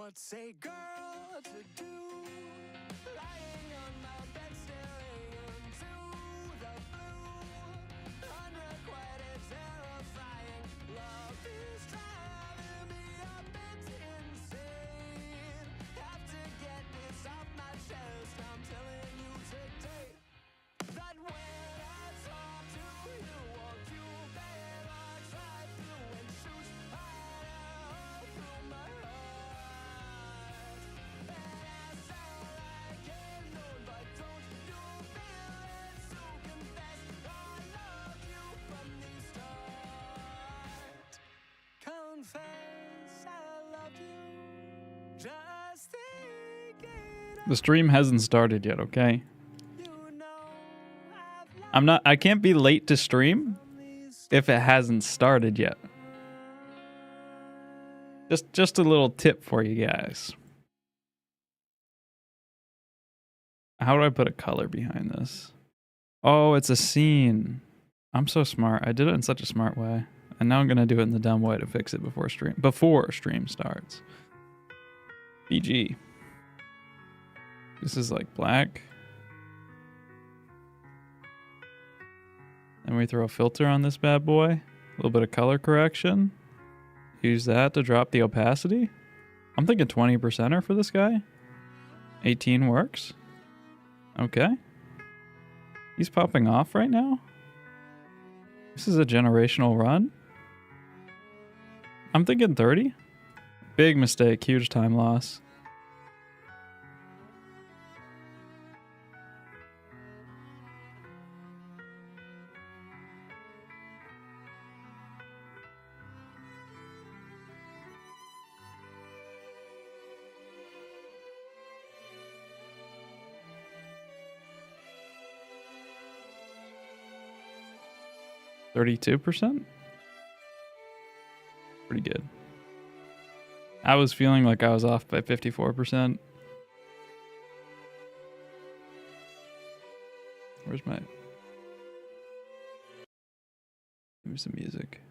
What's a girl to do? Lying on my bed staring into the blue. Unrequited, terrifying. Love is driving me a bit insane. Have to get this off my chest. I'm telling you today that when I talk to you, won't you better try to and shoot fire through my heart. The stream hasn't started yet, okay? I can't be late to stream if it hasn't started yet. Just a little tip for you guys. How do I put a color behind this? Oh, it's a scene. I'm so smart. I did it in such a smart way. And now I'm going to do it in the dumb way to fix it before stream starts. BG. This is like black. Then we throw a filter on this bad boy. A little bit of color correction. Use that to drop the opacity. I'm thinking 20%er for this guy. 18 works. Okay. He's popping off right now. This is a generational run. I'm thinking 30. Big mistake, huge time loss. %? Pretty good. I was feeling like I was off by 54%. Where's my... Give me some music.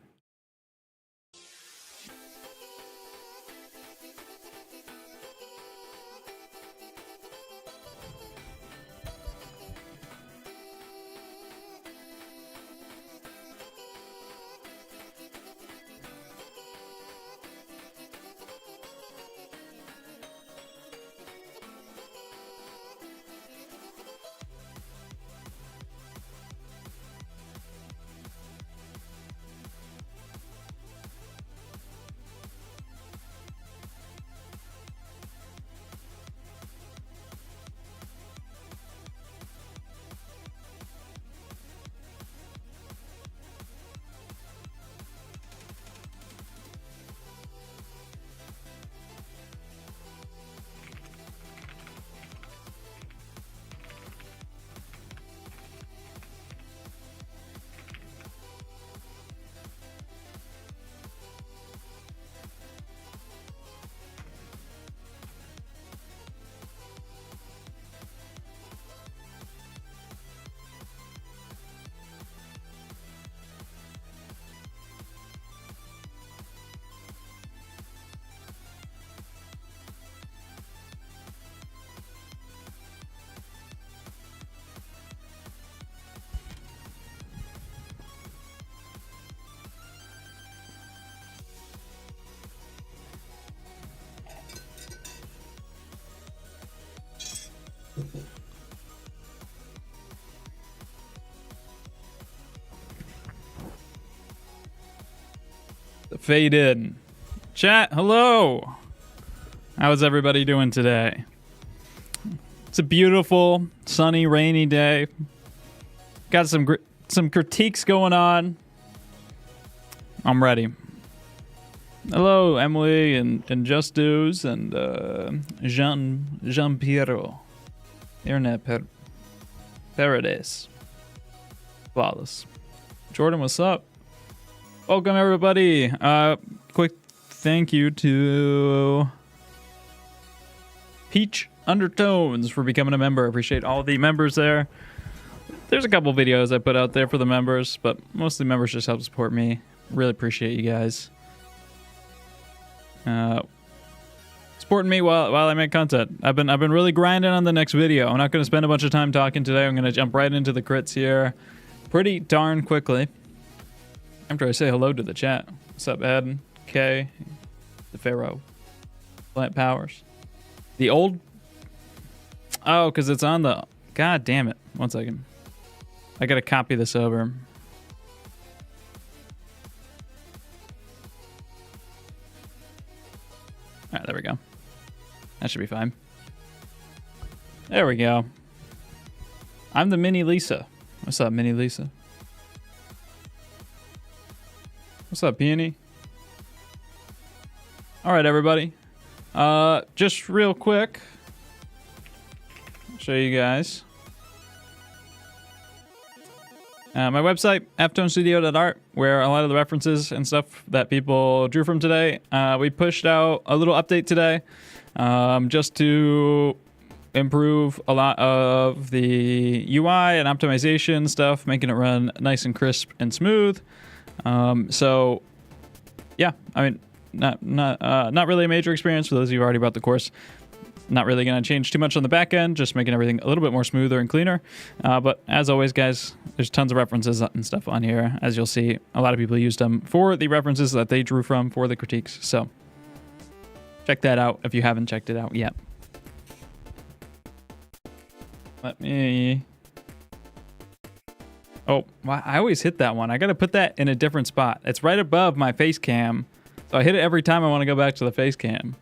The fade in. Chat, hello. How's everybody doing today? It's a beautiful, sunny, rainy day. Got some critiques going on. I'm ready. Hello, Emily and Just Dues and Jean Piero. Internet Paradise. Flawless. Jordan, what's up? Welcome everybody. Quick thank you to Peach Undertones for becoming a member. Appreciate all the members there. There's a couple videos I put out there for the members, but mostly members just help support me. Really appreciate you guys. supporting me while I make content. I've been really grinding on the next video. I'm not going to spend a bunch of time talking today. I'm going to jump right into the crits here pretty darn quickly. After I say hello to the chat. What's up, Ed? K, the Pharaoh, Plant Powers, the old. Oh, because it's on the. God damn it! 1 second. I gotta copy this over. All right, there we go. That should be fine. There we go. I'm the mini Lisa. What's up, mini Lisa? What's up, Peony? All right, everybody. Just real quick, show you guys. My website, ftonestudio.art, where a lot of the references and stuff that people drew from today. We pushed out a little update today just to improve a lot of the UI and optimization stuff, making it run nice and crisp and smooth. So, yeah, I mean, not really a major experience for those of you who already bought the course. Not really going to change too much on the back end, just making everything a little bit more smoother and cleaner. But as always, guys, there's tons of references and stuff on here. As you'll see, a lot of people used them for the references that they drew from for the critiques. So check that out if you haven't checked it out yet. Let me... Oh, I always hit that one. I got to put that in a different spot. It's right above my face cam. So I hit it every time I want to go back to the face cam.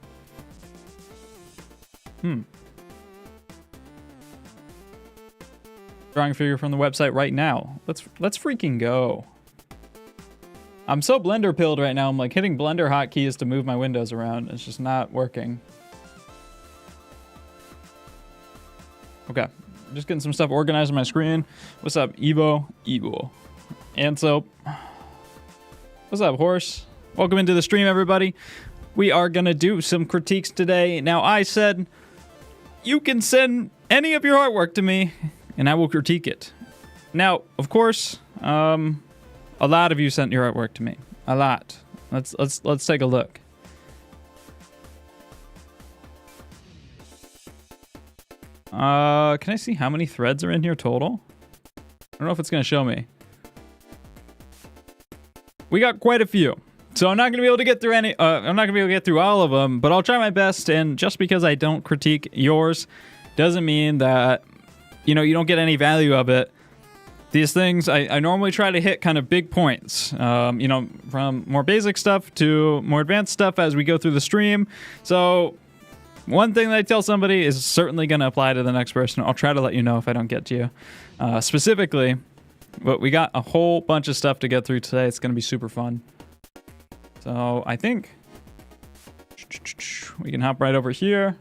Drawing a figure from the website right now. Let's freaking go. I'm so blender pilled right now. I'm like hitting blender hotkeys to move my windows around. It's just not working. Okay. Just getting some stuff organized on my screen. What's up, Evo? Evo. And so, what's up, Horse? Welcome into the stream, everybody. We are going to do some critiques today. Now, I said you can send any of your artwork to me, and I will critique it. Now, of course, a lot of you sent your artwork to me. A lot. Let's take a look. Can I see how many threads are in here total? I don't know if it's going to show me. We got quite a few. So I'm not going to be able to get through any, I'm not going to be able to get through all of them, but I'll try my best. And just because I don't critique yours doesn't mean that, you know, you don't get any value of it. These things, I normally try to hit kind of big points, you know, from more basic stuff to more advanced stuff as we go through the stream. So one thing that I tell somebody is certainly going to apply to the next person. I'll try to let you know if I don't get to you specifically, but we got a whole bunch of stuff to get through today. It's going to be super fun. So I think we can hop right over here.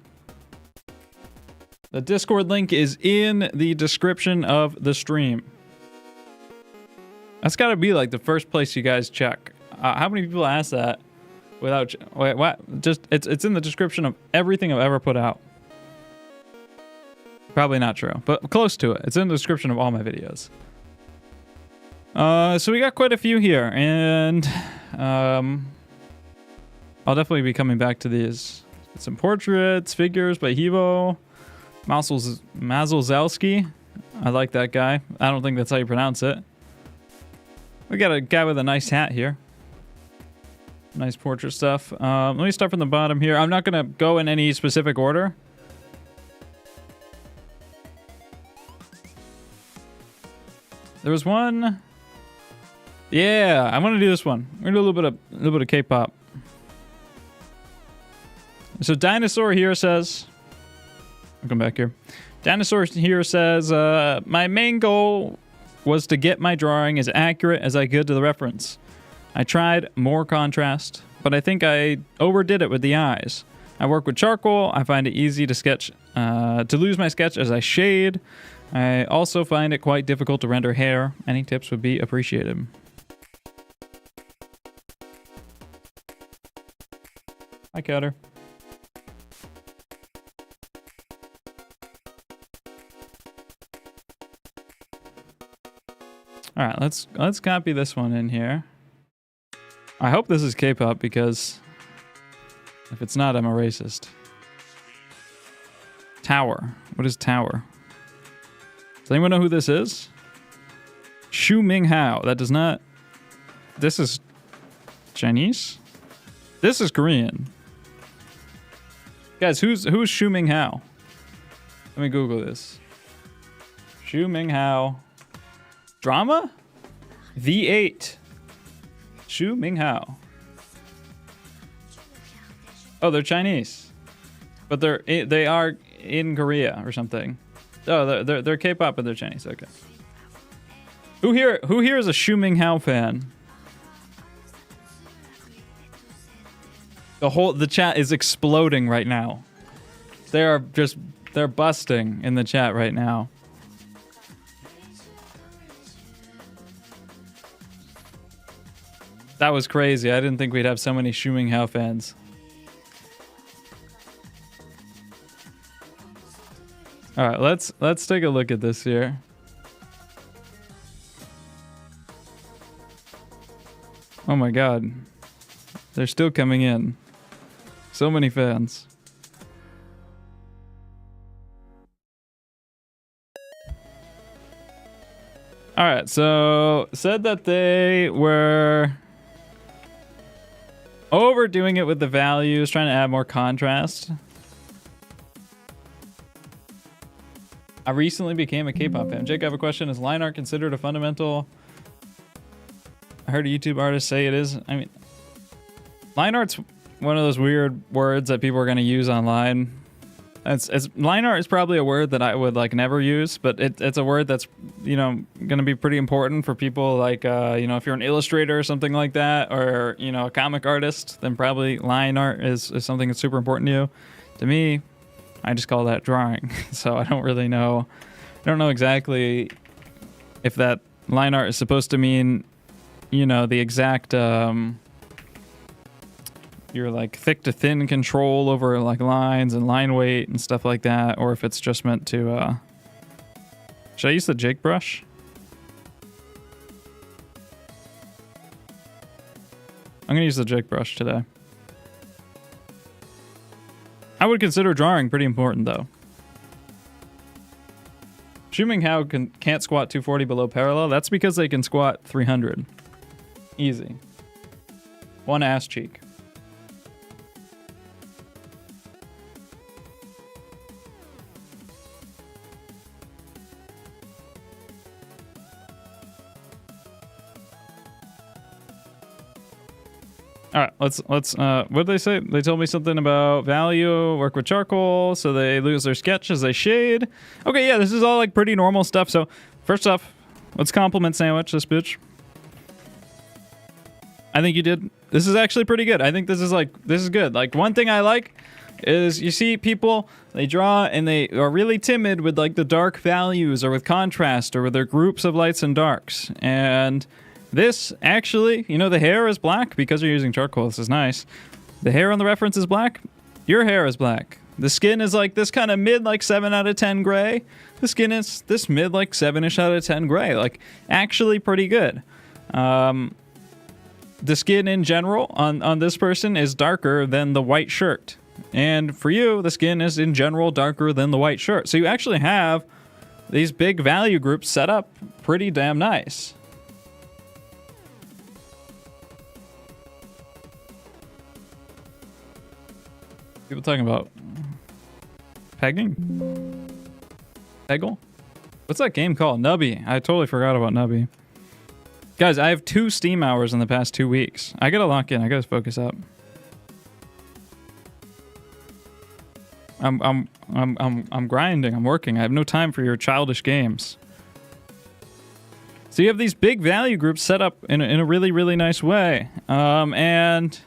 The Discord link is in the description of the stream. That's got to be like the first place you guys check. How many people ask that without... Wait, what? Just it's in the description of everything I've ever put out. Probably not true, but close to it. It's in the description of all my videos. So we got quite a few here, and I'll definitely be coming back to these. Some portraits, figures by Hivo. Mazelzowski. I like that guy. I don't think that's how you pronounce it. We got a guy with a nice hat here. Nice portrait stuff. Let me start from the bottom here. I'm not going to go in any specific order. There was one. Yeah, I'm going to do this one. We're going to do a little bit of K-pop. So Dinosaur here says, I'll come back here. Dinosaur here says, my main goal was to get my drawing as accurate as I could to the reference. I tried more contrast, but I think I overdid it with the eyes. I work with charcoal. I find it easy to sketch, to lose my sketch as I shade. I also find it quite difficult to render hair. Any tips would be appreciated. Hi, Cutter. All right, let's copy this one in here. I hope this is K-pop because if it's not, I'm a racist. Tower. What is tower? Does anyone know who this is? Xu Ming Hao. That does not... This is Chinese? This is Korean. Guys, who's Xu Ming Hao? Let me Google this. Xu Ming Hao. Drama? V8. Xu Ming Hao. Oh, they're Chinese. But they are in Korea or something. Oh, they're K-pop, but they're Chinese. Okay. Who here is a Xu Ming Hao fan? The chat is exploding right now. They're busting in the chat right now. That was crazy. I didn't think we'd have so many Xu Ming Hao fans. All right, let's take a look at this here. Oh my god. They're still coming in. So many fans. All right, so said that they were overdoing it with the values, trying to add more contrast. I recently became a K-pop fan. Jake, I have a question. Is line art considered a fundamental? I heard a YouTube artist say it is. I mean, line art's one of those weird words that people are going to use online. Line art is probably a word that I would like never use, but it's a word that's, you know, going to be pretty important for people like, you know, if you're an illustrator or something like that, or, you know, a comic artist, then probably line art is something that's super important to you. To me, I just call that drawing. So I don't really know. I don't know exactly if that line art is supposed to mean, you know, the exact, your like thick to thin control over like lines and line weight and stuff like that, or if it's just meant to, should I use the Jake brush? I'm gonna use the Jake brush today. I would consider drawing pretty important, though. Xu Ming Hao can't squat 240 below parallel. That's because they can squat 300. Easy. One ass cheek. All right, let's what did they say? They told me something about value, work with charcoal, so they lose their sketch as they shade. Okay, yeah, this is all like pretty normal stuff. So first off, let's compliment sandwich this bitch. I think you did. This is actually pretty good. I think this is good. Like, one thing I like is you see people, they draw and they are really timid with like the dark values or with contrast or with their groups of lights and darks. And this actually, you know, the hair is black because you're using charcoal. This is nice. The hair on the reference is black. Your hair is black. The skin is like this kind of mid, like 7 out of 10 gray. The skin is this mid, like 7-ish out of 10 gray. Like, actually pretty good. The skin in general on this person is darker than the white shirt. And for you, the skin is in general darker than the white shirt. So you actually have these big value groups set up pretty damn nice. People talking about pegging? Peggle? What's that game called? Nubby. I totally forgot about Nubby. Guys, I have 2 Steam hours in the past 2 weeks. I gotta lock in. I gotta focus up. I'm grinding. I'm working. I have no time for your childish games. So you have these big value groups set up in a really, really nice way. And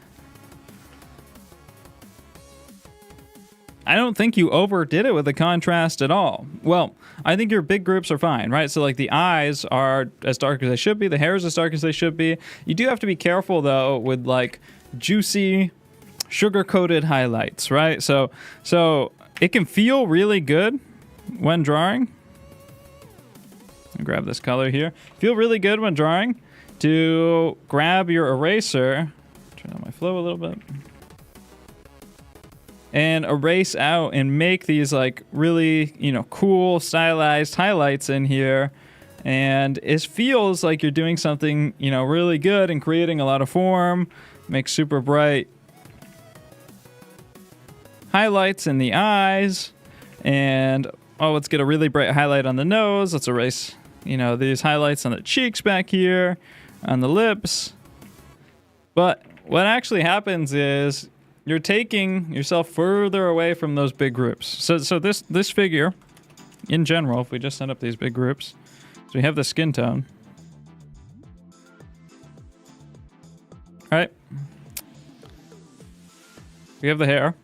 I don't think you overdid it with the contrast at all. Well, I think your big groups are fine, right? So like the eyes are as dark as they should be. The hair is as dark as they should be. You do have to be careful though with like juicy, sugar-coated highlights, right? So it can feel really good when drawing. I'll grab this color here. Feel really good when drawing to grab your eraser. Turn on my flow a little bit. and erase out and make these like really, you know, cool stylized highlights in here. And it feels like you're doing something, you know, really good and creating a lot of form. Make super bright highlights in the eyes. And, oh, let's get a really bright highlight on the nose. Let's erase, you know, these highlights on the cheeks back here, on the lips. But what actually happens is you're taking yourself further away from those big groups. So this figure, in general, if we just set up these big groups, so we have the skin tone. Right? We have the hair.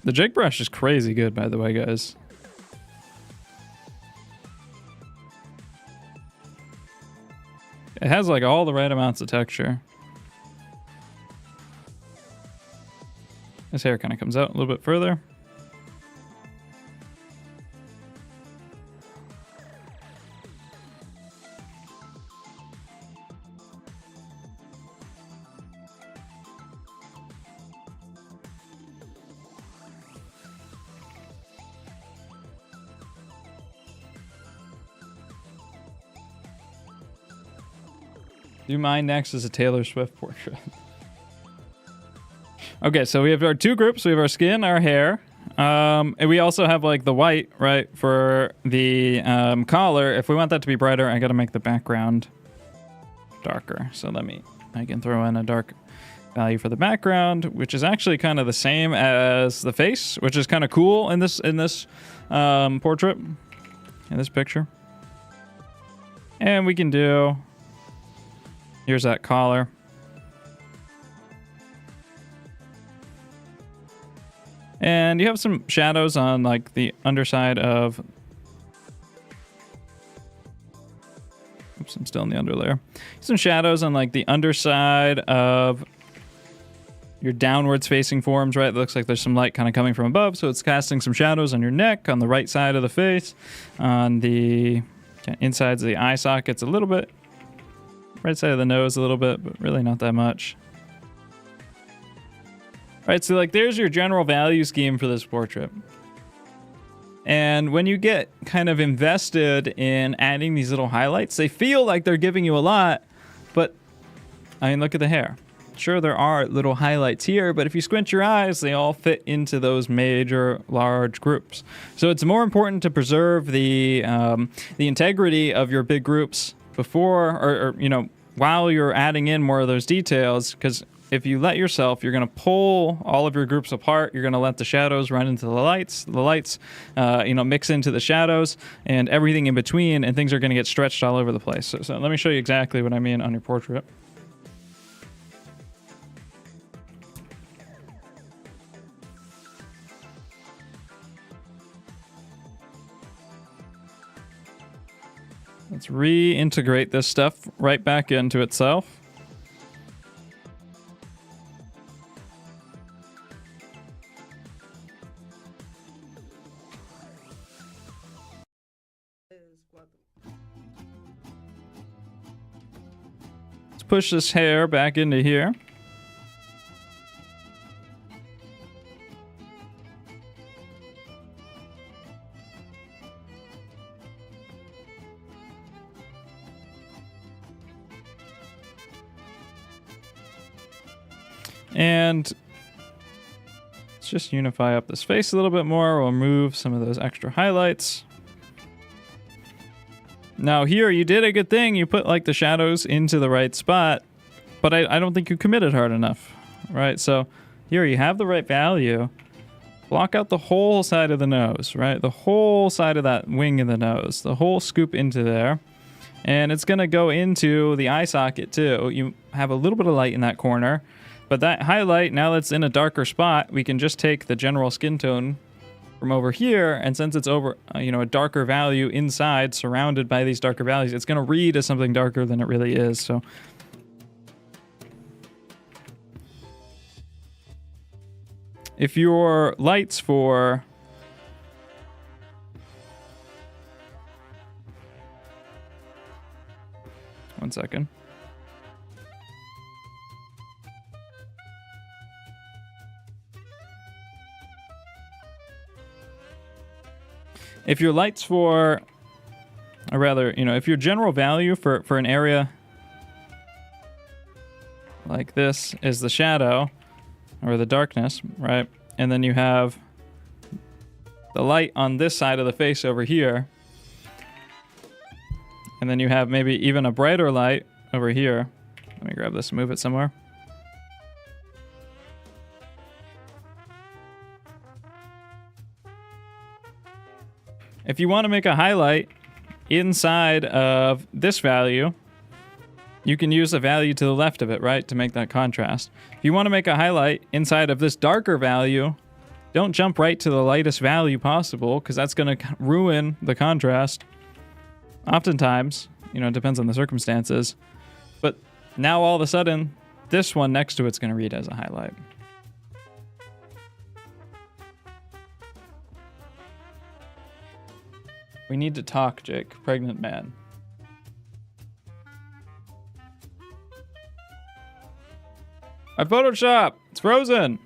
The jig brush is crazy good, by the way, guys. It has like all the right amounts of texture. His hair kind of comes out a little bit further. Do mine next is a Taylor Swift portrait. Okay, so we have our two groups. We have our skin, our hair. And we also have like the white, right, for the collar. If we want that to be brighter, I got to make the background darker. So I can throw in a dark value for the background, which is actually kind of the same as the face, which is kind of cool in this portrait, in this picture. And we can do... Here's that collar. And you have some shadows on like the underside of... Oops, I'm still in the underlayer. Some shadows on like the underside of your downwards facing forms, right? It looks like there's some light kind of coming from above, so it's casting some shadows on your neck, on the right side of the face, on the insides of the eye sockets a little bit. Right side of the nose a little bit, but really not that much. All right, so like there's your general value scheme for this portrait. And when you get kind of invested in adding these little highlights, they feel like they're giving you a lot, but I mean, look at the hair. Sure, there are little highlights here, but if you squint your eyes, they all fit into those major, large groups. So it's more important to preserve the integrity of your big groups before or you know, while you're adding in more of those details, because if you let yourself, you're going to pull all of your groups apart. You're going to let the shadows run into the lights, you know, mix into the shadows and everything in between, and things are going to get stretched all over the place. So let me show you exactly what I mean on your portrait. Let's reintegrate this stuff right back into itself. Let's push this hair back into here. And let's just unify up this face a little bit more. We'll remove some of those extra highlights. Now here, you did a good thing. You put like the shadows into the right spot, but I don't think you committed hard enough, right? So here you have the right value. Block out the whole side of the nose, right? The whole side of that wing of the nose, the whole scoop into there. And it's gonna go into the eye socket too. You have a little bit of light in that corner. But that highlight, now that's in a darker spot, we can just take the general skin tone from over here, and since it's over, you know, a darker value inside, surrounded by these darker values, it's going to read as something darker than it really is. So if your lights for second. If your lights for, or rather, you know, if your general value for an area like this is the shadow or the darkness, right? And then you have the light on this side of the face over here. And then you have maybe even a brighter light over here. Let me grab this and move it somewhere. If you want to make a highlight inside of this value, you can use the value to the left of it, right, to make that contrast. If you want to make a highlight inside of this darker value, don't jump right to the lightest value possible, because that's going to ruin the contrast. Oftentimes, you know, it depends on the circumstances. But now all of a sudden, this one next to it's going to read as a highlight. We need to talk, Jake. Pregnant man. My Photoshop! It's frozen!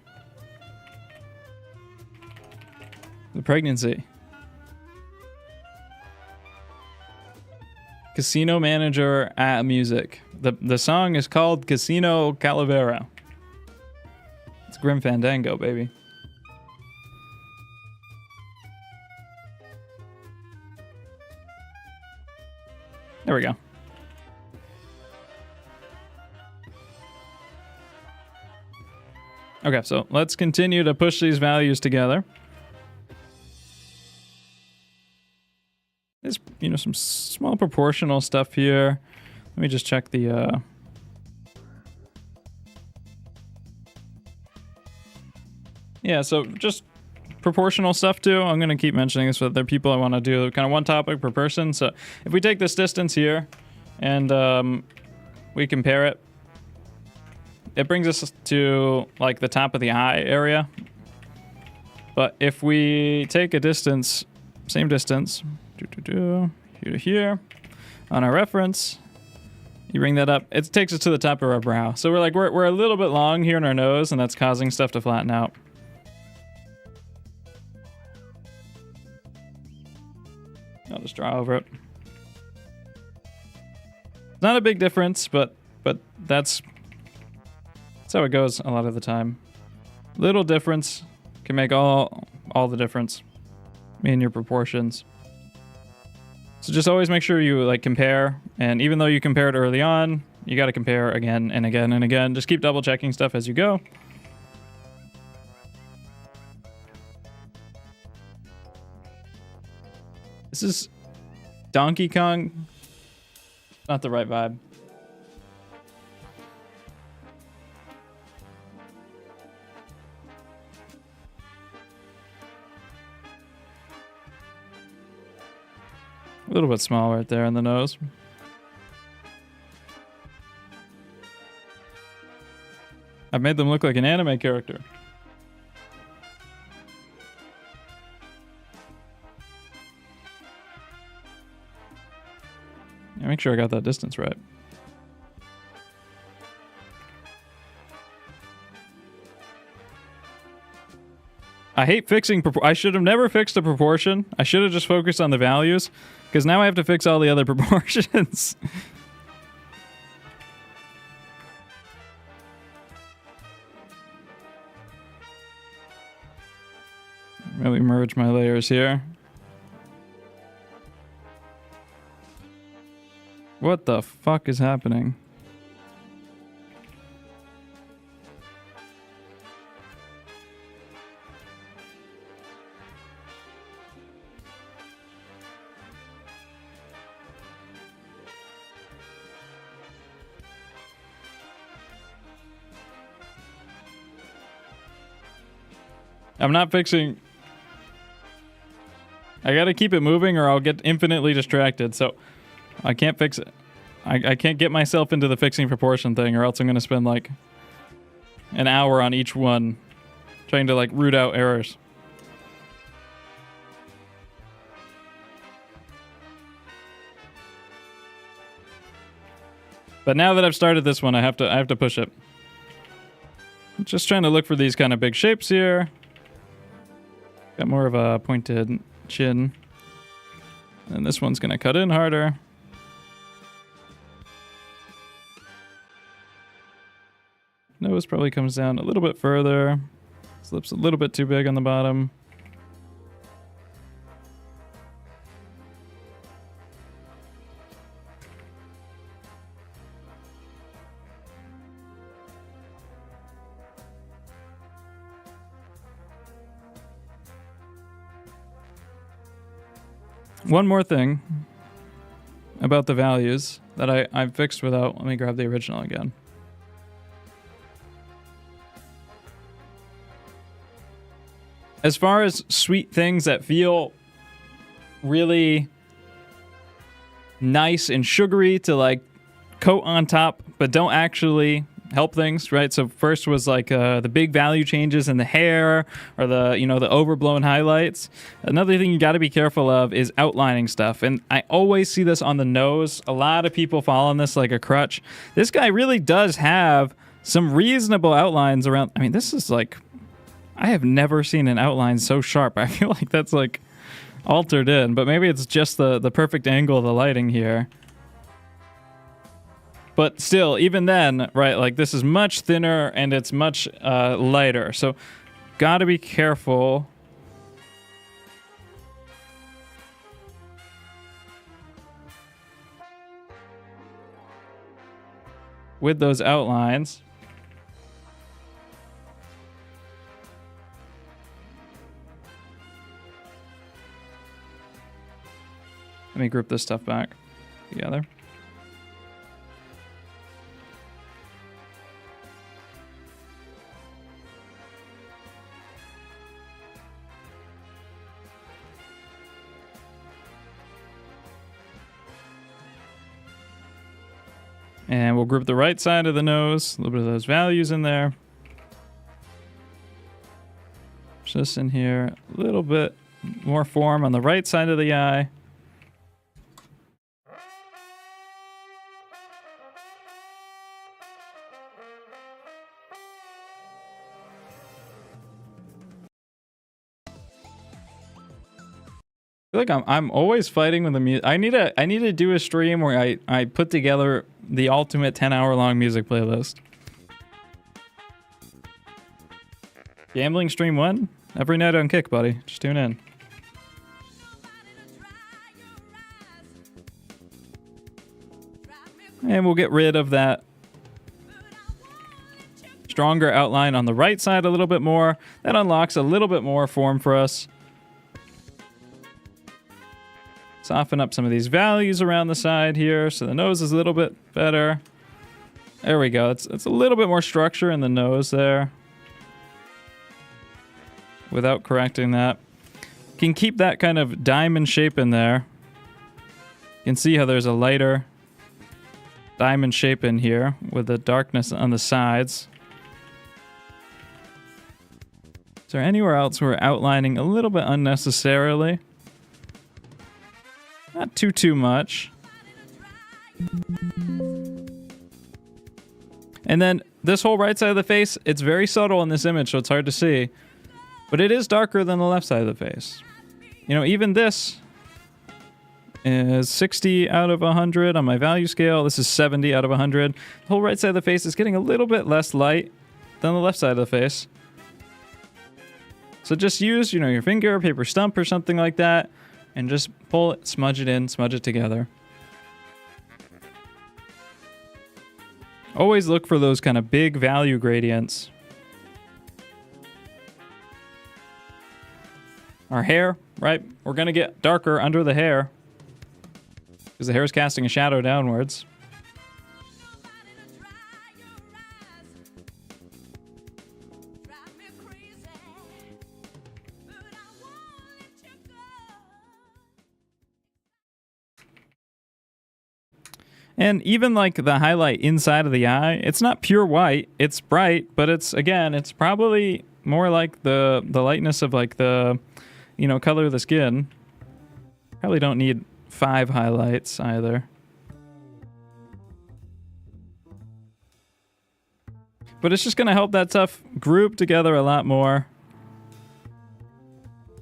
The pregnancy. Casino Manager at Music. The song is called Casino Calavera. It's Grim Fandango, baby. There we go. Okay, so let's continue to push these values together. There's, you know, some small proportional stuff here. Let me just check the... Yeah, so just proportional stuff too. I'm going to keep mentioning this with other people. I want to do kind of one topic per person. So if we take this distance here and we compare it, it brings us to like the top of the eye area. But if we take a distance, same distance, here to here, on our reference, you bring that up, it takes us to the top of our brow. So we're a little bit long here in our nose, and that's causing stuff to flatten out. I'll just draw over it. It's not a big difference, but that's how it goes a lot of the time. Little difference can make all the difference in your proportions. So just always make sure you like compare, and even though you compared early on, you got to compare again and again and again. Just keep double checking stuff as you go. This is Donkey Kong. Not the right vibe. A little bit small right there in the nose. I've made them look like an anime character. Yeah, make sure I got that distance right. I hate fixing... I should have never fixed a proportion. I should have just focused on the values, because now I have to fix all the other proportions. Really merge my layers here. What the fuck is happening? I'm not fixing... I gotta keep it moving or I'll get infinitely distracted, so I can't fix it. I can't get myself into the fixing proportion thing, or else I'm gonna spend like an hour on each one trying to like root out errors. But now that I've started this one, I have to push it. I'm just trying to look for these kind of big shapes here. Got more of a pointed chin. And this one's gonna cut in harder. Nose probably comes down a little bit further. This lip's a little bit too big on the bottom. One more thing about the values that I fixed without, let me grab the original again. As far as sweet things that feel really nice and sugary to like coat on top, but don't actually help things, right? So first was like the big value changes in the hair or the, you know, the overblown highlights. Another thing you got to be careful of is outlining stuff. And I always see this on the nose. A lot of people fall on this like a crutch. This guy really does have some reasonable outlines around. I mean, this is like, I have never seen an outline so sharp. I feel like that's like altered in, but maybe it's just the perfect angle of the lighting here. But still, even then, right, like this is much thinner and it's much lighter. So gotta be careful. With those outlines. Let me group this stuff back together. And we'll group the right side of the nose, a little bit of those values in there. Just in here, a little bit more form on the right side of the eye. I feel like I'm always fighting with the music. I need to do a stream where I put together the ultimate 10-hour-long music playlist. Gambling stream 1 every night on Kick, buddy. Just tune in. And we'll get rid of that stronger outline on the right side a little bit more. That unlocks a little bit more form for us. Soften up some of these values around the side here so the nose is a little bit better. There we go. It's a little bit more structure in the nose there. Without correcting that. You can keep that kind of diamond shape in there. You can see how there's a lighter diamond shape in here with the darkness on the sides. Is there anywhere else we're outlining a little bit unnecessarily? Not too much. And then this whole right side of the face, it's very subtle in this image, so it's hard to see. But it is darker than the left side of the face. You know, even this is 60 out of 100 on my value scale. This is 70 out of 100. The whole right side of the face is getting a little bit less light than the left side of the face. So just use, you know, your finger, paper stump or something like that. And just pull it, smudge it in, smudge it together. Always look for those kind of big value gradients. Our hair, right? We're going to get darker under the hair because the hair is casting a shadow downwards. And even like the highlight inside of the eye, it's not pure white. It's bright, but it's, again, it's probably more like the lightness of like the, you know, color of the skin. Probably don't need 5 highlights either. But it's just going to help that stuff group together a lot more.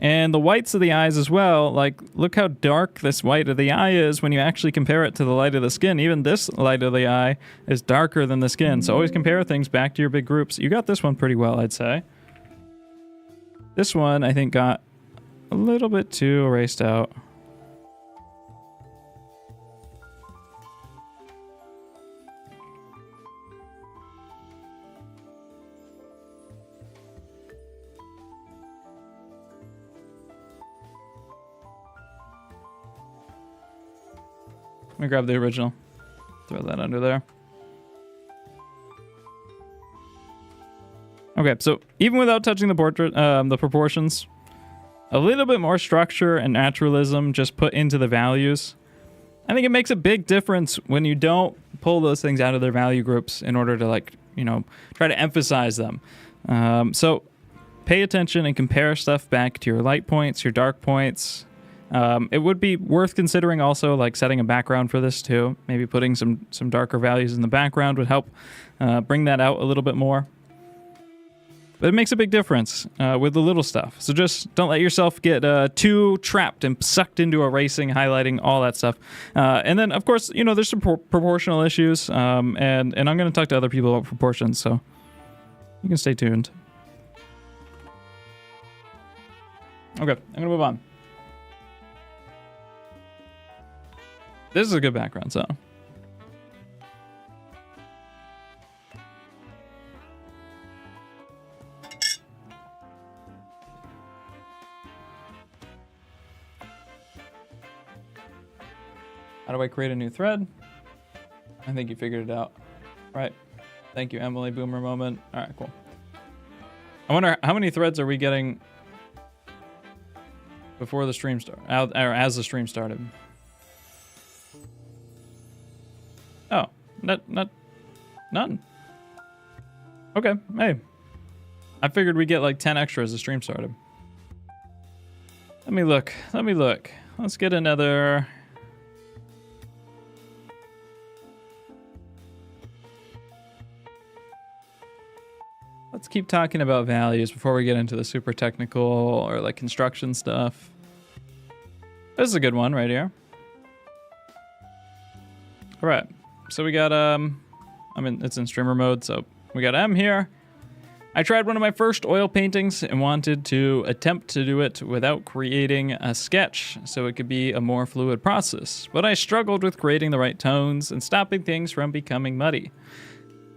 And the whites of the eyes as well, like, look how dark this white of the eye is when you actually compare it to the light of the skin. Even this light of the eye is darker than the skin. So always compare things back to your big groups. You got this one pretty well, I'd say. This one, I think, got a little bit too erased out. Let me grab the original. Throw that under there. Okay, so even without touching the portrait, the proportions, a little bit more structure and naturalism just put into the values. I think it makes a big difference when you don't pull those things out of their value groups in order to, like, you know, try to emphasize them. So pay attention and compare stuff back to your light points, your dark points. It would be worth considering also, like, setting a background for this too. Maybe putting some darker values in the background would help bring that out a little bit more. But it makes a big difference with the little stuff. So just don't let yourself get too trapped and sucked into erasing, highlighting, all that stuff. And then, of course, you know, there's some proportional issues. And I'm going to talk to other people about proportions, so you can stay tuned. Okay, I'm going to move on. This is a good background sound. How do I create a new thread? I think you figured it out. Right. Thank you, Emily. Boomer moment. All right, cool. I wonder how many threads are we getting before the stream started, or as the stream started? Oh, none. Okay, hey. I figured we'd get like 10 extra as the stream started. Let me look. Let's get another. Let's keep talking about values before we get into the super technical or like construction stuff. This is a good one right here. All right. So we got, I mean, it's in streamer mode, so we got M here. I tried one of my first oil paintings and wanted to attempt to do it without creating a sketch, so it could be a more fluid process. But I struggled with creating the right tones and stopping things from becoming muddy.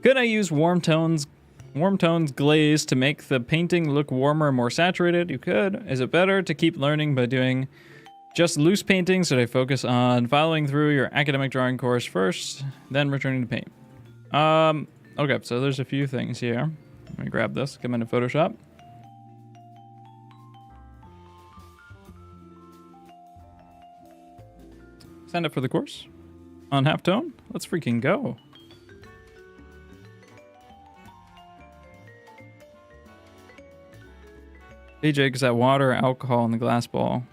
Could I use warm tones glaze to make the painting look warmer and more saturated? You could. Is it better to keep learning by doing just loose paintings? Should I focus on following through your academic drawing course first, then returning to paint? Okay, so there's a few things here. Let me grab this, come into Photoshop. Sign up for the course on halftone. Let's freaking go. Hey Jake, is that water or alcohol in the glass ball?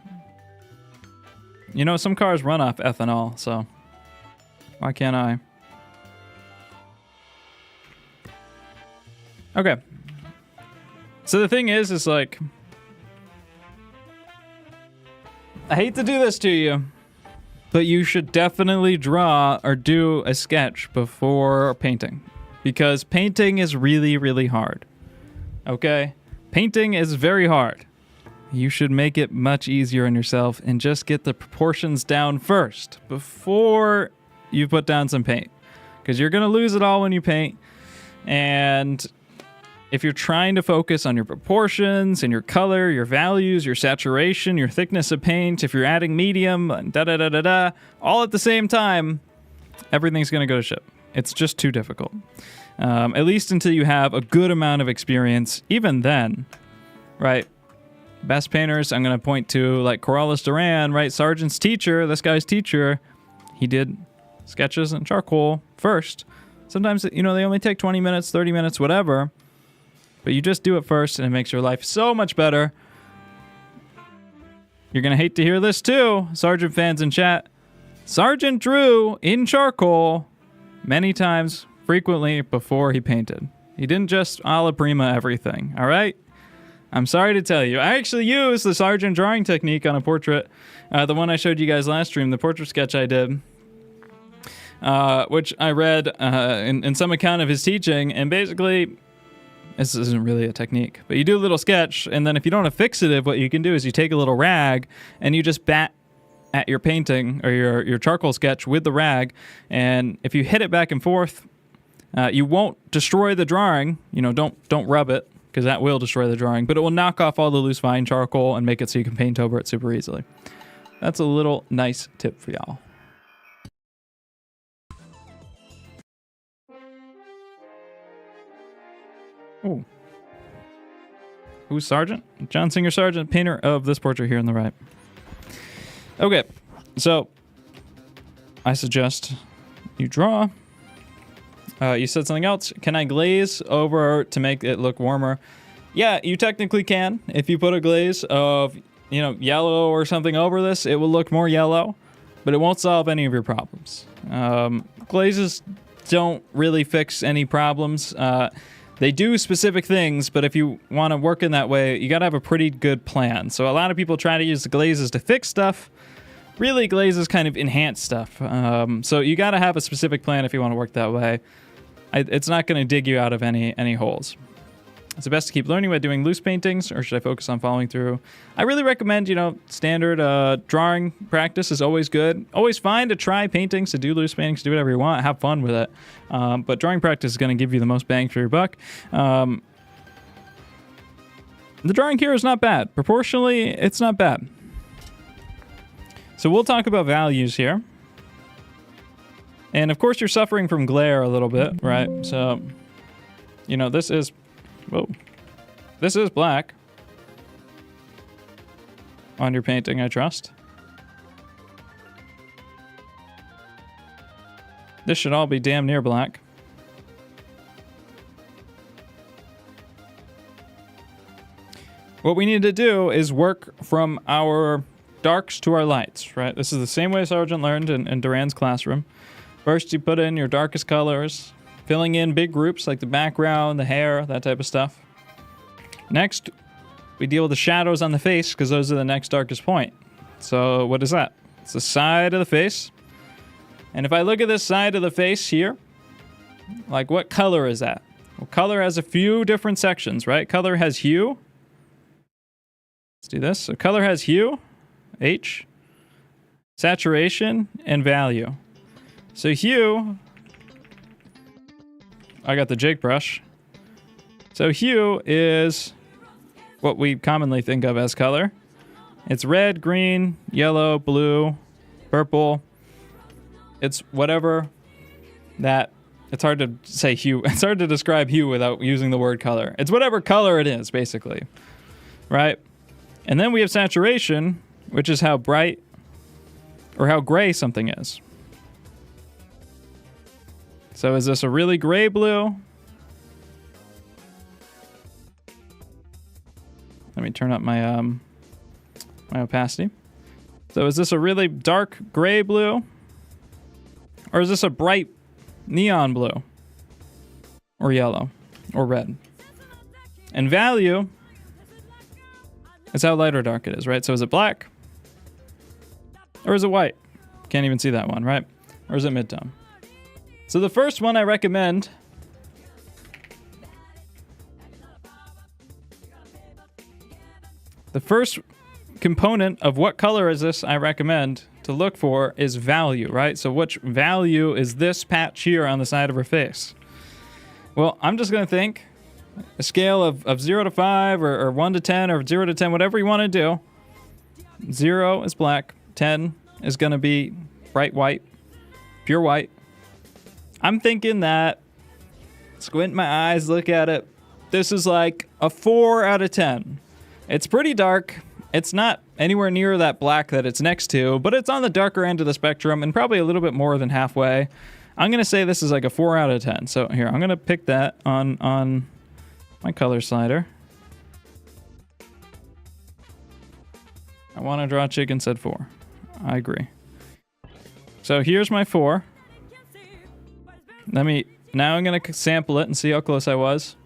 You know, some cars run off ethanol, so why can't I? Okay. So the thing is like, I hate to do this to you, but you should definitely draw or do a sketch before painting, because painting is really, really hard. Okay? Painting is very hard. You should make it much easier on yourself and just get the proportions down first before you put down some paint, because you're going to lose it all when you paint. And if you're trying to focus on your proportions and your color, your values, your saturation, your thickness of paint, if you're adding medium, all at the same time, everything's going to go to shit. It's just too difficult. At least until you have a good amount of experience. Even then, right? Best painters, I'm going to point to like Corrales Duran, right? Sargent's teacher, this guy's teacher, he did sketches in charcoal first. Sometimes, you know, they only take 20 minutes, 30 minutes, whatever. But you just do it first and it makes your life so much better. You're going to hate to hear this too, Sargent fans in chat. Sargent drew in charcoal many times, frequently, before he painted. He didn't just a la prima everything, all right? I'm sorry to tell you. I actually used the Sargent drawing technique on a portrait, the one I showed you guys last stream, the portrait sketch I did, which I read in some account of his teaching, and basically, this isn't really a technique, but you do a little sketch, and then if you don't have fixative, what you can do is you take a little rag, and you just bat at your painting, or your charcoal sketch with the rag, and if you hit it back and forth, you won't destroy the drawing. You know, don't rub it, because that will destroy the drawing, but it will knock off all the loose fine charcoal and make it so you can paint over it super easily. That's a little nice tip for y'all. Ooh. Who's Sargent? John Singer Sargent, painter of this portrait here on the right. Okay, so I suggest you draw. You said something else. Can I glaze over to make it look warmer? Yeah, you technically can. If you put a glaze of, you know, yellow or something over this, it will look more yellow, but it won't solve any of your problems. Glazes don't really fix any problems. They do specific things, but if you want to work in that way, you got to have a pretty good plan. So a lot of people try to use the glazes to fix stuff. Really, glazes kind of enhance stuff. So you got to have a specific plan if you want to work that way. It's not going to dig you out of any holes. Is it best to keep learning by doing loose paintings, or should I focus on following through? I really recommend, you know, standard drawing practice is always good. Always fine to try paintings, to do loose paintings, do whatever you want, have fun with it. But drawing practice is going to give you the most bang for your buck. The drawing here is not bad. Proportionally, it's not bad. So we'll talk about values here. And of course, you're suffering from glare a little bit, right? So, you know, this is... Whoa. This is black. On your painting, I trust. This should all be damn near black. What we need to do is work from our darks to our lights, right? This is the same way Sargent learned in Duran's classroom. First, you put in your darkest colors, filling in big groups like the background, the hair, that type of stuff. Next, we deal with the shadows on the face because those are the next darkest point. So what is that? It's the side of the face. And if I look at this side of the face here, like what color is that? Well, color has a few different sections, right? Color has hue. Let's do this. So color has hue, H, saturation, and value. So hue... I got the jig brush. So hue is what we commonly think of as color. It's red, green, yellow, blue, purple. It's whatever that... It's hard to say hue. It's hard to describe hue without using the word color. It's whatever color it is, basically. Right? And then we have saturation, which is how bright or how gray something is. So is this a really gray blue? Let me turn up my my opacity. So is this a really dark gray blue? Or is this a bright neon blue? Or yellow? Or red? And value is how light or dark it is, right? So is it black? Or is it white? Can't even see that one, right? Or is it mid-tone? So the first one I recommend the first component of what color is this I recommend to look for is value, right? So which value is this patch here on the side of her face? Well, I'm just going to think a scale of 0 to 5 or 1 to 10 or 0 to 10, whatever you want to do. 0 is black. 10 is going to be bright white, pure white. I'm thinking that, squint my eyes, look at it, this is like a 4 out of 10. It's pretty dark. It's not anywhere near that black that it's next to, but it's on the darker end of the spectrum and probably a little bit more than halfway. I'm going to say this is like a 4 out of 10. So here, I'm going to pick that on my color slider. I want to draw chicken, said 4. I agree. So here's my 4. Let me Now I'm going to sample it and see how close I was.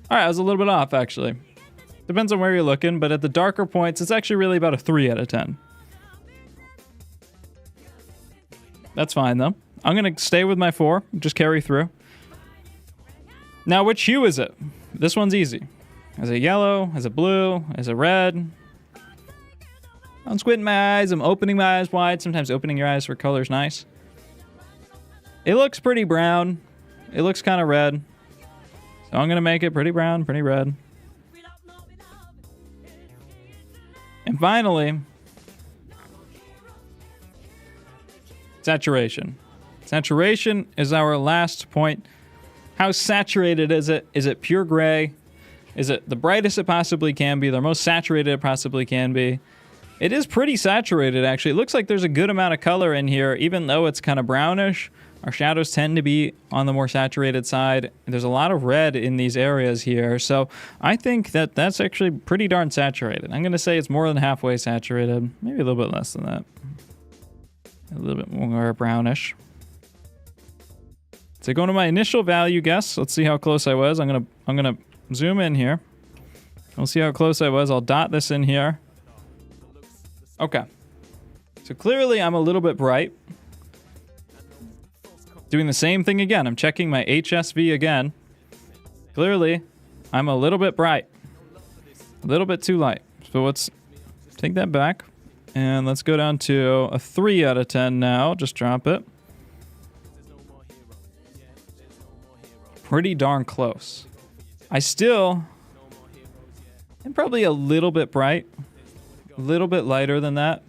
All right, I was a little bit off, actually. Depends on where you're looking, but at the darker points, it's actually really about a 3 out of 10. That's fine, though. I'm going to stay with my 4, just carry through. Now, which hue is it? This one's easy. Is it yellow? Is it blue? Is it red? I'm squinting my eyes. I'm opening my eyes wide. Sometimes opening your eyes for color is nice. It looks pretty brown. It looks kind of red. So I'm going to make it pretty brown, pretty red. And finally, saturation. Saturation is our last point. How saturated is it? Is it pure gray? Is it the brightest it possibly can be? The most saturated it possibly can be? It is pretty saturated, actually. It looks like there's a good amount of color in here, even though it's kind of brownish. Our shadows tend to be on the more saturated side. There's a lot of red in these areas here. So I think that that's actually pretty darn saturated. I'm going to say it's more than halfway saturated. Maybe a little bit less than that. A little bit more brownish. So going to my initial value guess. Let's see how close I was. I'm gonna zoom in here. We'll see how close I was. I'll dot this in here. Okay. So clearly I'm a little bit bright. Doing the same thing again. I'm checking my HSV again. Clearly, I'm a little bit bright. A little bit too light. So let's take that back. And let's go down to a 3 out of 10 now. Just drop it. Pretty darn close. I still am probably a little bit bright. A little bit lighter than that.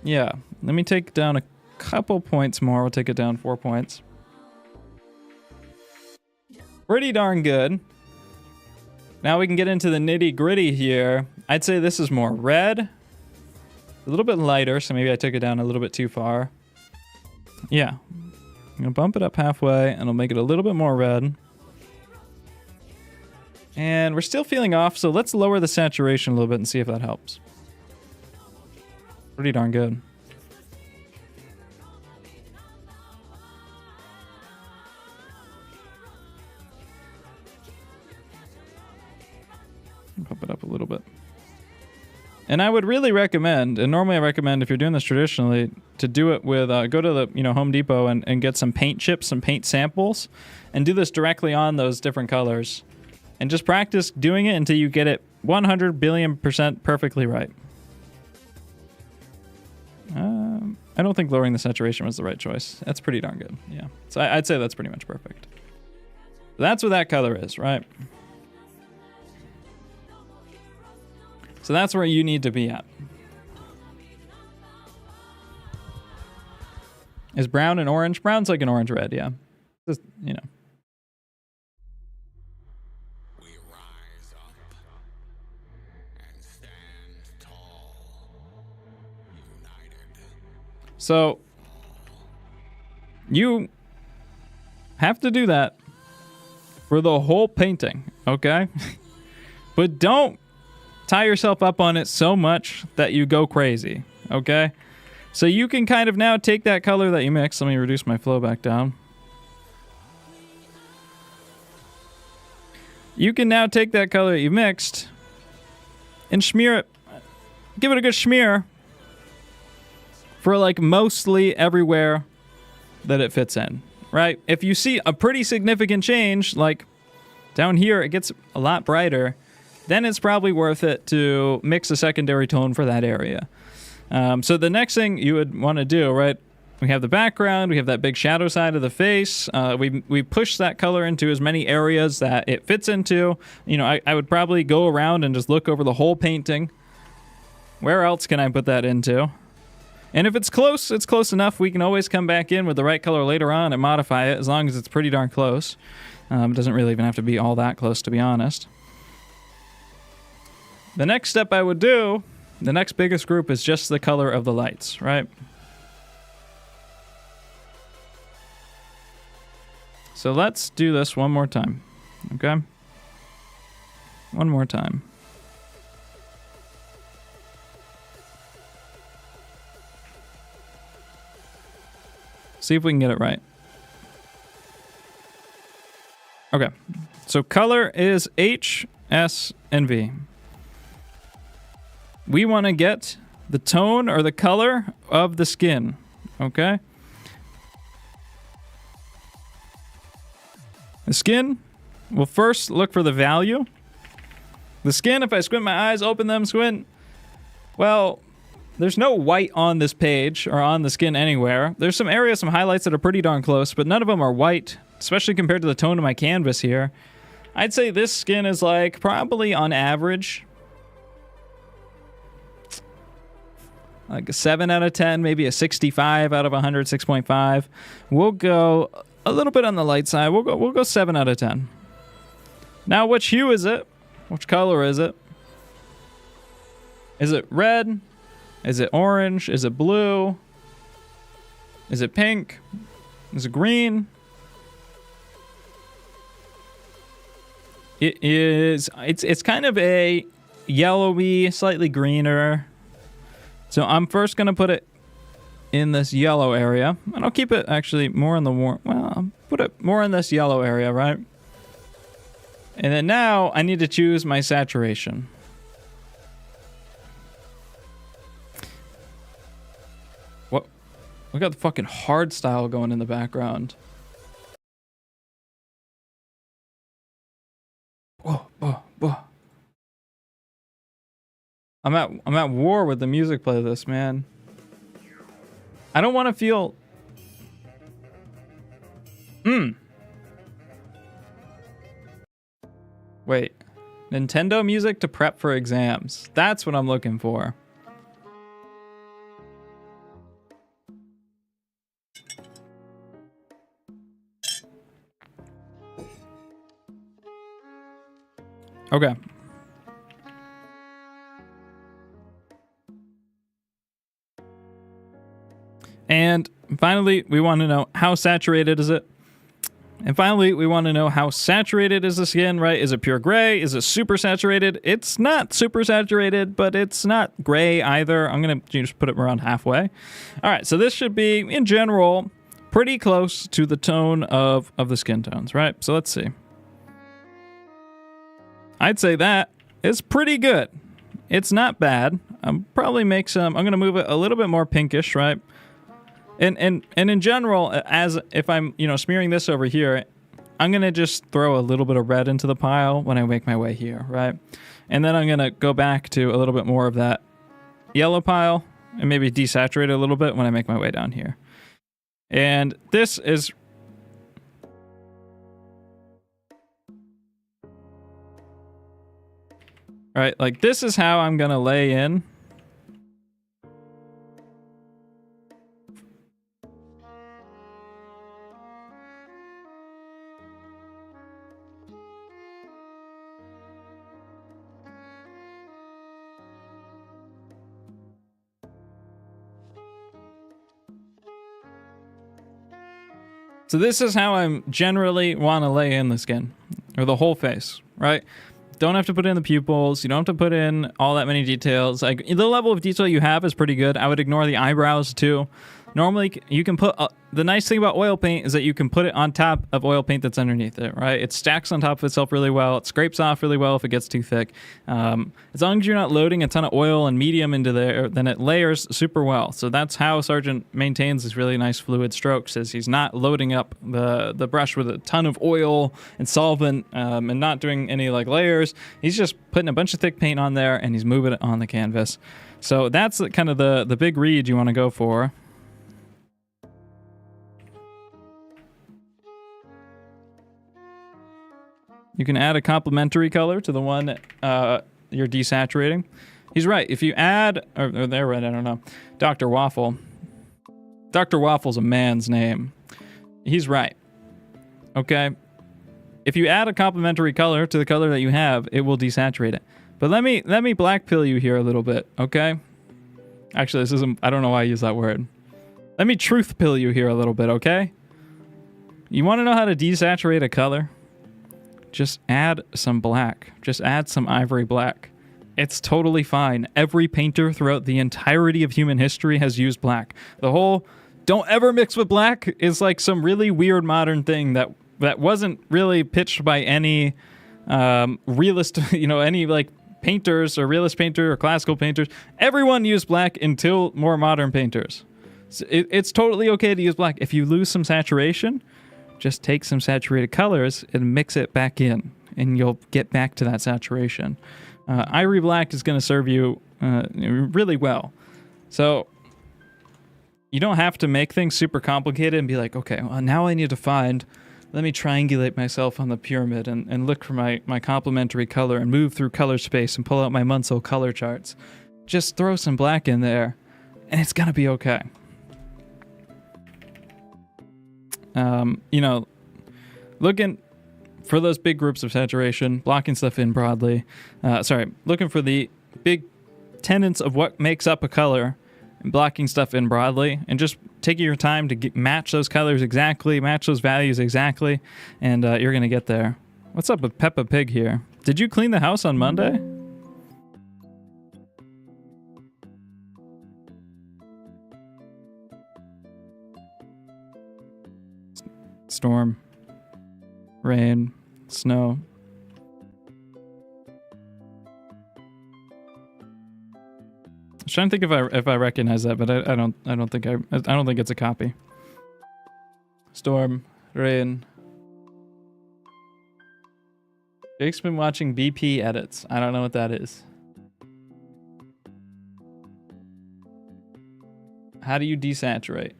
Yeah. Let me take down a couple points more. We'll take it down 4 points. Pretty darn good. Now we can get into the nitty gritty here. I'd say this is more red. A little bit lighter, so maybe I took it down a little bit too far. Yeah. I'm going to bump it up halfway, and I'll make it a little bit more red. And we're still feeling off, so let's lower the saturation a little bit and see if that helps. Pretty darn good. Pump it up a little bit. And I would really recommend, and normally I recommend if you're doing this traditionally, to do it with, go to the Home Depot and get some paint chips, some paint samples, and do this directly on those different colors. And just practice doing it until you get it 100 billion% perfectly right. I don't think lowering the saturation was the right choice. That's pretty darn good, yeah. So I'd say that's pretty much perfect. That's what that color is, right? So that's where you need to be at. Is brown and orange? Brown's like an orange-red, yeah. Just, We rise up and stand tall, united. So, you have to do that for the whole painting, okay? But don't tie yourself up on it so much that you go crazy, okay? So you can kind of now take that color that you mixed. Let me reduce my flow back down. You can now take that color that you mixed and smear it. Give it a good smear for like mostly everywhere that it fits in, right? If you see a pretty significant change, like down here, it gets a lot brighter, then it's probably worth it to mix a secondary tone for that area. So the next thing you would want to do, right? We have the background, we have that big shadow side of the face. We push that color into as many areas that it fits into. I would probably go around and just look over the whole painting. Where else can I put that into? And if it's close enough. We can always come back in with the right color later on and modify it as long as it's pretty darn close. It doesn't really even have to be all that close, to be honest. The next step I would do, the next biggest group is just the color of the lights, right? So let's do this one more time, okay? One more time. See if we can get it right. Okay. So color is H, S, and V. We want to get the tone or the color of the skin. Okay? The skin, we'll first look for the value. The skin, if I squint my eyes, open them, squint, well, there's no white on this page or on the skin anywhere. There's some areas, some highlights that are pretty darn close, but none of them are white, especially compared to the tone of my canvas here. I'd say this skin is like probably on average like a 7 out of 10, maybe a 65 out of 100, 6.5. We'll go a little bit on the light side. We'll go 7 out of 10. Now, which hue is it? Which color is it? Is it red? Is it orange? Is it blue? Is it pink? Is it green? It is. It's kind of a yellowy, slightly greener. So I'm first gonna put it in this yellow area, and I'll keep it actually more in the warm. Well, I'll put it more in this yellow area, right? And then now I need to choose my saturation. What? We got the fucking hard style going in the background. Whoa, whoa, whoa. I'm at war with the music playlist, man. I don't want to feel. Wait. Nintendo music to prep for exams. That's what I'm looking for. Okay. And finally, we want to know how saturated is it? And finally, we want to know how saturated is the skin, right? Is it pure gray? Is it super saturated? It's not super saturated, but it's not gray either. I'm going to just put it around halfway. All right, so this should be, in general, pretty close to the tone of the skin tones, right? So let's see. I'd say that is pretty good. It's not bad. I'll probably make some, I'm going to move it a little bit more pinkish, right? And in general, as if I'm, smearing this over here, I'm going to just throw a little bit of red into the pile when I make my way here, right? And then I'm going to go back to a little bit more of that yellow pile and maybe desaturate it a little bit when I make my way down here. And this is... All right, like this is how I'm going to lay in. So this is how I'm generally want to lay in the skin, or the whole face, right? Don't have to put in the pupils. You don't have to put in all that many details. Like the level of detail you have is pretty good. I would ignore the eyebrows too. Normally, you can put... the nice thing about oil paint is that you can put it on top of oil paint that's underneath it, right? It stacks on top of itself really well. It scrapes off really well if it gets too thick. As long as you're not loading a ton of oil and medium into there, then it layers super well. So that's how Sargent maintains these really nice fluid strokes, is he's not loading up the brush with a ton of oil and solvent and not doing any like layers. He's just putting a bunch of thick paint on there and he's moving it on the canvas. So that's kind of the big read you want to go for. You can add a complementary color to the one you're desaturating. He's right. If you add... Or they're right, I don't know. Dr. Waffle. Dr. Waffle's a man's name. He's right. Okay? If you add a complementary color to the color that you have, it will desaturate it. But let me black pill you here a little bit, okay? Actually, this isn't... I don't know why I use that word. Let me truth pill you here a little bit, okay? You want to know how to desaturate a color? Just add some black. Just add some ivory black. It's totally fine. Every painter throughout the entirety of human history has used black. The whole don't ever mix with black is like some really weird modern thing that that wasn't really pitched by any realist, any like painters or realist painter or classical painters. Everyone used black until more modern painters. So it's totally okay to use black. If you lose some saturation, just take some saturated colors and mix it back in, and you'll get back to that saturation. Ivory black is going to serve you really well. So you don't have to make things super complicated and be like, okay, well, now I need to let me triangulate myself on the pyramid and look for my complementary color and move through color space and pull out my Munsell color charts. Just throw some black in there, and it's going to be okay. Looking for those big groups of saturation, blocking stuff in broadly. Looking for the big tenets of what makes up a color and blocking stuff in broadly, and just taking your time to match those colors exactly, match those values exactly, and you're going to get there. What's up with Peppa Pig here? Did you clean the house on Monday? Storm, rain, snow. I was trying to think if I recognize that, but I don't think it's a copy. Storm, rain. Jake's been watching BP edits. I don't know what that is. How do you desaturate?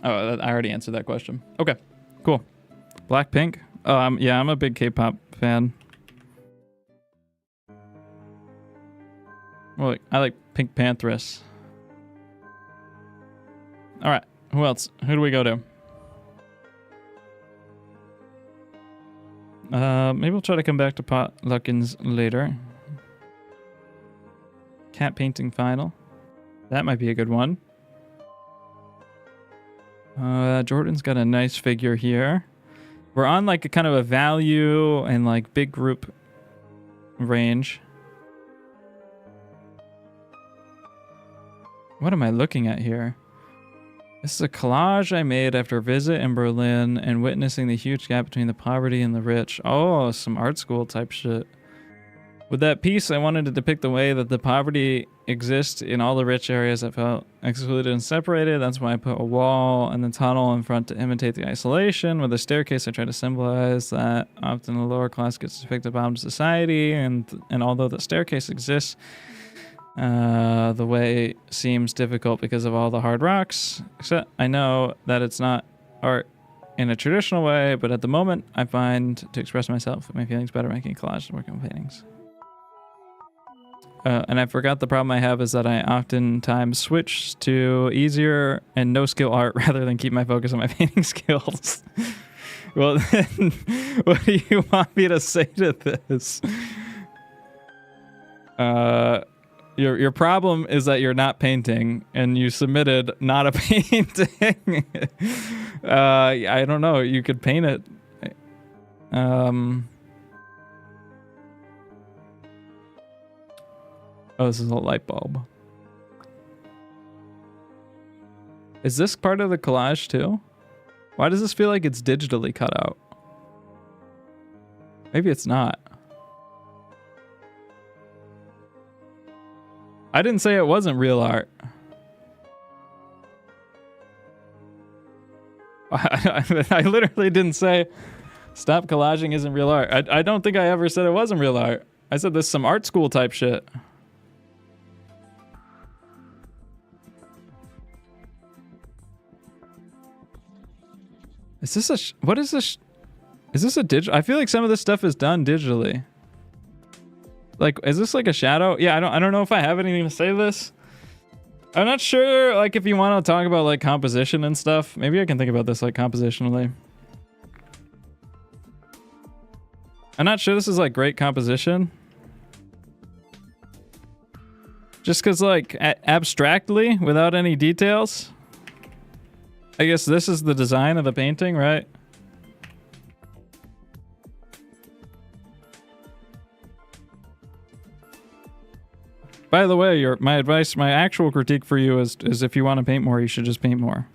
I already answered that question. Okay, cool. Blackpink. Yeah, I'm a big K-pop fan. Well, I like Pink Panthers. All right, who else? Who do we go to? Maybe we'll try to come back to Potluckins later. Cat painting final. That might be a good one. Jordan's got a nice figure here. We're on like a kind of a value and like big group range. What am I looking at here? This is a collage I made after a visit in Berlin and witnessing the huge gap between the poverty and the rich. Oh, some art school type shit. With that piece, I wanted to depict the way that the poverty exists in all the rich areas that felt excluded and separated. That's why I put a wall and the tunnel in front to imitate the isolation. With a staircase, I try to symbolize that often the lower class gets depicted at the bottom of society, and although the staircase exists, the way seems difficult because of all the hard rocks. Except I know that it's not art in a traditional way, but at the moment, I find to express myself and my feelings better making collages and working on paintings. And I forgot the problem I have is that I oftentimes switch to easier and no skill art rather than keep my focus on my painting skills. Well, then, what do you want me to say to this? Your problem is that you're not painting and you submitted not a painting. I don't know. You could paint it. Oh, this is a light bulb. Is this part of the collage too? Why does this feel like it's digitally cut out? Maybe it's not. I didn't say it wasn't real art. I literally didn't say stop collaging isn't real art. I don't think I ever said it wasn't real art. I said this some art school type shit. Is this a what is this? Is this a digital? I feel like some of this stuff is done digitally. Like, is this like a shadow? Yeah, I don't know if I have anything to say to this. I'm not sure, like, if you want to talk about like composition and stuff. Maybe I can think about this like compositionally. I'm not sure this is like great composition. Just because like abstractly, without any details. I guess this is the design of the painting, right? By the way, my advice, my actual critique for you is if you want to paint more, you should just paint more.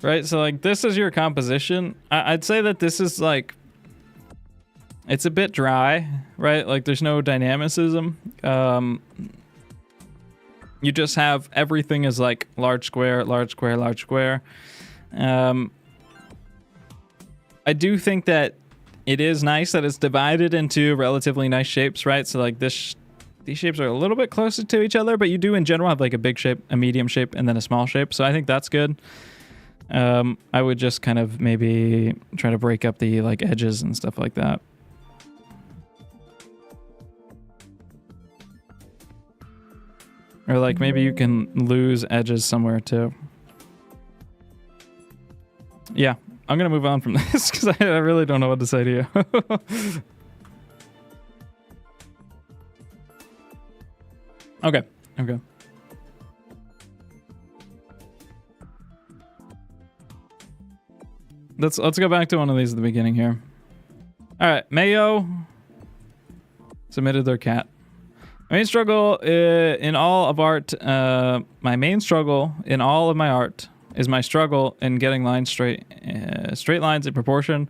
right? So like this is your composition. I'd say that this is like, it's a bit dry, right? Like there's no dynamicism. You just have everything is like large square, large square, large square. I do think that it is nice that it's divided into relatively nice shapes, right? So like these shapes are a little bit closer to each other, but you do in general have like a big shape, a medium shape, and then a small shape. So I think that's good. I would just kind of maybe try to break up the like edges and stuff like that. Or like maybe you can lose edges somewhere too. Yeah, I'm gonna move on from this because I really don't know what to say to you. Okay. Let's go back to one of these at the beginning here. All right, Mayo submitted their cat. My main struggle in all of art, my main struggle in all of my art is my struggle in getting lines straight lines in proportion.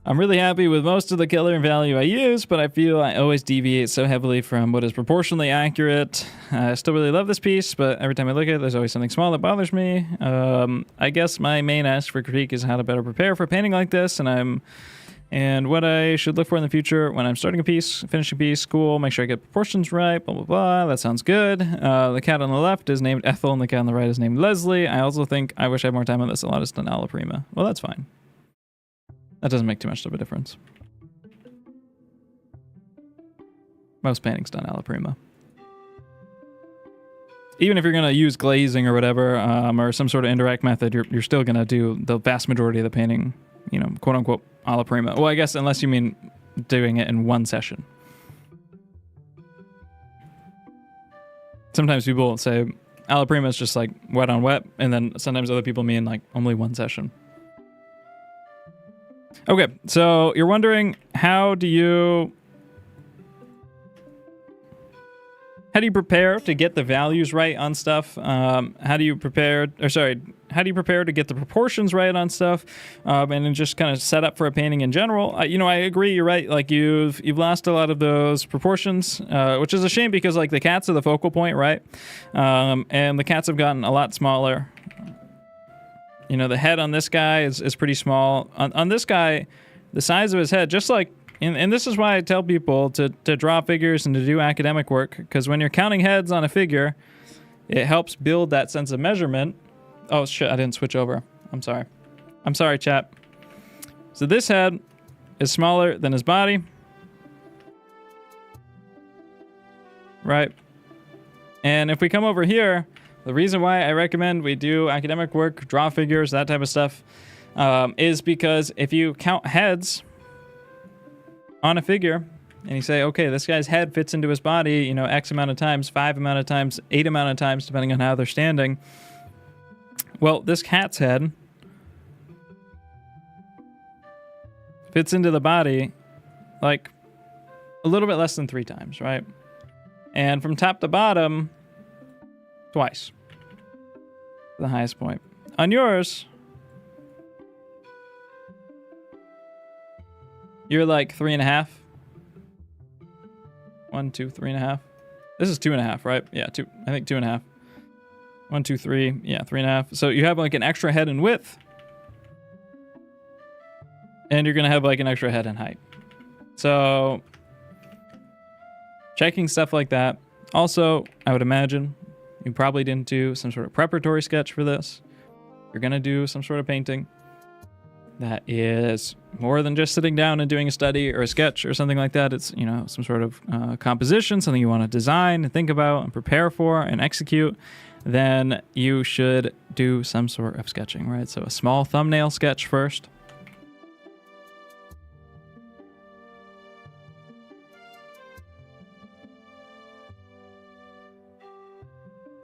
I'm really happy with most of the color and value I use, but I feel I always deviate so heavily from what is proportionally accurate. I still really love this piece, but every time I look at it, there's always something small that bothers me. I guess my main ask for critique is how to better prepare for painting like this, and what I should look for in the future when I'm starting a piece, finishing a piece, cool, make sure I get proportions right, blah, blah, blah. That sounds good. The cat on the left is named Ethel, and the cat on the right is named Leslie. I also think I wish I had more time on this. A lot is done alla prima. Well, that's fine. That doesn't make too much of a difference. Most painting's done alla prima. Even if you're going to use glazing or whatever, or some sort of indirect method, you're still going to do the vast majority of the painting, you know, quote unquote, alla prima. Well, I guess unless you mean doing it in one session. Sometimes people say alla prima is just like wet on wet, and then sometimes other people mean like only one session. Okay, so you're wondering how do you prepare to get the values right on stuff? How do you prepare to get the proportions right on stuff? And then just kind of set up for a painting in general. I agree, you're right. Like you've lost a lot of those proportions, which is a shame because like the cats are the focal point, right? And the cats have gotten a lot smaller. You know, the head on this guy is pretty small. On this guy, the size of his head, just like, and this is why I tell people to draw figures and to do academic work, because when you're counting heads on a figure, it helps build that sense of measurement. Oh, shit, I didn't switch over. I'm sorry, chat. So this head is smaller than his body. Right? And if we come over here, the reason why I recommend we do academic work, draw figures, that type of stuff, is because if you count heads on a figure and you say, okay, this guy's head fits into his body, you know, X amount of times, 5 amount of times, 8 amount of times, depending on how they're standing. Well, this cat's head fits into the body like a little bit less than 3 times, right? And from top to bottom, twice. The highest point. On yours, you're like 3.5. 1, 2, 3.5. This is 2.5, right? Yeah, 2. I think 2.5. 1, 2, 3. Yeah, 3.5. So you have like an extra head in width, and you're gonna have like an extra head in height. So checking stuff like that. Also, I would imagine you probably didn't do some sort of preparatory sketch for this. You're gonna do some sort of painting that is more than just sitting down and doing a study or a sketch or something like that. It's, you know, some sort of composition, something you want to design and think about and prepare for and execute. Then you should do some sort of sketching, right? So a small thumbnail sketch first.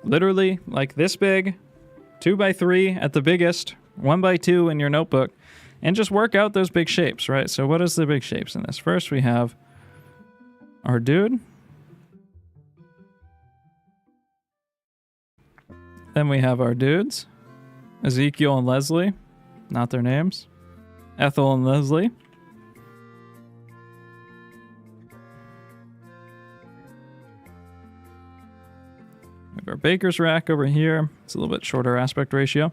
Literally like this big, 2x3 at the biggest, 1x2 in your notebook, and just work out those big shapes, right? So what is the big shapes in this? First we have our dude. Then we have our dudes. Ezekiel and Leslie. Not their names. Ethel and Leslie. We have our baker's rack over here. It's a little bit shorter aspect ratio.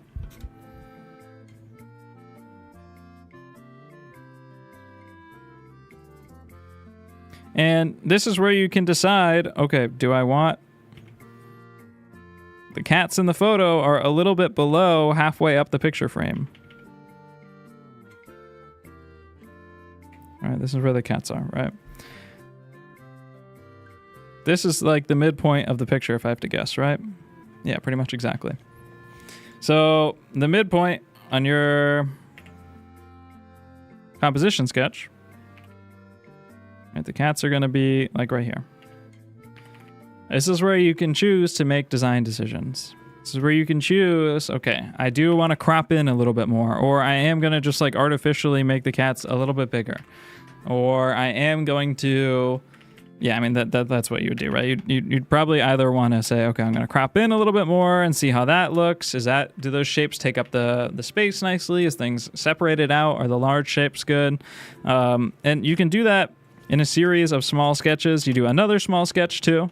And this is where you can decide, okay, do I want... The cats in the photo are a little bit below halfway up the picture frame. All right, this is where the cats are, right? This is like the midpoint of the picture, if I have to guess, right? Yeah, pretty much exactly. So the midpoint on your composition sketch, right, the cats are going to be like right here. This is where you can choose to make design decisions. This is where you can choose, okay, I do want to crop in a little bit more, or I am going to just like artificially make the cats a little bit bigger, or I am going to, yeah, I mean, that's what you would do, right? You'd probably either want to say, okay, I'm going to crop in a little bit more and see how that looks. Do those shapes take up the space nicely? Is things separated out? Are the large shapes good? And you can do that in a series of small sketches. You do another small sketch too.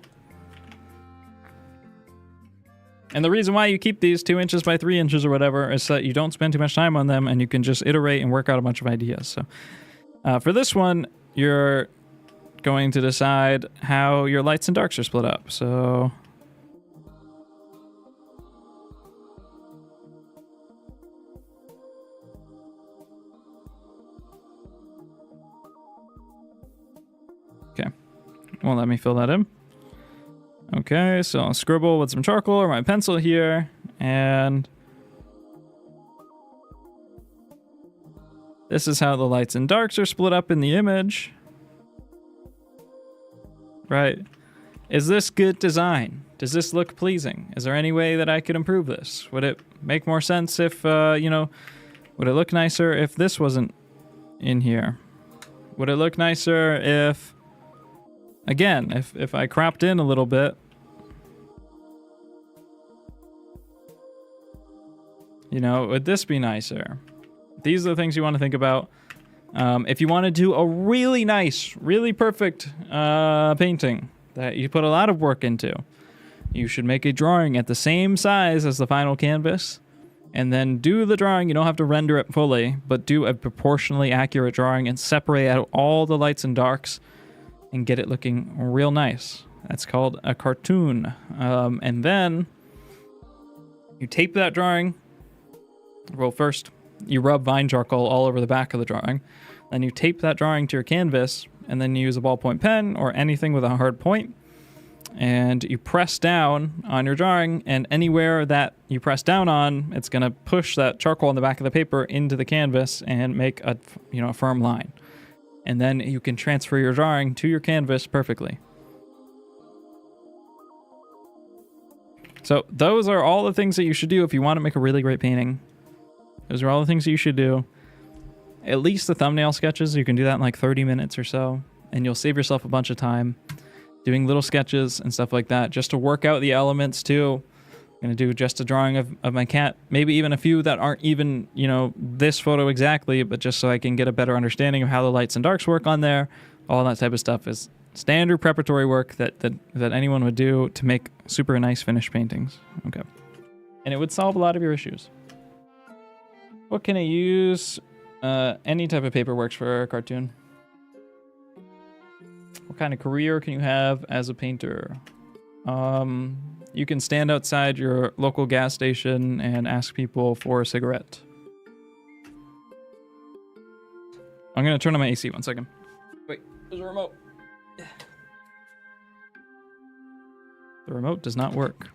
And the reason why you keep these 2 inches by 3 inches or whatever is that you don't spend too much time on them and you can just iterate and work out a bunch of ideas. So for this one, you're going to decide how your lights and darks are split up. So okay, won't let me fill that in. Okay, so I'll scribble with some charcoal or my pencil here, and this is how the lights and darks are split up in the image. Right. Is this good design? Does this look pleasing? Is there any way that I could improve this? Would it make more sense if, would it look nicer if this wasn't in here? Would it look nicer if, again, if I cropped in a little bit? Would this be nicer? These are the things you want to think about. If you want to do a really nice, really perfect painting that you put a lot of work into, you should make a drawing at the same size as the final canvas, and then do the drawing. You don't have to render it fully, but do a proportionally accurate drawing and separate out all the lights and darks and get it looking real nice. That's called a cartoon. And then you tape that drawing. Well, first, you rub vine charcoal all over the back of the drawing. Then you tape that drawing to your canvas, and then you use a ballpoint pen or anything with a hard point, and you press down on your drawing, and anywhere that you press down on, it's going to push that charcoal on the back of the paper into the canvas and make a firm line. And then you can transfer your drawing to your canvas perfectly. So those are all the things that you should do if you want to make a really great painting. Those are all the things that you should do. At least the thumbnail sketches, you can do that in like 30 minutes or so, and you'll save yourself a bunch of time doing little sketches and stuff like that just to work out the elements too. I'm going to do just a drawing of my cat, maybe even a few that aren't even, this photo exactly, but just so I can get a better understanding of how the lights and darks work on there. All that type of stuff is standard preparatory work that anyone would do to make super nice finished paintings. Okay. And it would solve a lot of your issues. What can I use? Any type of paper works for a cartoon. What kind of career can you have as a painter? You can stand outside your local gas station and ask people for a cigarette. I'm going to turn on my AC 1 second. Wait, there's a remote. The remote does not work.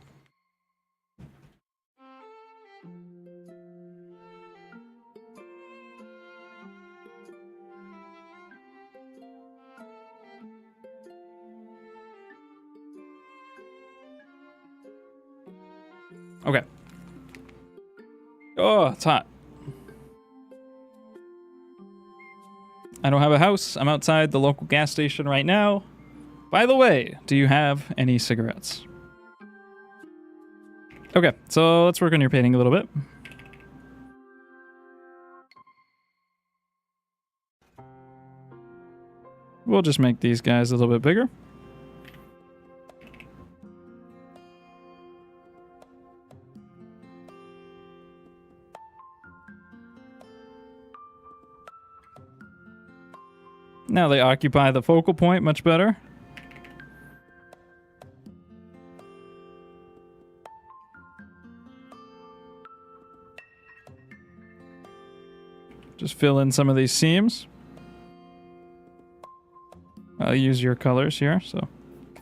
Okay. Oh, it's hot. I don't have a house. I'm outside the local gas station right now. By the way, do you have any cigarettes? Okay, so let's work on your painting a little bit. We'll just make these guys a little bit bigger. Now they occupy the focal point much better. Just fill in some of these seams. I'll use your colors here, so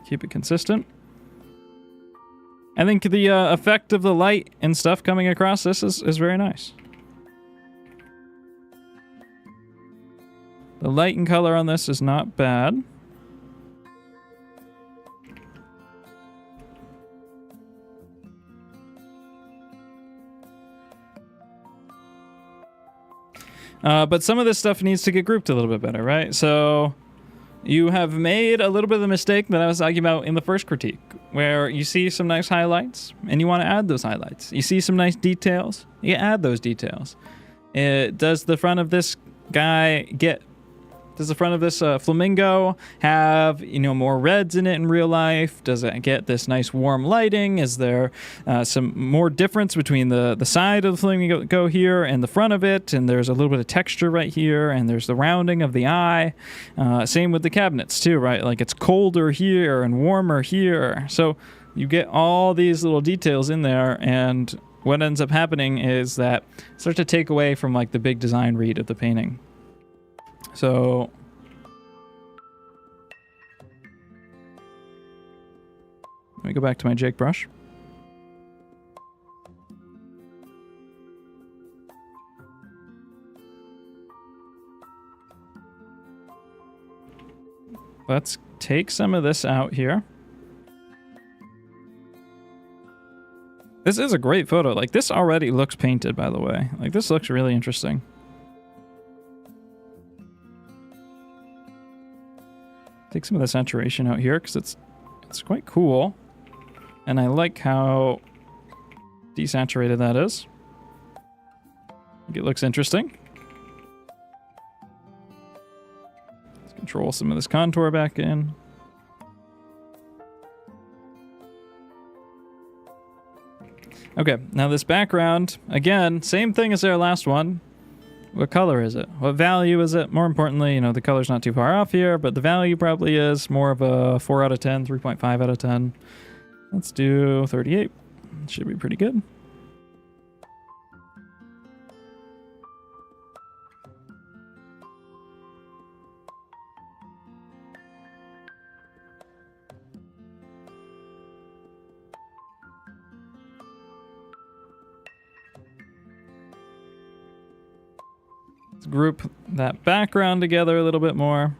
keep it consistent. I think the effect of the light and stuff coming across this is very nice. The light and color on this is not bad. But some of this stuff needs to get grouped a little bit better, right? So you have made a little bit of the mistake that I was talking about in the first critique, where you see some nice highlights and you want to add those highlights. You see some nice details, you add those details. Does the front of this guy does the front of this flamingo have, more reds in it in real life? Does it get this nice warm lighting? Is there some more difference between the side of the flamingo here and the front of it? And there's a little bit of texture right here, and there's the rounding of the eye. Same with the cabinets too, right? Like it's colder here and warmer here. So you get all these little details in there, and what ends up happening is that it starts to take away from like the big design read of the painting. So let me go back to my Jake brush. Let's take some of this out here. This is a great photo. Like, this already looks painted, by the way. Like, this looks really interesting. Take some of the saturation out here because it's quite cool. And I like how desaturated that is. I think it looks interesting. Let's control some of this contour back in. Okay, now this background, again, same thing as our last one. What color is it? What value is it? More importantly, the color's not too far off here, but the value probably is more of a 4 out of 10, 3.5 out of 10. Let's do 38. Should be pretty good. Let's group that background together a little bit more.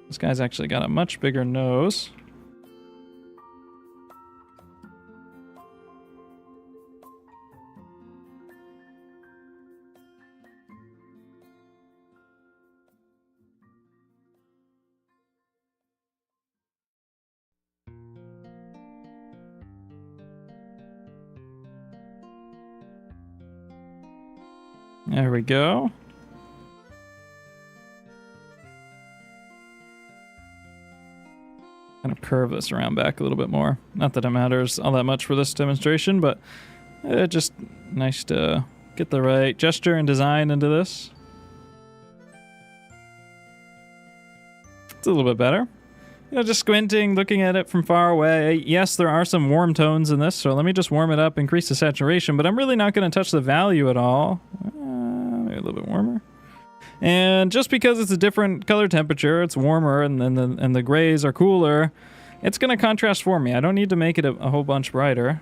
This guy's actually got a much bigger nose. There we go. Kind of curve this around back a little bit more. Not that it matters all that much for this demonstration, but just nice to get the right gesture and design into this. It's a little bit better. Just squinting, looking at it from far away. Yes, there are some warm tones in this, so let me just warm it up, increase the saturation, but I'm really not going to touch the value at all. Maybe a little bit warmer. And just because it's a different color temperature, it's warmer, and then the grays are cooler, it's going to contrast for me. I don't need to make it a whole bunch brighter.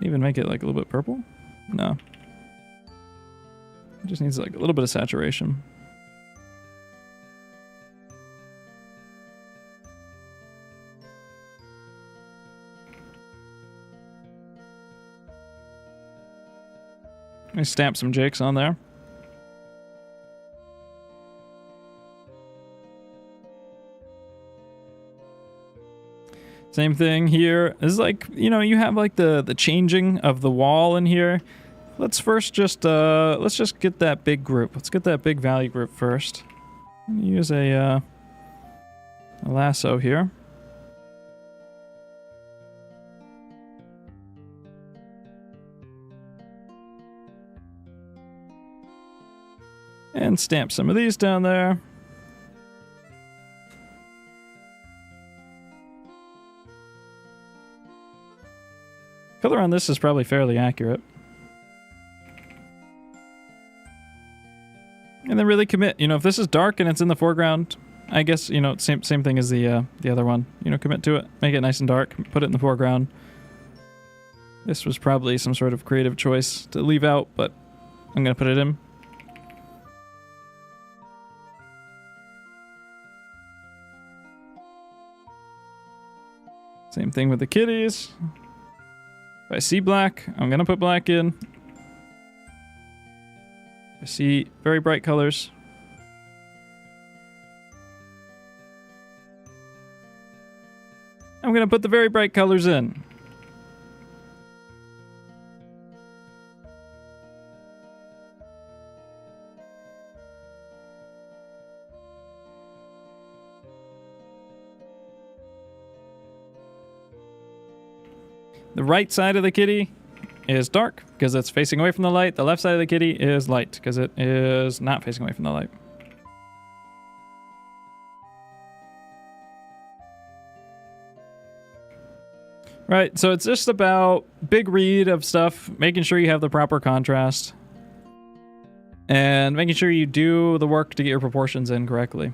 Even make it like a little bit purple? No. It just needs like a little bit of saturation. Let me stamp some Jakes on there. Same thing here. This is like, you have like the changing of the wall in here. Let's first just let's just get that big group. Let's get that big value group first. Use a lasso here. And stamp some of these down there. Color on this is probably fairly accurate. And then really commit. You know, if this is dark and it's in the foreground, I guess, you know, same thing as the other one. You know, commit to it. Make it nice and dark. Put it in the foreground. This was probably some sort of creative choice to leave out, but I'm going to put it in. Same thing with the kitties. If I see black, I'm going to put black in. I see very bright colors. I'm going to put the very bright colors in. The right side of the kitty is dark because it's facing away from the light. The left side of the kitty is light because it is not facing away from the light. Right, so it's just about big read of stuff, making sure you have the proper contrast, and making sure you do the work to get your proportions in correctly.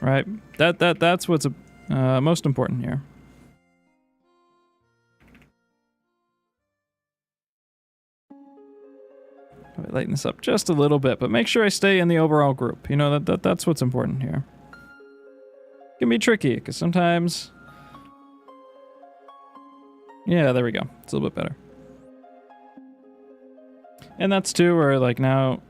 Right, that's what's most important here. Lighten this up just a little bit, but make sure I stay in the overall group. You know, that's what's important here. It can be tricky, because sometimes... Yeah, there we go. It's a little bit better. And that's too where, like, now...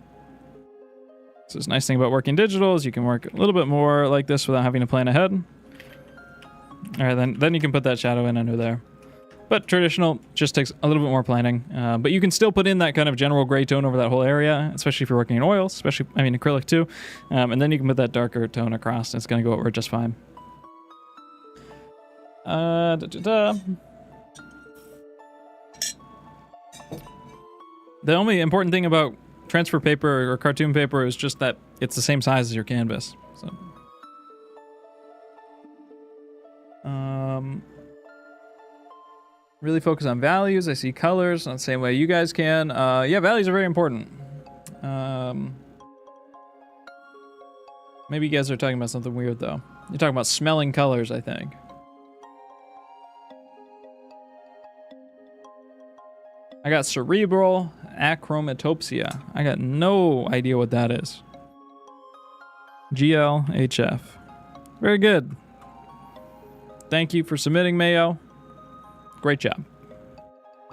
So this nice thing about working digital is you can work a little bit more like this without having to plan ahead. Alright, then you can put that shadow in under there. But traditional just takes a little bit more planning. But you can still put in that kind of general gray tone over that whole area, especially if you're working in oils, especially, I mean, acrylic too. And then you can put that darker tone across, and it's going to go over just fine. The only important thing about transfer paper or cartoon paper is just that it's the same size as your canvas. So, really focus on values. I see colors in the same way you guys can. Yeah, values are very important. Maybe you guys are talking about something weird, though. You're talking about smelling colors, I think. I got cerebral achromatopsia. I got no idea what that is. GLHF. Very good. Thank you for submitting, Mayo. Great job.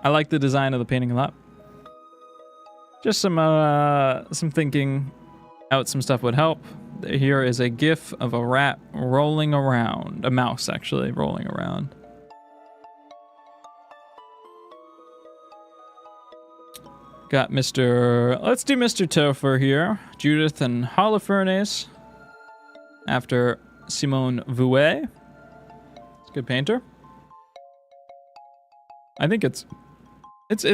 I like the design of the painting a lot. Just some thinking out some stuff would help. Here is a GIF of a rat rolling around. A mouse, actually, rolling around. Got Mr... Let's do Mr. Topher here. Judith and Holofernes. After Simone Vouet. It's a good painter. I think it's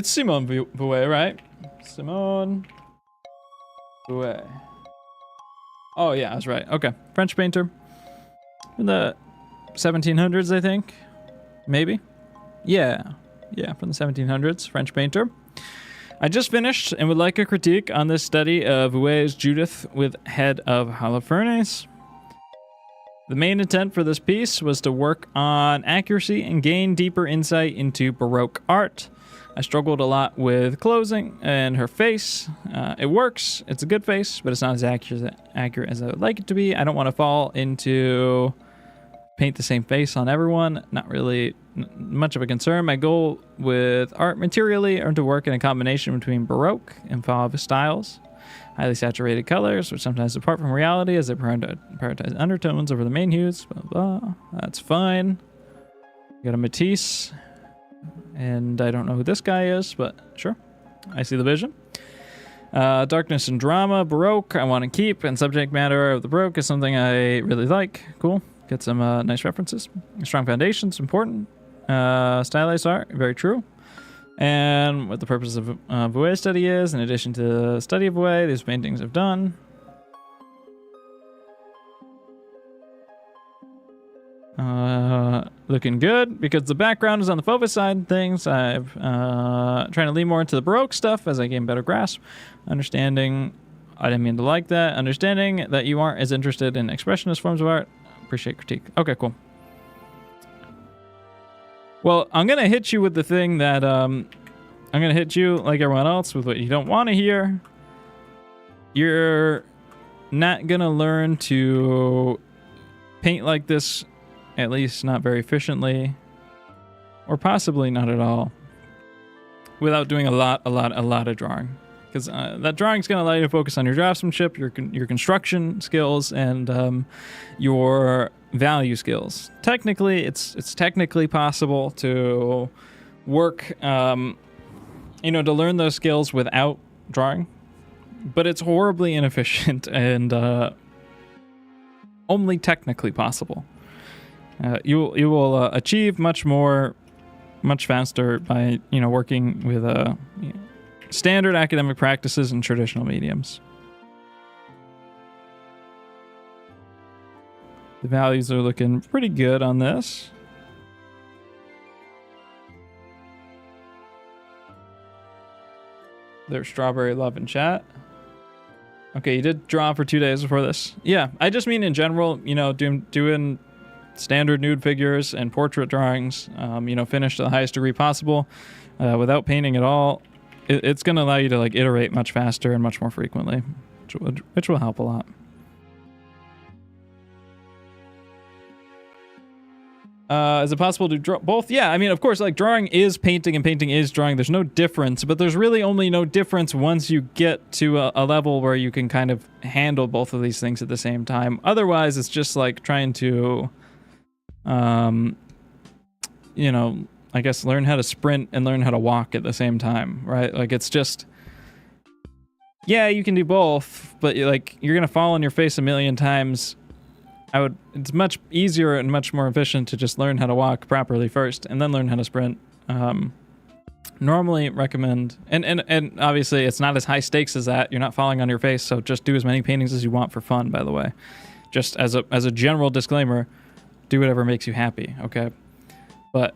Simone Vouet, right? Simone Vouet. Oh yeah, I was right. Okay, French painter in the 1700s, I think. Maybe. Yeah, from the 1700s, French painter. I just finished and would like a critique on this study of Vouet's Judith with head of Holofernes. The main intent for this piece was to work on accuracy and gain deeper insight into Baroque art. I struggled a lot with closing and her face. It works, it's a good face, but it's not as accurate as I would like it to be. I don't want to fall into paint the same face on everyone. Not really much of a concern. My goal with art materially are to work in a combination between Baroque and Fauve styles. Highly saturated colors, which sometimes depart from reality as they prioritize undertones over the main hues. Blah, blah. That's fine. You got a Matisse. And I don't know who this guy is, but sure. I see the vision. Darkness and drama, Baroque, I want to keep, and subject matter of the Baroque is something I really like. Cool. Get some nice references. Strong foundations, important. Stylized art, very true. And what the purpose of Vouet study is, in addition to the study of Vouet, these paintings have done. Looking good, because the background is on the Fauve side of things. I've trying to lean more into the Baroque stuff as I gain better grasp. Understanding, I didn't mean to like that. Understanding that you aren't as interested in expressionist forms of art. Appreciate critique. Okay, cool. Well, I'm going to hit you with the thing that, I'm going to hit you like everyone else with what you don't want to hear. You're not going to learn to paint like this, at least not very efficiently, or possibly not at all, without doing a lot of drawing. Because that drawing is going to allow you to focus on your draftsmanship, your construction skills, and your value skills. Technically, it's technically possible to work, to learn those skills without drawing, but it's horribly inefficient and only technically possible. You will achieve much faster by working with standard academic practices and traditional mediums. The values are looking pretty good on this. There's strawberry love in chat. Okay, you did draw for 2 days before this. Yeah, I just mean in general, doing standard nude figures and portrait drawings, finished to the highest degree possible, without painting at all. It's going to allow you to iterate much faster and much more frequently, which will help a lot. Is it possible to draw both? Yeah, I mean, of course, drawing is painting and painting is drawing. There's no difference, but there's really only no difference once you get to a level where you can kind of handle both of these things at the same time. Otherwise, it's just trying to, I guess, learn how to sprint and learn how to walk at the same time, right? It's just, yeah, you can do both, but you're going to fall on your face a million times. It's much easier and much more efficient to just learn how to walk properly first and then learn how to sprint. Normally recommend, and obviously it's not as high stakes as that. You're not falling on your face, so just do as many paintings as you want for fun, by the way. Just as a general disclaimer, do whatever makes you happy, okay? But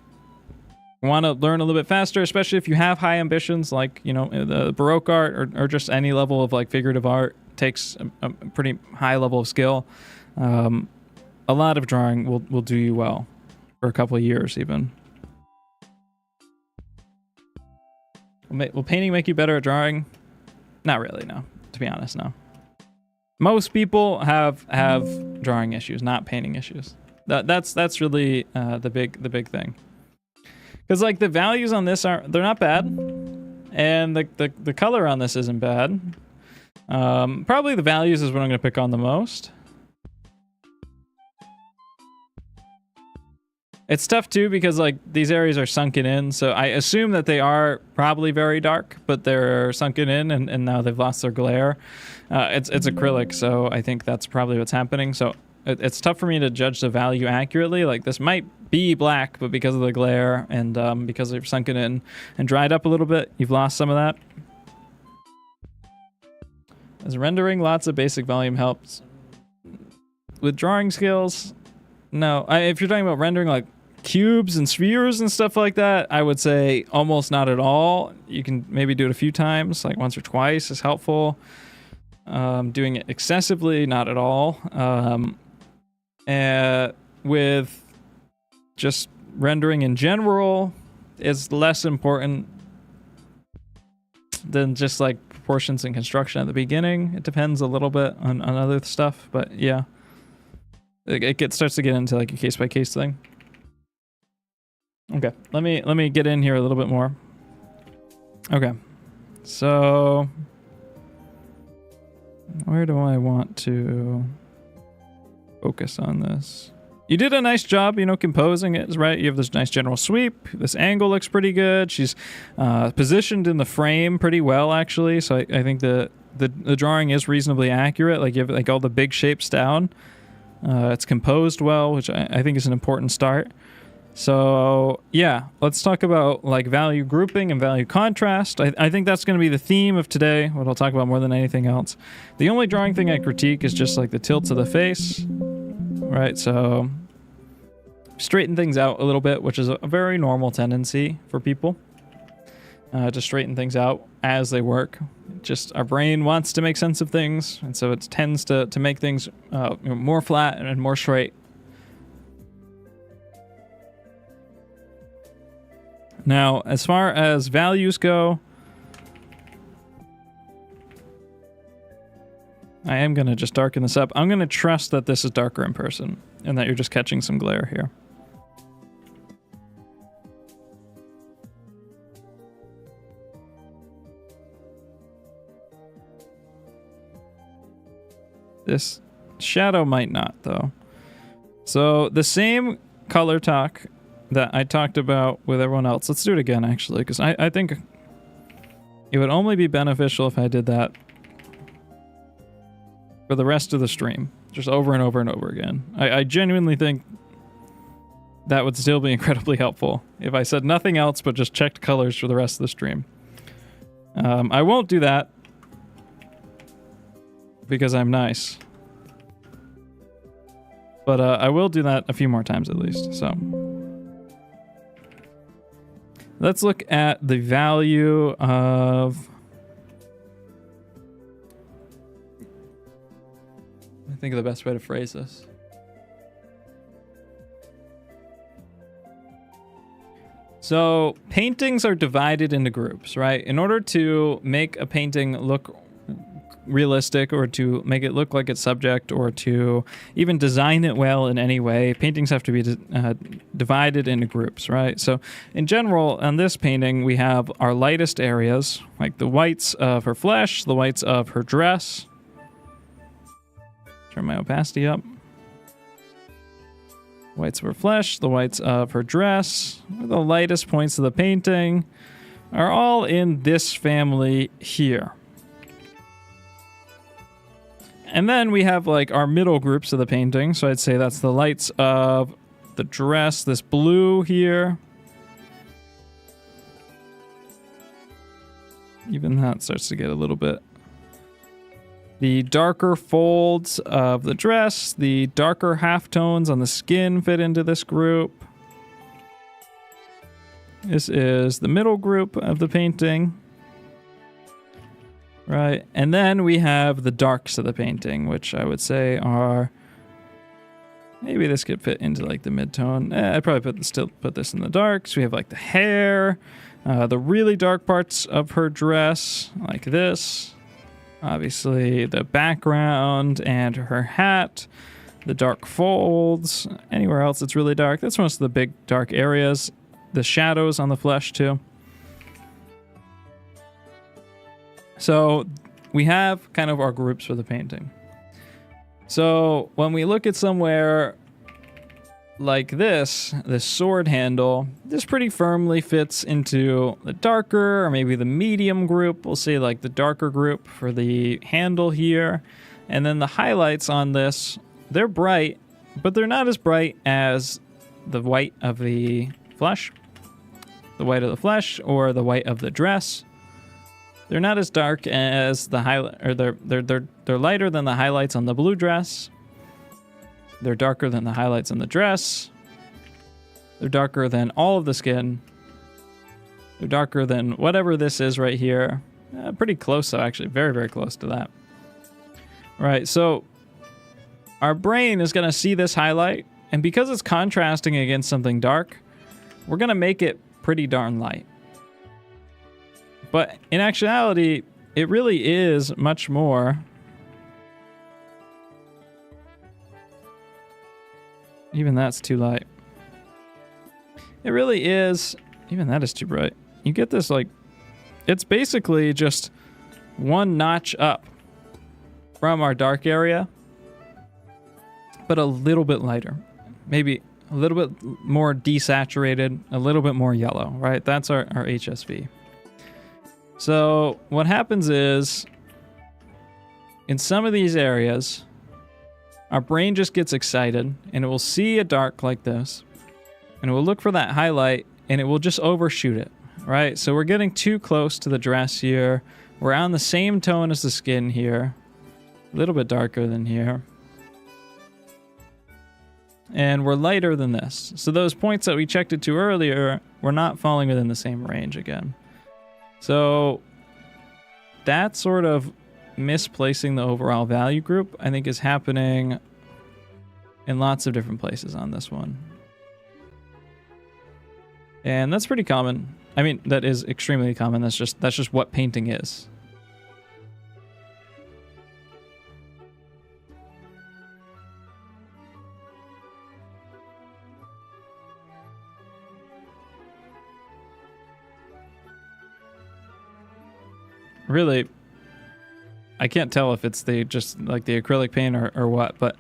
you want to learn a little bit faster, especially if you have high ambitions, the Baroque art or just any level of figurative art takes a pretty high level of skill. A lot of drawing will do you well for a couple of years even. Will painting make you better at drawing? Not really, no. To be honest, no. Most people have drawing issues, not painting issues. That's really the big thing. Because the values on this they're not bad, and the color on this isn't bad. Probably the values is what I'm going to pick on the most. It's tough too because these areas are sunken in, so I assume that they are probably very dark, but they're sunken in and now they've lost their glare. It's acrylic, so I think that's probably what's happening. So it's tough for me to judge the value accurately. This might be black, but because of the glare and because they've sunken in and dried up a little bit, you've lost some of that. As rendering, lots of basic volume helps. With drawing skills, no. If you're talking about rendering cubes and spheres and stuff like that, I would say almost not at all. You can maybe do it a few times, once or twice is helpful. Doing it excessively, not at all. With just rendering in general is less important than just proportions and construction at the beginning. It depends a little bit on other stuff, but yeah. It starts to get into a case by case thing. Okay, let me get in here a little bit more. Okay, so where do I want to focus on this? You did a nice job, composing it, right? You have this nice general sweep. This angle looks pretty good. She's positioned in the frame pretty well, actually. So I think the drawing is reasonably accurate. Like, you have like all the big shapes down. It's composed well, which I think is an important start. So yeah, let's talk about like value grouping and value contrast. I think that's going to be the theme of today, what I'll talk about more than anything else. The only drawing thing I critique is just like the tilts of the face. Right, so straighten things out a little bit, which is a very normal tendency for people to straighten things out as they work. Just our brain wants to make sense of things, and so it tends to make things more flat and more straight. Now, as far as values go, I am going to just darken this up. I'm going to trust that this is darker in person and that you're just catching some glare here. This shadow might not, though. So the same color talk that I talked about with everyone else. Let's do it again, actually, because I think it would only be beneficial if I did that for the rest of the stream, just over and over and over again. I genuinely think that would still be incredibly helpful if I said nothing else but just checked colors for the rest of the stream. I won't do that because I'm nice, but I will do that a few more times at least. So let's look at the value of... I think of the best way to phrase this. So paintings are divided into groups, right? In order to make a painting look realistic, or to make it look like its subject, or to even design it well in any way, paintings have to be divided into groups, right? So in general, on this painting, we have our lightest areas, like the whites of her flesh, the whites of her dress. Turn my opacity up. Whites of her flesh, the whites of her dress, the lightest points of the painting, are all in this family here. And then we have like our middle groups of the painting. So I'd say that's the lights of the dress, this blue here. Even that starts to get a little bit. The darker folds of the dress, the darker halftones on the skin fit into this group. This is the middle group of the painting. Right, and then we have the darks of the painting, which I would say are... Maybe this could fit into like the mid-tone. I'd probably still put this in the darks. We have like the hair, the really dark parts of her dress, like this. Obviously, the background and her hat, the dark folds. Anywhere else it's really dark. That's most of the big dark areas. The shadows on the flesh, too. So we have kind of our groups for the painting. So when we look at somewhere like this sword handle, this pretty firmly fits into the darker or maybe the medium group. We'll say like the darker group for the handle here. And then the highlights on this, they're bright, but they're not as bright as the white of the flesh. The white of the flesh or the white of the dress. They're not as dark as the highlight, or they're lighter than the highlights on the blue dress. They're darker than the highlights on the dress. They're darker than all of the skin. They're darker than whatever this is right here. Pretty close, though, actually. Very, very close to that. Right, so our brain is going to see this highlight, and because it's contrasting against something dark, we're going to make it pretty darn light. But in actuality, it really is much more. Even that's too light. It really is. Even that is too bright. You get this like, it's basically just one notch up from our dark area, but a little bit lighter. maybe a little bit more desaturated, a little bit more yellow, right? That's our HSV. So what happens is, in some of these areas, our brain just gets excited and it will see a dark like this and it will look for that highlight and it will just overshoot it, right? So we're getting too close to the dress here. We're on the same tone as the skin here, a little bit darker than here. And we're lighter than this. So those points that we checked it to earlier, we're not falling within the same range again. So that sort of misplacing the overall value group, I think, is happening in lots of different places on this one. And that's pretty common. I mean, that is extremely common. That's just what painting is. Really, I can't tell if it's just like the acrylic paint or what, but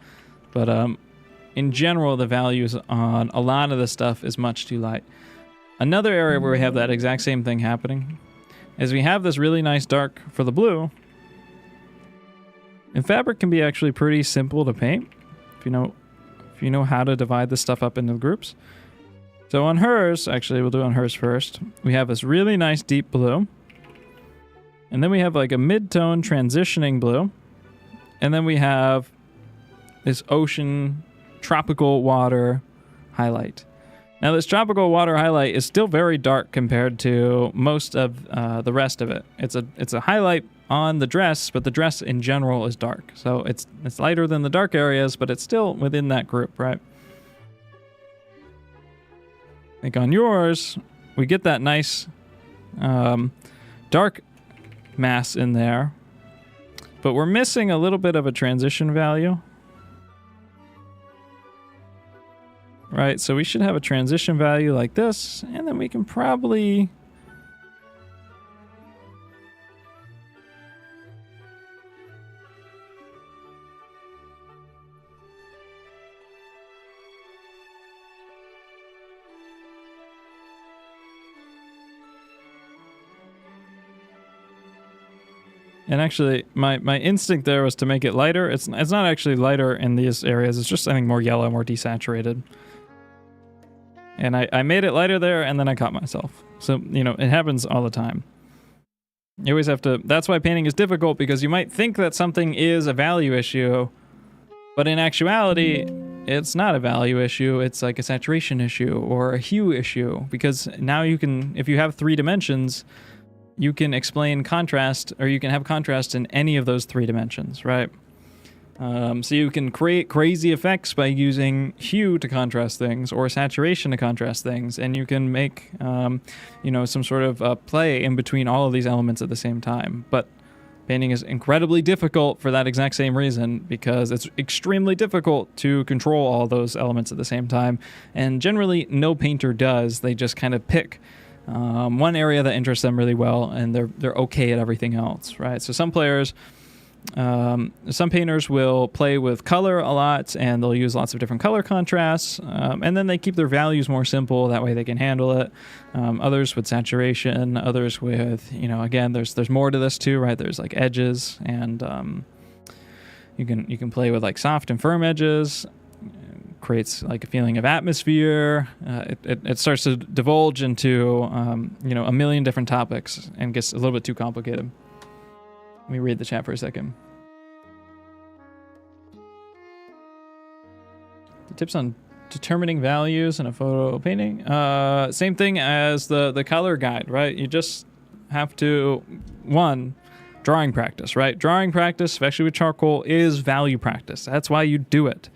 in general, the values on a lot of the stuff is much too light. Another area where we have that exact same thing happening is we have this really nice dark for the blue, and fabric can be actually pretty simple to paint if you know how to divide this stuff up into groups. So on hers, actually, we'll do on hers first. We have this really nice deep blue. And then we have like a mid-tone transitioning blue. And then we have this ocean tropical water highlight. Now this tropical water highlight is still very dark compared to most of the rest of it. It's a highlight on the dress, but the dress in general is dark. So it's lighter than the dark areas, but it's still within that group, right? I think on yours, we get that nice dark mass in there, but we're missing a little bit of a transition value, right? So we should have a transition value like this, and then we can probably And actually, my instinct there was to make it lighter. It's not actually lighter in these areas. It's just, I think, more yellow, more desaturated. And I made it lighter there, and then I caught myself. So, it happens all the time. You always have to... That's why painting is difficult, because you might think that something is a value issue, but in actuality, it's not a value issue. It's like a saturation issue or a hue issue, because now you can... If you have 3 dimensions... you can explain contrast, or you can have contrast in any of those 3 dimensions, right? So you can create crazy effects by using hue to contrast things or saturation to contrast things, and you can make, some sort of play in between all of these elements at the same time. But painting is incredibly difficult for that exact same reason, because it's extremely difficult to control all those elements at the same time, and generally no painter does. They just kind of pick one area that interests them really well, and they're okay at everything else, right? So some players, some painters will play with color a lot, and they'll use lots of different color contrasts, and then they keep their values more simple. That way they can handle it. Others with saturation, others with, again, there's more to this too, right? There's like edges, and you can play with like soft and firm edges. Creates like a feeling of atmosphere. It starts to divulge into a million different topics and gets a little bit too complicated. Let me read the chat for a second. The tips on determining values in a photo painting. Same thing as the color guide, right? You just have to, drawing practice, right? Drawing practice, especially with charcoal, is value practice. That's why you do it.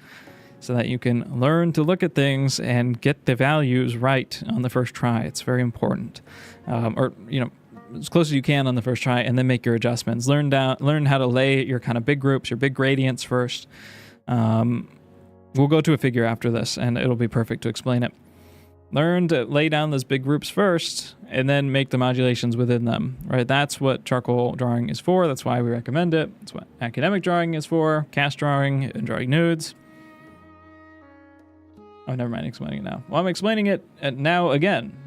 So that you can learn to look at things and get the values right on the first try. It's very important. As close as you can on the first try, and then make your adjustments. Learn how to lay your kind of big groups, your big gradients first. We'll go to a figure after this, and it'll be perfect to explain it. Learn to lay down those big groups first, and then make the modulations within them, right? That's what charcoal drawing is for. That's why we recommend it. That's what academic drawing is for, cast drawing, and drawing nudes. Oh, never mind explaining it now. Well, I'm explaining it now again.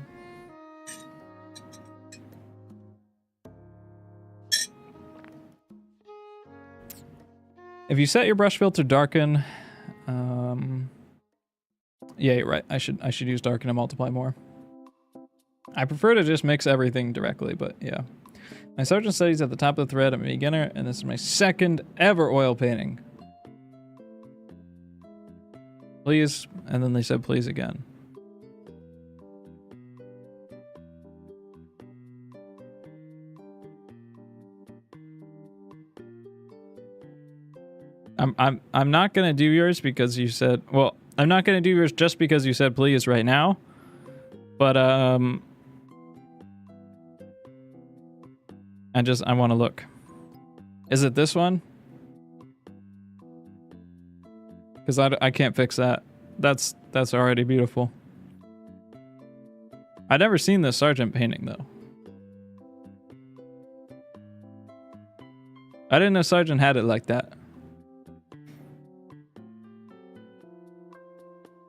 If you set your brush filter darken, yeah, you're right. I should use darken and multiply more. I prefer to just mix everything directly, but yeah. My sergeant studies at the top of the thread. I'm a beginner, and this is my second ever oil painting. Please, and then they said please again. I'm not gonna do yours because you said, well, I'm not gonna do yours just because you said please right now. But I want to look. Is it this one? Because I can't fix that. That's already beautiful. I'd never seen this Sargent painting though. I didn't know Sargent had it like that.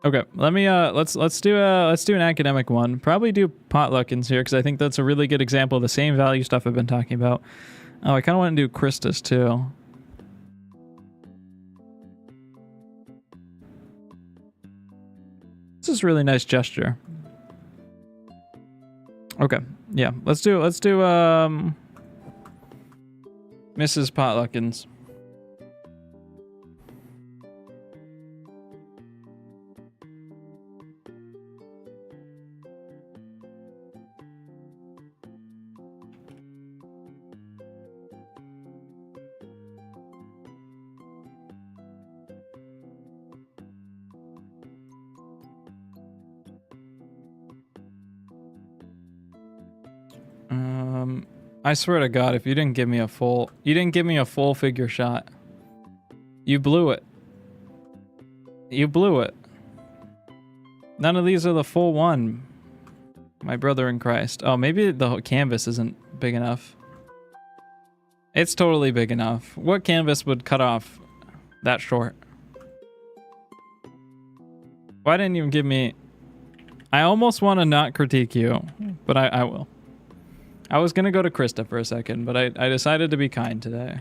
Okay, let me let's do an academic one. Probably do Potluckins here because I think that's a really good example of the same value stuff I've been talking about. Oh, I kind of want to do Christus too. This is a really nice gesture. Okay, yeah, let's do Mrs. Potluckins. I swear to God, if you didn't give me a full figure shot. You blew it. You blew it. None of these are the full one. My brother in Christ. Oh, maybe the canvas isn't big enough. It's totally big enough. What canvas would cut off that short? Why didn't you give me... I almost want to not critique you, but I will. I was going to go to Krista for a second, but I decided to be kind today.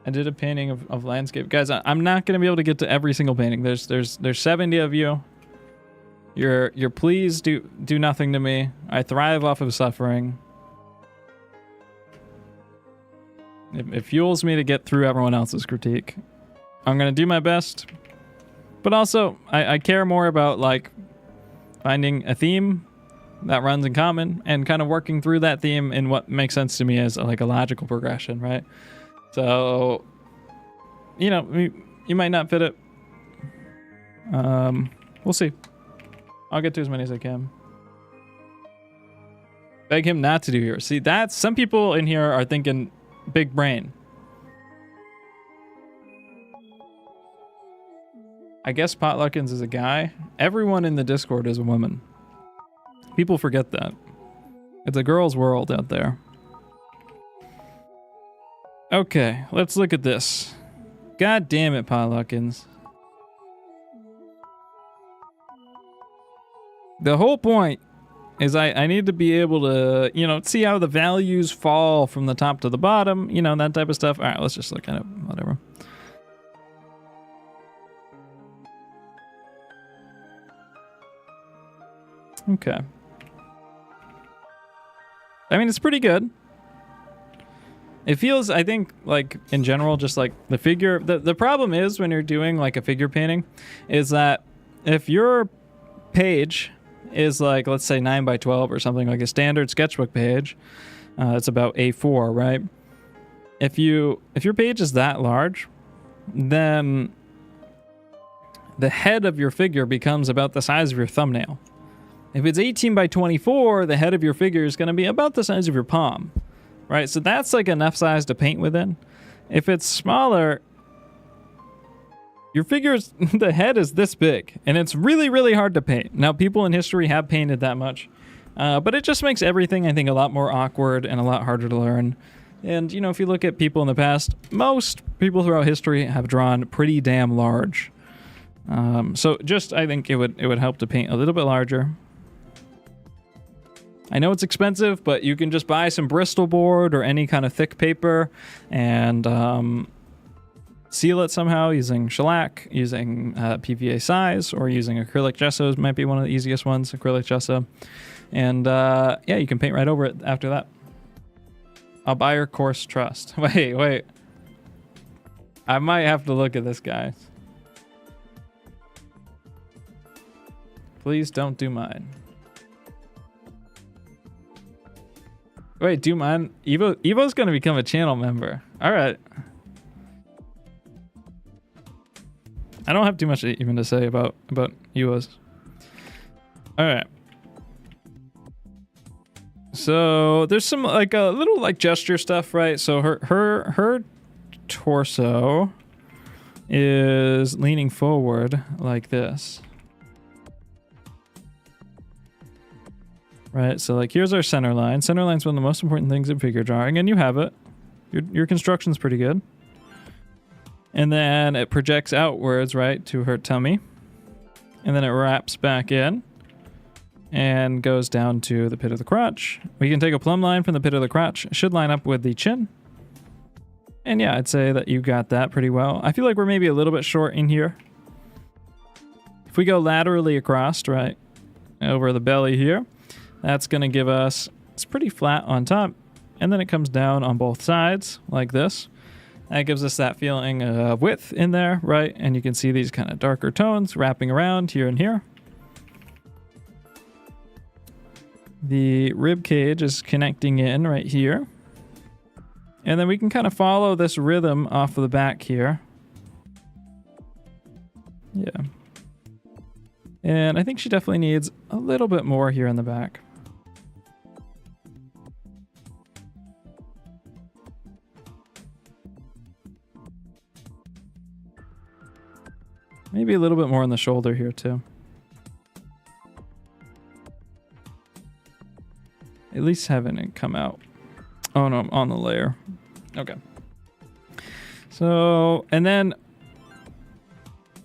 I did a painting of landscape. Guys, I'm not going to be able to get to every single painting. There's 70 of you. Your pleas do nothing to me. I thrive off of suffering. It fuels me to get through everyone else's critique. I'm gonna do my best, but also I care more about like finding a theme that runs in common and kind of working through that theme in what makes sense to me as like a logical progression, right? So, you know, you might not fit it. We'll see. I'll get to as many as I can. Beg him not to do yours. See, that's... Some people in here are thinking big brain. I guess Potluckins is a guy. Everyone in the Discord is a woman. People forget that. It's a girl's world out there. Okay, let's look at this. God damn it, Potluckins. The whole point is I need to be able to, you know, see how the values fall from the top to the bottom, you know, that type of stuff. All right, let's just look at it, whatever. Okay. I mean, it's pretty good. It feels, I think, like, in general, just like the figure... The problem is when you're doing, like, a figure painting is that if your page... is like, let's say 9 by 12 or something, like a standard sketchbook page. It's about A4, right? If your page is that large, then the head of your figure becomes about the size of your thumbnail. If it's 18 by 24, the head of your figure is going to be about the size of your palm, right? So that's like enough size to paint within. If it's smaller, your figure's, the head is this big, and it's really, really hard to paint. Now, people in history have painted that much, but it just makes everything, I think, a lot more awkward and a lot harder to learn. And, you know, if you look at people in the past, most people throughout history have drawn pretty damn large. So just, I think it would help to paint a little bit larger. I know it's expensive, but you can just buy some Bristol board or any kind of thick paper and seal it somehow using shellac, using PVA size, or using acrylic gesso might be one of the easiest ones, acrylic gesso. And yeah, you can paint right over it after that. A buyer course trust. Wait. I might have to look at this, guys. Please don't do mine. Wait, do mine? Evo's gonna become a channel member. All right. I don't have too much even to say about Evo's. All right. So there's some like a little like gesture stuff, right? So her torso is leaning forward like this. Right, so like here's our center line. Center line's one of the most important things in figure drawing, and you have it. Your construction's pretty good. And then it projects outwards, right, to her tummy. And then it wraps back in and goes down to the pit of the crotch. We can take a plumb line from the pit of the crotch. It should line up with the chin. And yeah, I'd say that you got that pretty well. I feel like we're maybe a little bit short in here. If we go laterally across, right, over the belly here, that's going to give us, it's pretty flat on top, and then it comes down on both sides like this. That gives us that feeling of width in there, right? And you can see these kind of darker tones wrapping around here and here. The rib cage is connecting in right here. And then we can kind of follow this rhythm off of the back here. Yeah. And I think she definitely needs a little bit more here in the back. Maybe a little bit more on the shoulder here too. At least having it come out. Oh no, on the layer. Okay. So, and then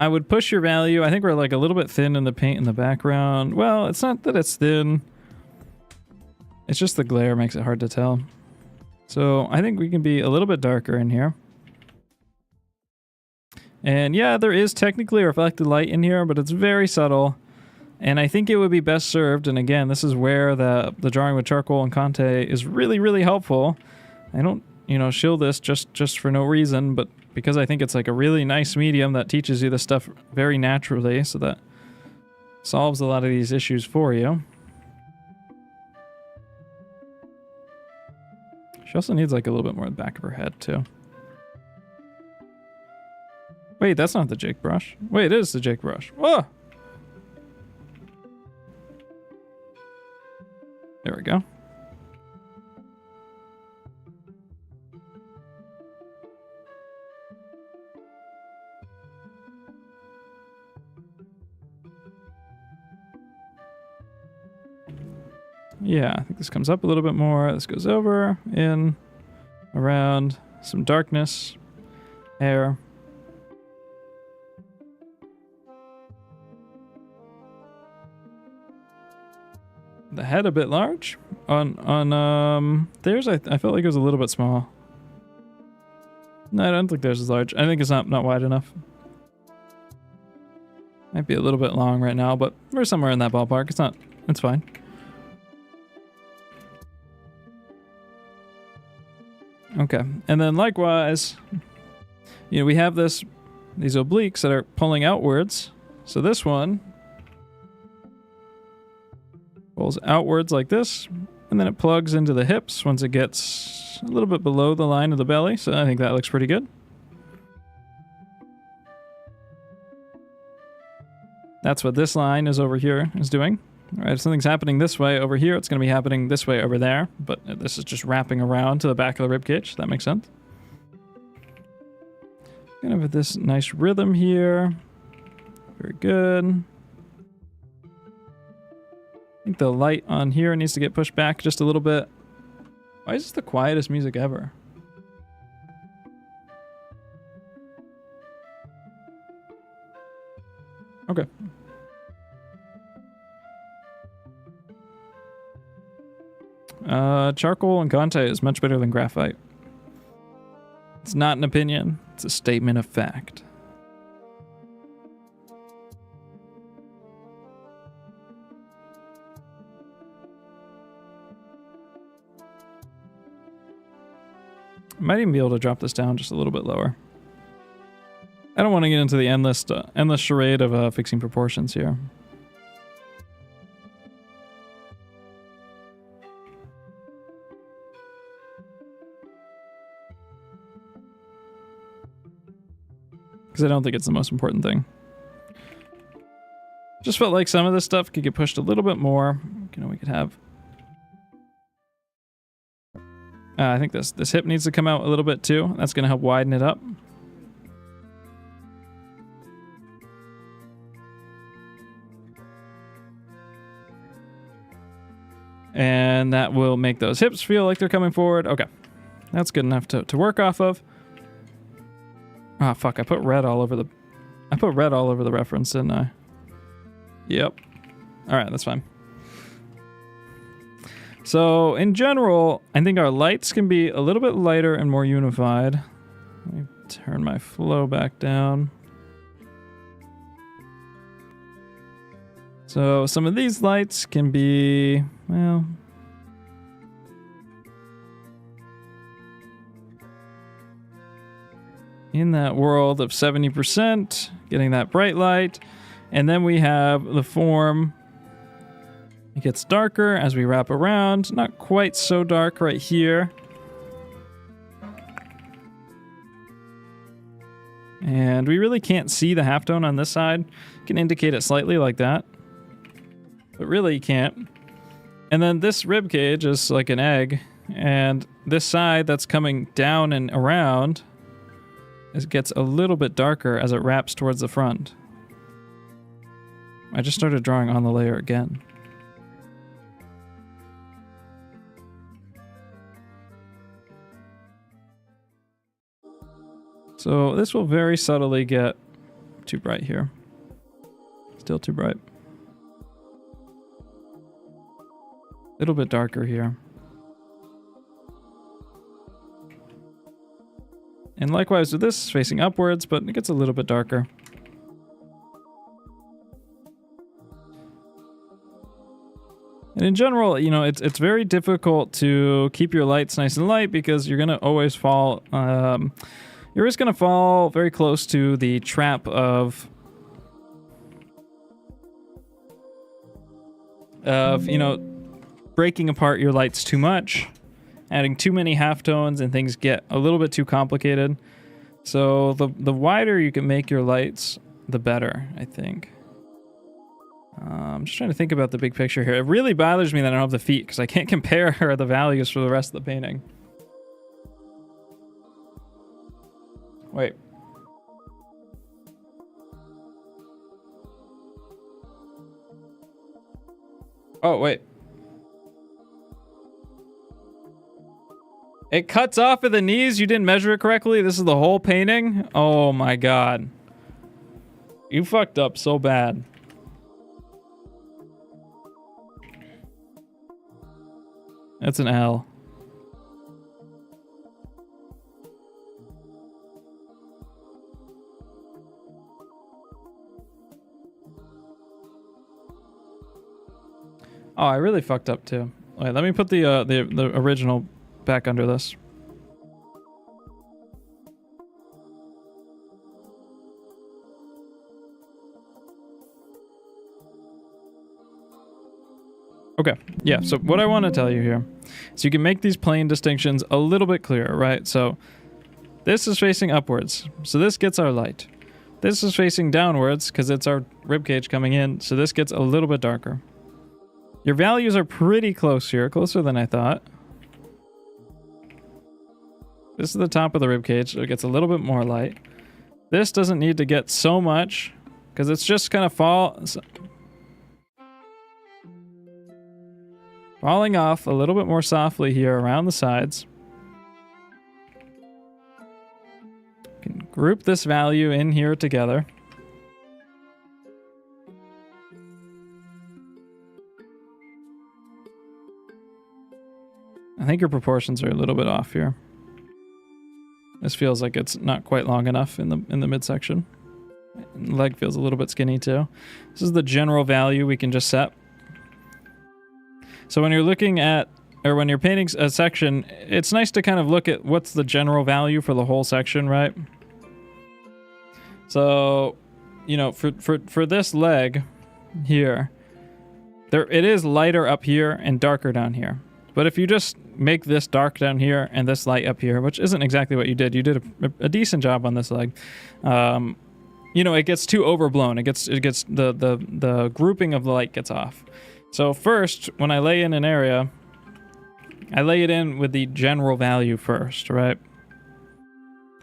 I would push your value. I think we're like a little bit thin in the paint in the background. Well, it's not that it's thin. It's just the glare makes it hard to tell. So I think we can be a little bit darker in here. And yeah, there is technically reflected light in here, but it's very subtle. And I think it would be best served, and again, this is where the drawing with charcoal and Conte is really, really helpful. I don't, shill this just for no reason, but because I think it's like a really nice medium that teaches you this stuff very naturally, so that solves a lot of these issues for you. She also needs like a little bit more in the back of her head, too. Wait, that's not the Jake brush. Wait, it is the Jake brush. Whoa! There we go. Yeah, I think this comes up a little bit more. This goes over, in, around, some darkness, hair. The head a bit large. On theirs, I felt like it was a little bit small. No, I don't think theirs is large. I think it's not wide enough. Might be a little bit long right now, but we're somewhere in that ballpark. It's fine. Okay, and then likewise, we have these obliques that are pulling outwards. So this one pulls outwards like this, and then it plugs into the hips once it gets a little bit below the line of the belly. So I think that looks pretty good. That's what this line is over here is doing. All right, if something's happening this way over here, it's going to be happening this way over there. But this is just wrapping around to the back of the ribcage. That makes sense. Kind of this nice rhythm here. Very good. I think the light on here needs to get pushed back just a little bit. Why is this the quietest music ever? Okay. Charcoal and Conte is much better than graphite. It's not an opinion, it's a statement of fact. I might even be able to drop this down just a little bit lower. I don't want to get into the endless charade of fixing proportions here. Because I don't think it's the most important thing. Just felt like some of this stuff could get pushed a little bit more. You know, we could have... I think this hip needs to come out a little bit too. That's going to help widen it up. And that will make those hips feel like they're coming forward. Okay. That's good enough to work off of. Ah, fuck, I put red all over the reference, didn't I? Yep. Alright, that's fine. So, in general, I think our lights can be a little bit lighter and more unified. Let me turn my flow back down. So, some of these lights can be, well... in that world of 70%, getting that bright light. And then we have the form. It gets darker as we wrap around. Not quite so dark right here. And we really can't see the halftone on this side. You can indicate it slightly like that. But really you can't. And then this rib cage is like an egg. And this side that's coming down and around, it gets a little bit darker as it wraps towards the front. I just started drawing on the layer again. So this will very subtly get too bright here. Still too bright. A little bit darker here. And likewise with this, facing upwards, but it gets a little bit darker. And in general, you know, it's very difficult to keep your lights nice and light because you're going to always fall... you're just going to fall very close to the trap of, you know, breaking apart your lights too much. Adding too many halftones and things get a little bit too complicated. So the wider you can make your lights, the better, I think. I'm just trying to think about the big picture here. It really bothers me that I don't have the feet because I can't compare the values for the rest of the painting. Wait. Oh, wait. It cuts off at the knees? You didn't measure it correctly? This is the whole painting? Oh my god. You fucked up so bad. That's an L. Oh, I really fucked up too. Wait, let me put the original back under this. Okay, yeah, so what I want to tell you here is you can make these plane distinctions a little bit clearer, right? So this is facing upwards, so this gets our light. This is facing downwards because it's our ribcage coming in, so this gets a little bit darker. Your values are pretty close here, closer than I thought. This is the top of the ribcage, so it gets a little bit more light. This doesn't need to get so much because it's just kind of falling off a little bit more softly here around the sides. You can group this value in here together. I think your proportions are a little bit off here. This feels like it's not quite long enough in the midsection. Leg feels a little bit skinny too. This is the general value we can just set. So when you're looking at, or when you're painting a section, it's nice to kind of look at what's the general value for the whole section, right? So, you know, for this leg here, it is lighter up here and darker down here. But if you just make this dark down here and this light up here, which isn't exactly what you did a decent job on this leg. You know, it gets too overblown. It gets the grouping of the light gets off. So first, when I lay in an area, I lay it in with the general value first, right?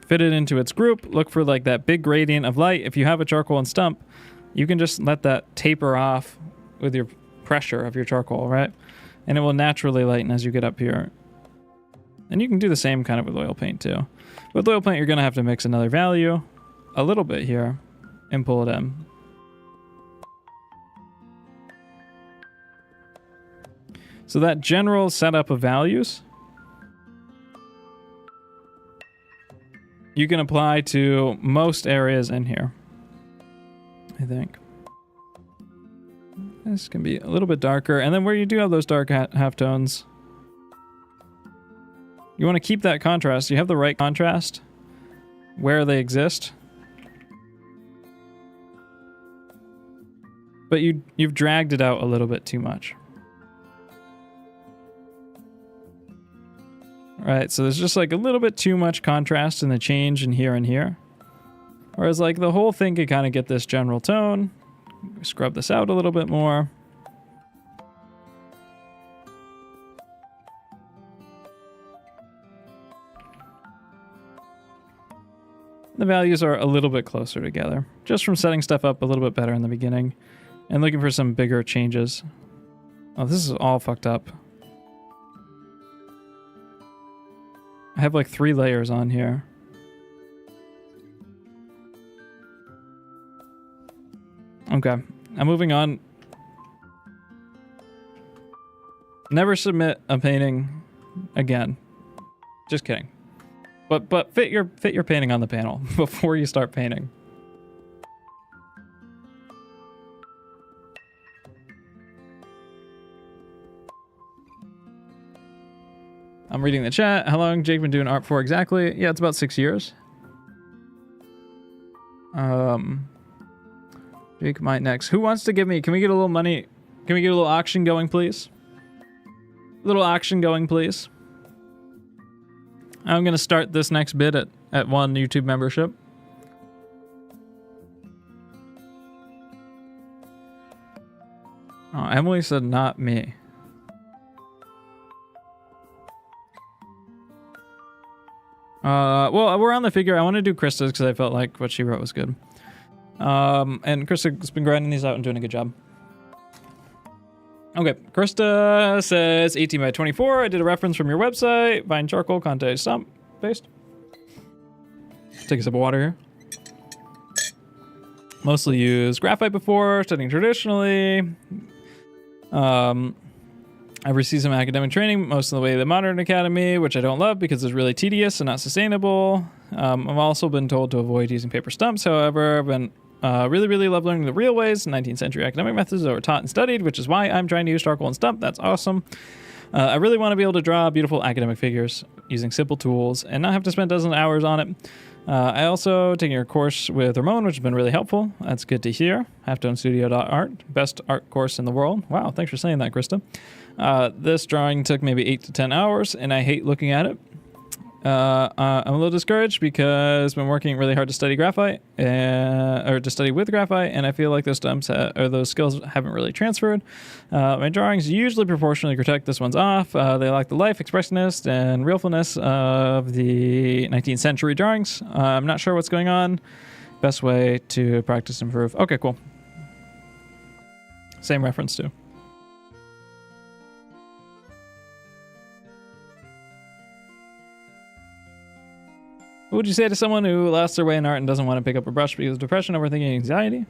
Fit it into its group, look for like that big gradient of light. If you have a charcoal and stump, you can just let that taper off with your pressure of your charcoal, right? And it will naturally lighten as you get up here. And you can do the same kind of with oil paint too. With oil paint, you're gonna have to mix another value a little bit here and pull it in. So that general setup of values, you can apply to most areas in here, I think. This can be a little bit darker. And then where you do have those dark halftones, you want to keep that contrast. You have the right contrast where they exist. But you've dragged it out a little bit too much. Right, so there's just like a little bit too much contrast in the change in here and here. Whereas like the whole thing could kind of get this general tone. Scrub this out a little bit more. The values are a little bit closer together, just from setting stuff up a little bit better in the beginning and looking for some bigger changes. Oh, this is all fucked up. I have like 3 layers on here. Okay, I'm moving on. Never submit a painting again. Just kidding. But fit your painting on the panel before you start painting. I'm reading the chat. How long Jake been doing art for exactly? Yeah, it's about 6 years. Jake might next. Who wants to give me? Can we get a little money? Can we get a little auction going, please? A little auction going, please. I'm gonna start this next bid at 1 YouTube membership. Oh, Emily said not me. Well, we're on the figure. I want to do Krista's because I felt like what she wrote was good. And Krista's been grinding these out and doing a good job. Okay, Krista says 18 by 24. I did a reference from your website. Vine charcoal, Conte stump paste. Take a sip of water here. Mostly used graphite before, studying traditionally. I've received some academic training, most of the way to the modern academy, which I don't love because it's really tedious and not sustainable. I've also been told to avoid using paper stumps. However, I've been really love learning the real ways, 19th century academic methods that were taught and studied, which is why I'm trying to use charcoal and stump. That's awesome. I really want to be able to draw beautiful academic figures using simple tools and not have to spend dozens of hours on it. I also taking your course with Ramon, which has been really helpful. That's good to hear. halftonestudio.art, best art course in the world. Wow, thanks for saying that, Krista. This drawing took maybe 8 to 10 hours, and I hate looking at it. I'm a little discouraged because I've been working really hard to study graphite, or to study with graphite, and I feel like those those skills haven't really transferred. My drawings usually proportionally protect this one's off. They lack the life, expressiveness, and realfulness of the 19th century drawings. I'm not sure what's going on. Best way to practice and improve. Okay, cool. Same reference too. What would you say to someone who lost their way in art and doesn't want to pick up a brush because of depression, overthinking, anxiety?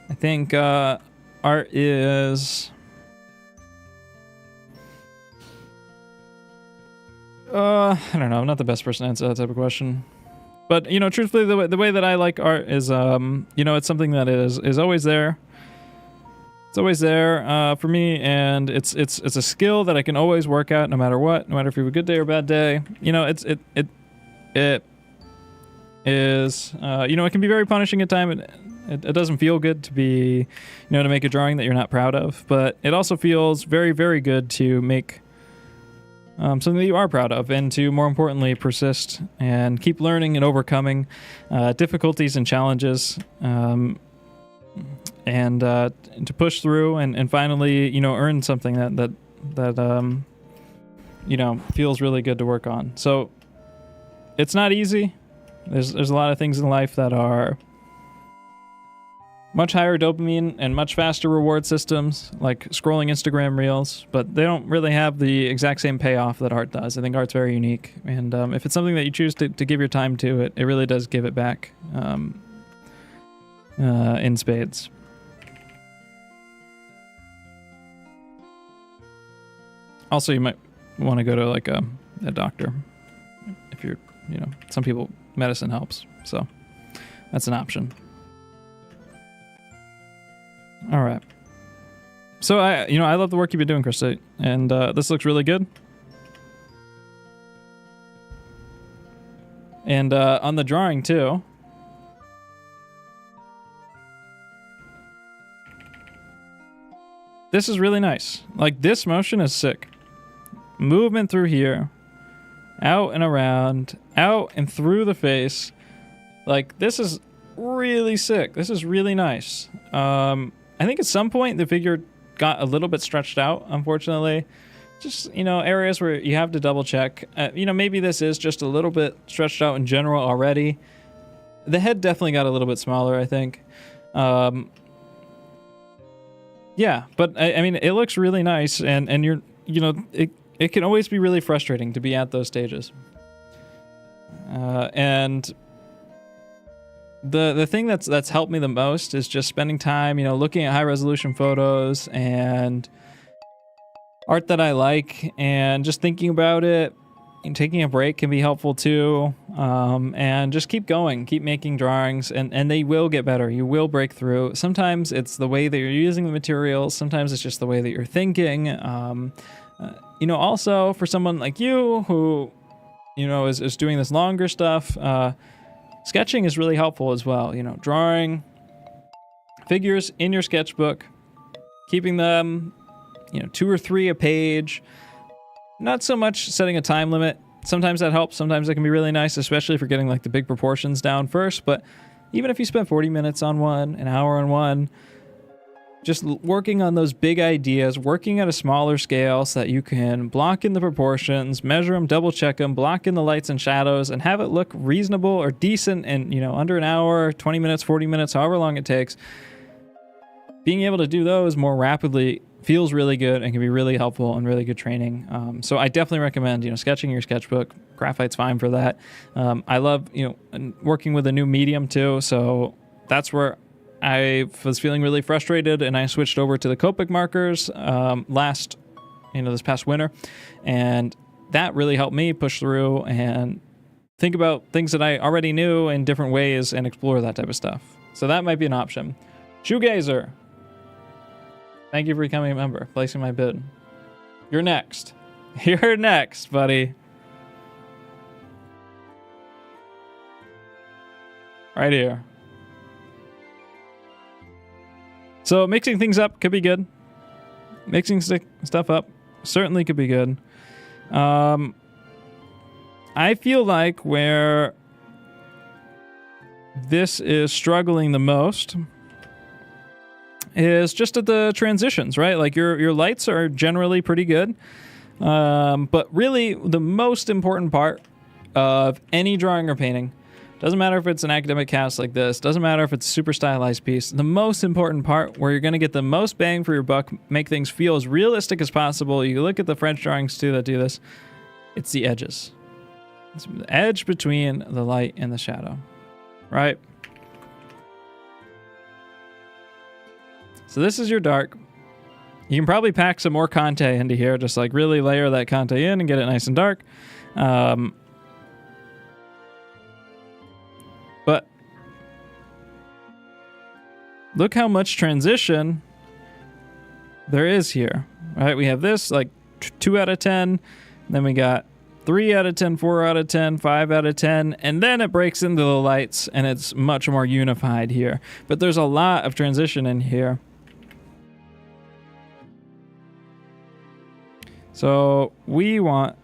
I think art is... I don't know. I'm not the best person to answer that type of question. But, you know, truthfully, the way that I like art is, you know, it's something that is always there. It's always there for me, and it's a skill that I can always work at no matter what, no matter if you have a good day or a bad day. You know, it is, you know, it can be very punishing at times. It doesn't feel good to be, you know, to make a drawing that you're not proud of, but it also feels very, very good to make something that you are proud of, and to, more importantly, persist and keep learning and overcoming difficulties and challenges, and to push through and finally, you know, earn something that you know, feels really good to work on. So it's not easy. There's a lot of things in life that are much higher dopamine and much faster reward systems, like scrolling Instagram reels, but they don't really have the exact same payoff that art does. I think art's very unique, and if it's something that you choose to give your time to, it really does give it back in spades. Also, you might want to go to like a doctor if you're, you know, some people, medicine helps, so that's an option. All right. So I love the work you've been doing, Krista, and this looks really good. And on the drawing too. This is really nice. Like, this motion is sick. Movement through here, out and around, out and through the face. Like, this is really sick. This is really nice. I think at some point the figure got a little bit stretched out, unfortunately. Just, you know, areas where you have to double check. You know, maybe this is just a little bit stretched out in general already. The head definitely got a little bit smaller, I think. Yeah, but I mean, it looks really nice, and you're, you know, it can always be really frustrating to be at those stages. And the thing that's helped me the most is just spending time, you know, looking at high resolution photos and art that I like, and just thinking about it. And taking a break can be helpful too. And just keep going, keep making drawings, and they will get better. You will break through. Sometimes it's the way that you're using the materials. Sometimes it's just the way that you're thinking. You know, also for someone like you who, you know, is doing this longer stuff, sketching is really helpful as well. You know, drawing figures in your sketchbook, keeping them, you know, 2 or 3 a page. Not so much setting a time limit. Sometimes that helps. Sometimes it can be really nice, especially if you're getting like the big proportions down first. But even if you spend 40 minutes on one, an hour on one, just working on those big ideas, working at a smaller scale so that you can block in the proportions, measure them, double check them, block in the lights and shadows, and have it look reasonable or decent in, you know, under an hour, 20 minutes, 40 minutes, however long it takes. Being able to do those more rapidly feels really good and can be really helpful and really good training. So I definitely recommend, you know, sketching your sketchbook. Graphite's fine for that. I love, you know, working with a new medium too. So that's where I was feeling really frustrated, and I switched over to the Copic markers this past winter, and that really helped me push through and think about things that I already knew in different ways and explore that type of stuff. So that might be an option. Shoegazer, thank you for becoming a member, placing my bid. You're next. You're next, buddy. Right here. So mixing things up could be good. Mixing stuff up certainly could be good. I feel like where this is struggling the most is just at the transitions, right? Like your lights are generally pretty good. But really, the most important part of any drawing or painting, doesn't matter if it's an academic cast like this, doesn't matter if it's a super stylized piece, the most important part where you're going to get the most bang for your buck, make things feel as realistic as possible, you look at the French drawings too that do this, it's the edges. It's the edge between the light and the shadow, right? So this is your dark. You can probably pack some more Conte into here, just like really layer that Conte in and get it nice and dark. But look how much transition there is here, right? We have this like 2 out of 10, then we got 3 out of 10, 4 out of 10, 5 out of 10, and then it breaks into the lights and it's much more unified here. But there's a lot of transition in here. So we want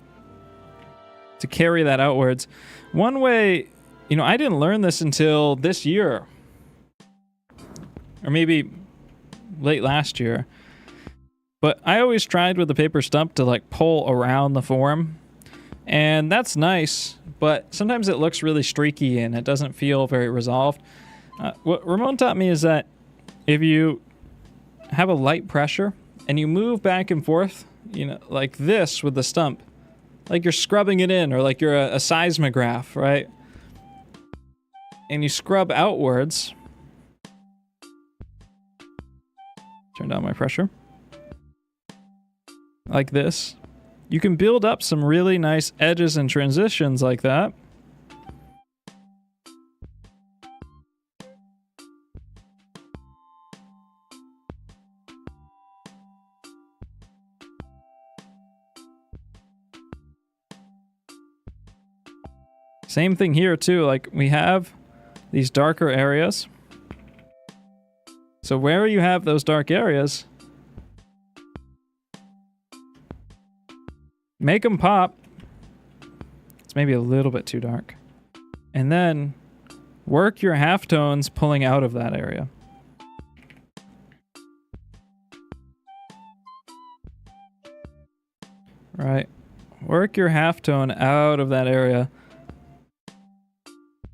to carry that outwards. One way, I didn't learn this until this year, or maybe late last year, but I always tried with the paper stump to like pull around the form, and that's nice, but sometimes it looks really streaky and it doesn't feel very resolved. What Ramon taught me is that if you have a light pressure and you move back and forth, like this with the stump, like you're scrubbing it in, or like you're a seismograph, right? And you scrub outwards. Turn down my pressure. Like this. You can build up some really nice edges and transitions like that. Same thing here too, like we have these darker areas. So where you have those dark areas, make them pop. It's maybe a little bit too dark. And then work your halftones pulling out of that area. Right. Work your halftone out of that area.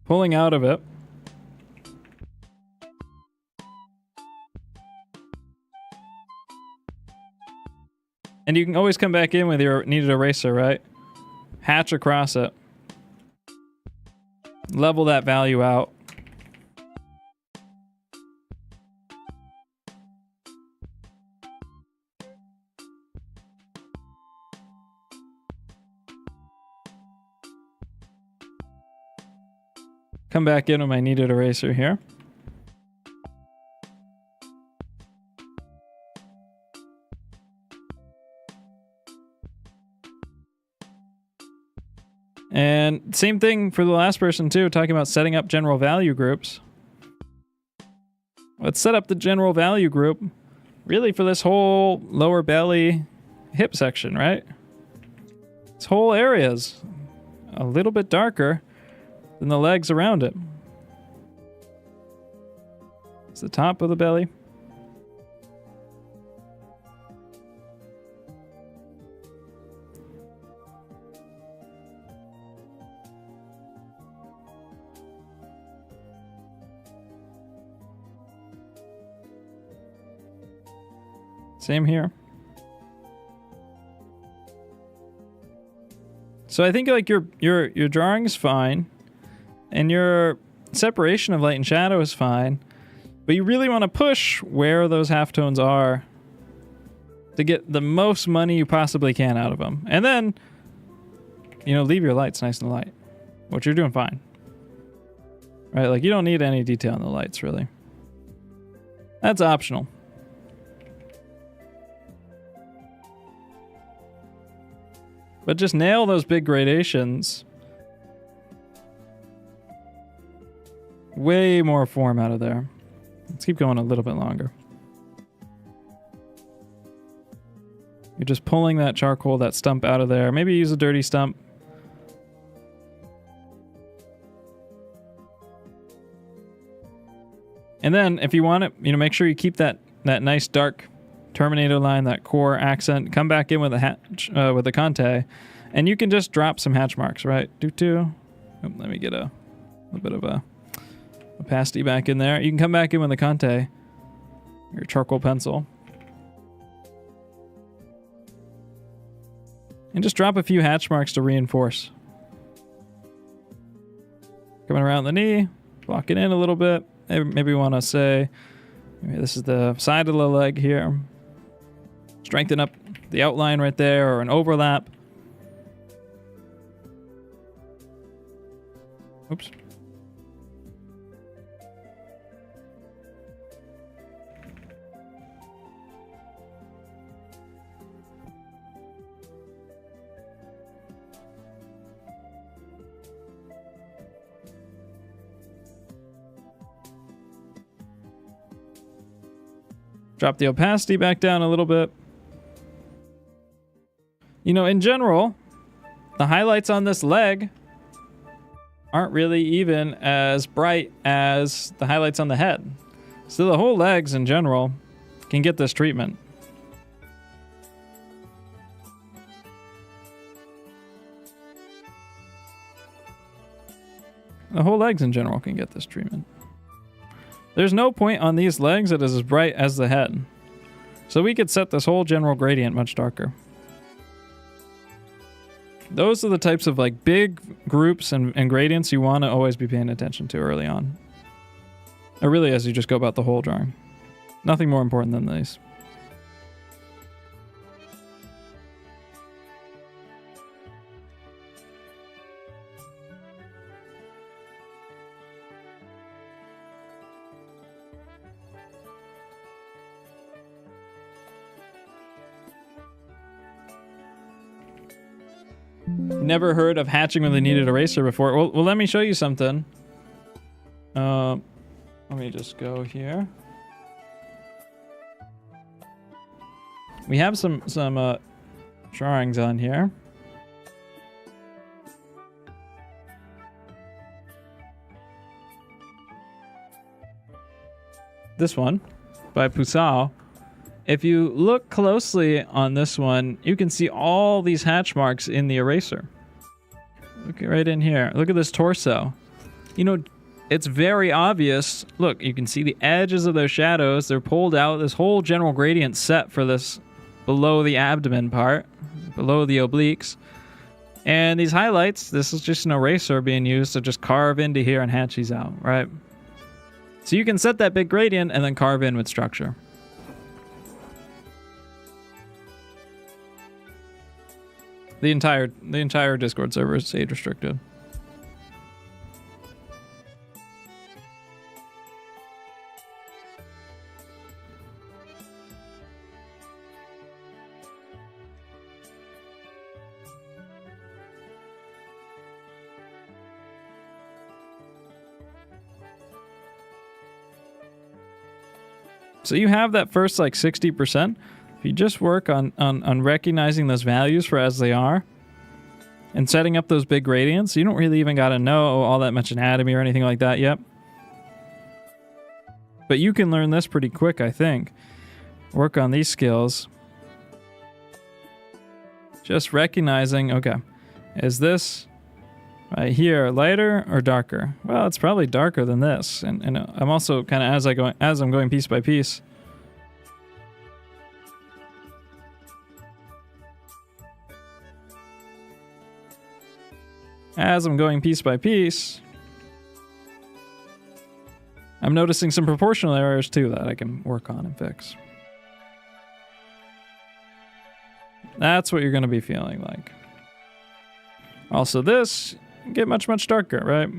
Pulling out of it. And you can always come back in with your kneaded eraser, right? Hatch across it. Level that value out. Come back in with my kneaded eraser here. And same thing for the last person too, talking about setting up general value groups. Let's set up the general value group really for this whole lower belly hip section, right? This whole area is a little bit darker than the legs around it. It's the top of the belly. Same here. So I think like your drawing is fine, and your separation of light and shadow is fine, but you really want to push where those halftones are to get the most money you possibly can out of them. And then, leave your lights nice and light, which you're doing fine. Right? Like you don't need any detail in the lights really. That's optional. But just nail those big gradations. Way more form out of there. Let's keep going a little bit longer. You're just pulling that charcoal, that stump out of there. Maybe use a dirty stump. And then if you want it, make sure you keep that nice dark terminator line, that core accent. Come back in with a hatch, with a Conte, and you can just drop some hatch marks, right? Let me get a bit of a opacity back in there. You can come back in with a Conte, your charcoal pencil, and just drop a few hatch marks to reinforce. Coming around the knee, block it in a little bit. Maybe we want to say, maybe this is the side of the leg here. Strengthen up the outline right there, or an overlap. Oops. Drop the opacity back down a little bit. In general, the highlights on this leg aren't really even as bright as the highlights on the head. So the whole legs in general can get this treatment. The whole legs in general can get this treatment. There's no point on these legs that is as bright as the head. So we could set this whole general gradient much darker. Those are the types of big groups and gradients you want to always be paying attention to early on. Or really as you just go about the whole drawing. Nothing more important than these. Never heard of hatching with a kneaded eraser before. Well, let me show you something. Let me just go here. We have some drawings on here. This one by Pusau. If you look closely on this one, you can see all these hatch marks in the eraser. Look right in here. Look at this torso. It's very obvious. Look, you can see the edges of those shadows. They're pulled out. This whole general gradient set for this below the abdomen part, below the obliques. And these highlights, this is just an eraser being used to just carve into here and hatch these out, right? So you can set that big gradient and then carve in with structure. The entire Discord server is age restricted. So you have that first 60%. If you just work on recognizing those values for as they are and setting up those big gradients, you don't really even got to know all that much anatomy or anything like that yet. But you can learn this pretty quick, I think. Work on these skills. Just recognizing, okay, is this right here lighter or darker? Well, it's probably darker than this. And I'm also kind of, as I'm going piece by piece, I'm noticing some proportional errors too that I can work on and fix. That's what you're going to be feeling like. Also this, get much, much darker, right?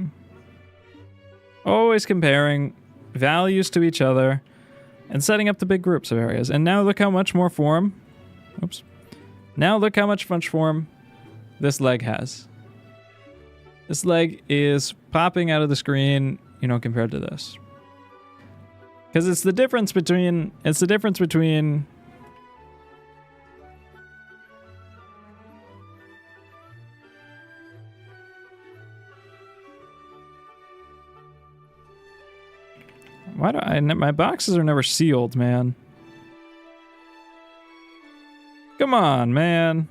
Always comparing values to each other and setting up the big groups of areas. And now look how much more form, now look how much form this leg has. This leg is popping out of the screen, compared to this. Because it's the difference between Why do my boxes are never sealed, man? Come on, man.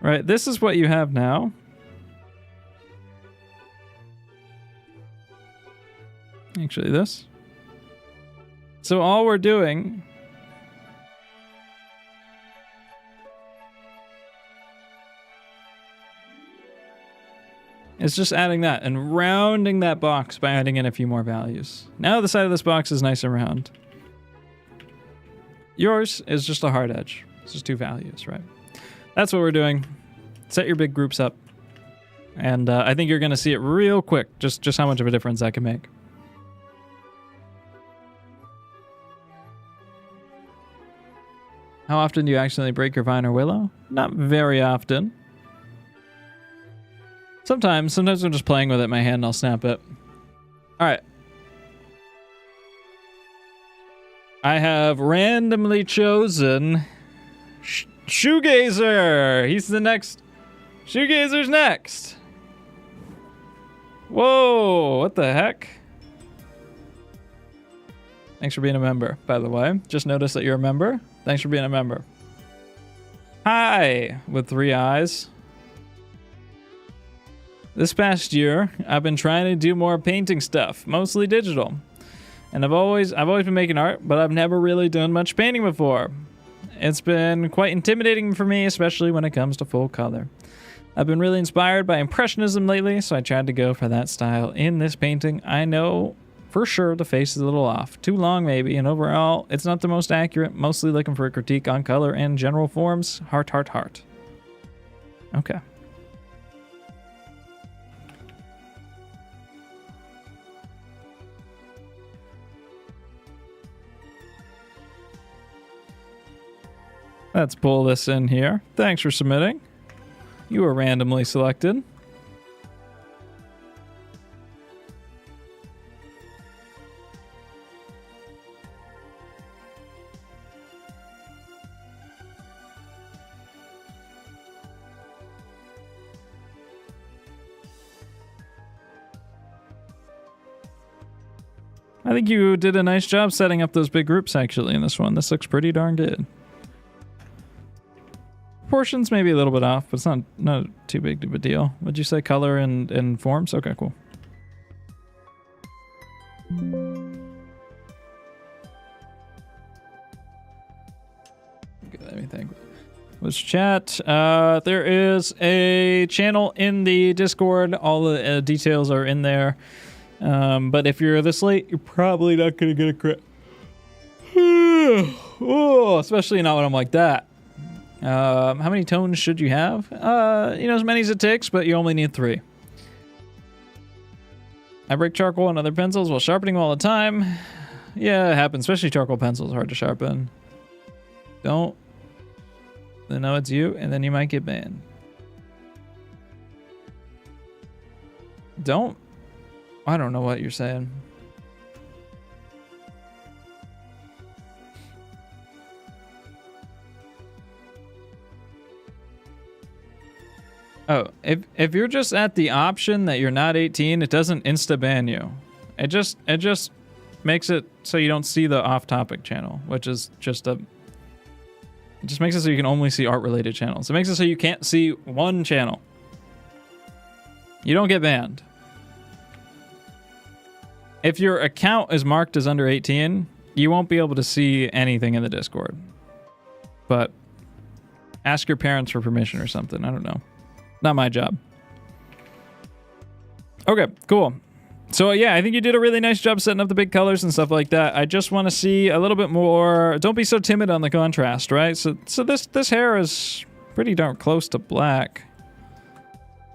Right, this is what you have now. Actually, this. So all we're doing is just adding that and rounding that box by adding in a few more values. Now the side of this box is nice and round. Yours is just a hard edge. It's just 2 values, right? That's what we're doing. Set your big groups up. And I think you're going to see it real quick, just how much of a difference that can make. How often do you accidentally break your vine or willow? Not very often. Sometimes I'm just playing with it in my hand and I'll snap it. Alright. I have randomly chosen Shoegazer. He's the next. Shoegazer's next. Whoa, what the heck? Thanks for being a member, by the way. Just noticed that you're a member. Thanks for being a member. Hi, with 3 eyes. This past year, I've been trying to do more painting stuff, mostly digital. And I've always been making art, but I've never really done much painting before. It's been quite intimidating for me, especially when it comes to full color. I've been really inspired by Impressionism lately, so I tried to go for that style in this painting. I know for sure the face is a little off. Too long maybe, and overall, it's not the most accurate. Mostly looking for a critique on color and general forms. Heart, heart, heart. Okay. Let's pull this in here. Thanks for submitting. You were randomly selected. I think you did a nice job setting up those big groups actually in this one. This looks pretty darn good. Proportions maybe a little bit off, but it's not too big of a deal. Would you say color and forms? Okay, cool. Okay, let me think. Let's chat. There is a channel in the Discord. All the details are in there. But if you're this late, you're probably not gonna get a crit. Oh, especially not when I'm like that. How many tones should you have? As many as it takes, but you only need 3. I break charcoal and other pencils while sharpening all the time. Yeah, it happens, especially charcoal pencils, hard to sharpen. Don't. They know it's you, and then you might get banned. Don't. I don't know what you're saying. Oh, if you're just at the option that you're not 18, it doesn't insta-ban you. It just makes it so you don't see the off-topic channel, which is just it just makes it so you can only see art-related channels. It makes it so you can't see one channel. You don't get banned. If your account is marked as under 18, you won't be able to see anything in the Discord. But ask your parents for permission or something. I don't know. Not my job. Okay, cool. So yeah, I think you did a really nice job setting up the big colors and stuff like that. I just want to see a little bit more. Don't be so timid on the contrast, right? So this hair is pretty darn close to black.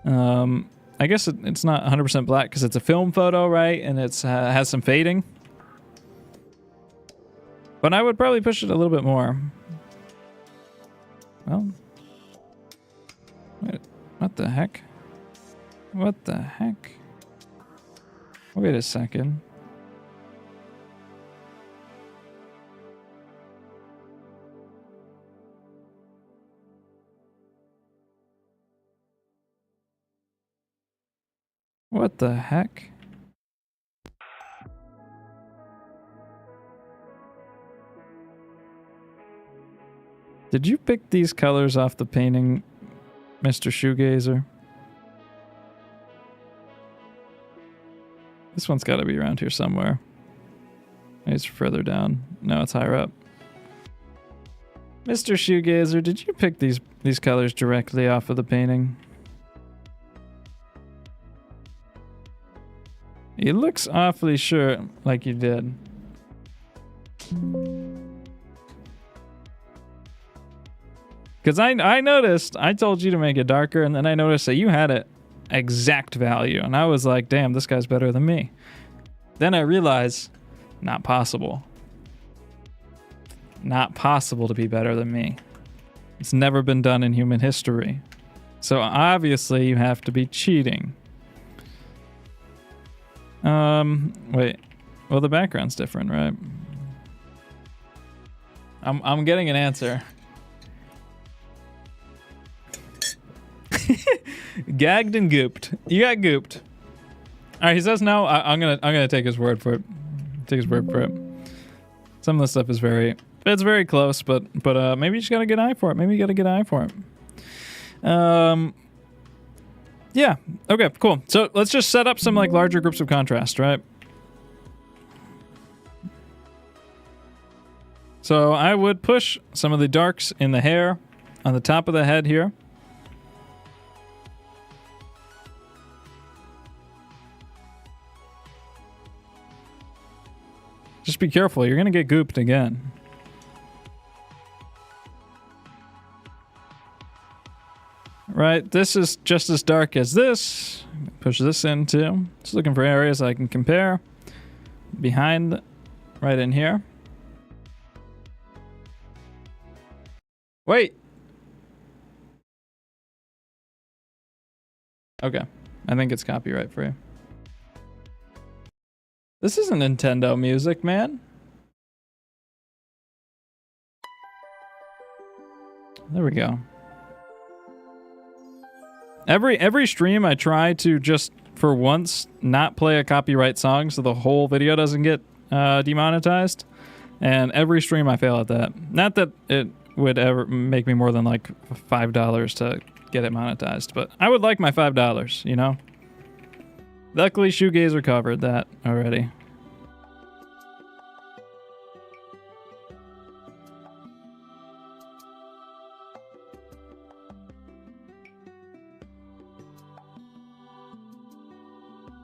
I guess it's not 100% black because it's a film photo, right? And it's has some fading. But I would probably push it a little bit more. Well, wait. What the heck? What the heck? Wait a second. What the heck? Did you pick these colors off the painting, Mr. Shoegazer? This one's got to be around here somewhere. Maybe it's further down. No, it's higher up. Mr. Shoegazer, did you pick these colors directly off of the painting? He looks awfully sure like you did. Because I noticed, I told you to make it darker, and then I noticed that you had it exact value. And I was like, damn, this guy's better than me. Then I realized, not possible. Not possible to be better than me. It's never been done in human history. So obviously you have to be cheating. Wait. Well, the background's different, right? I'm getting an answer. Gagged and gooped. You got gooped. All right, he says no. I'm gonna take his word for it. Take his word for it. Some of the stuff is very close, but maybe you just got a good eye for it. Maybe you got a good eye for it. Yeah. Okay. Cool. So let's just set up some like larger groups of contrast, right? So I would push some of the darks in the hair on the top of the head here. Just be careful, you're gonna get gooped again. Right, this is just as dark as this. Push this in too. Just looking for areas I can compare. Behind, right in here. Wait. Okay, I think it's copyright free. This isn't Nintendo music, man. There we go. Every stream I try to just for once not play a copyright song so the whole video doesn't get demonetized. And every stream I fail at that. Not that it would ever make me more than like $5 to get it monetized, but I would like my $5, you know? Luckily, Shoegazer covered that already.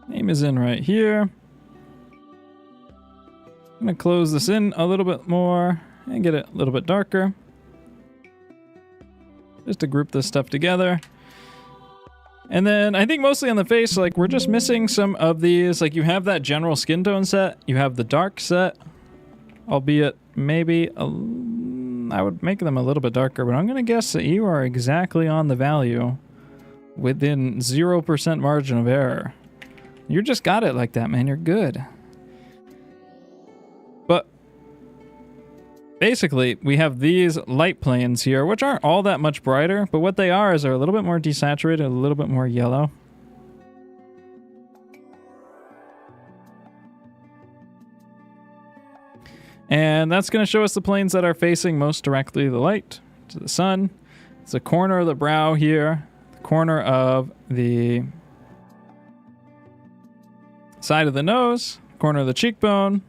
Name is in right here. I'm gonna close this in a little bit more and get it a little bit darker. Just to group this stuff together. And then I think mostly on the face, like we're just missing some of these. Like you have that general skin tone set, you have the dark set, albeit maybe I would make them a little bit darker, but I'm gonna guess that you are exactly on the value within 0% margin of error. You just got it like that, man. You're good. But basically, we have these light planes here, which aren't all that much brighter, but what they are is they're a little bit more desaturated, a little bit more yellow. And that's going to show us the planes that are facing most directly the light, to the sun. It's the corner of the brow here, the corner of the side of the nose, corner of the cheekbone,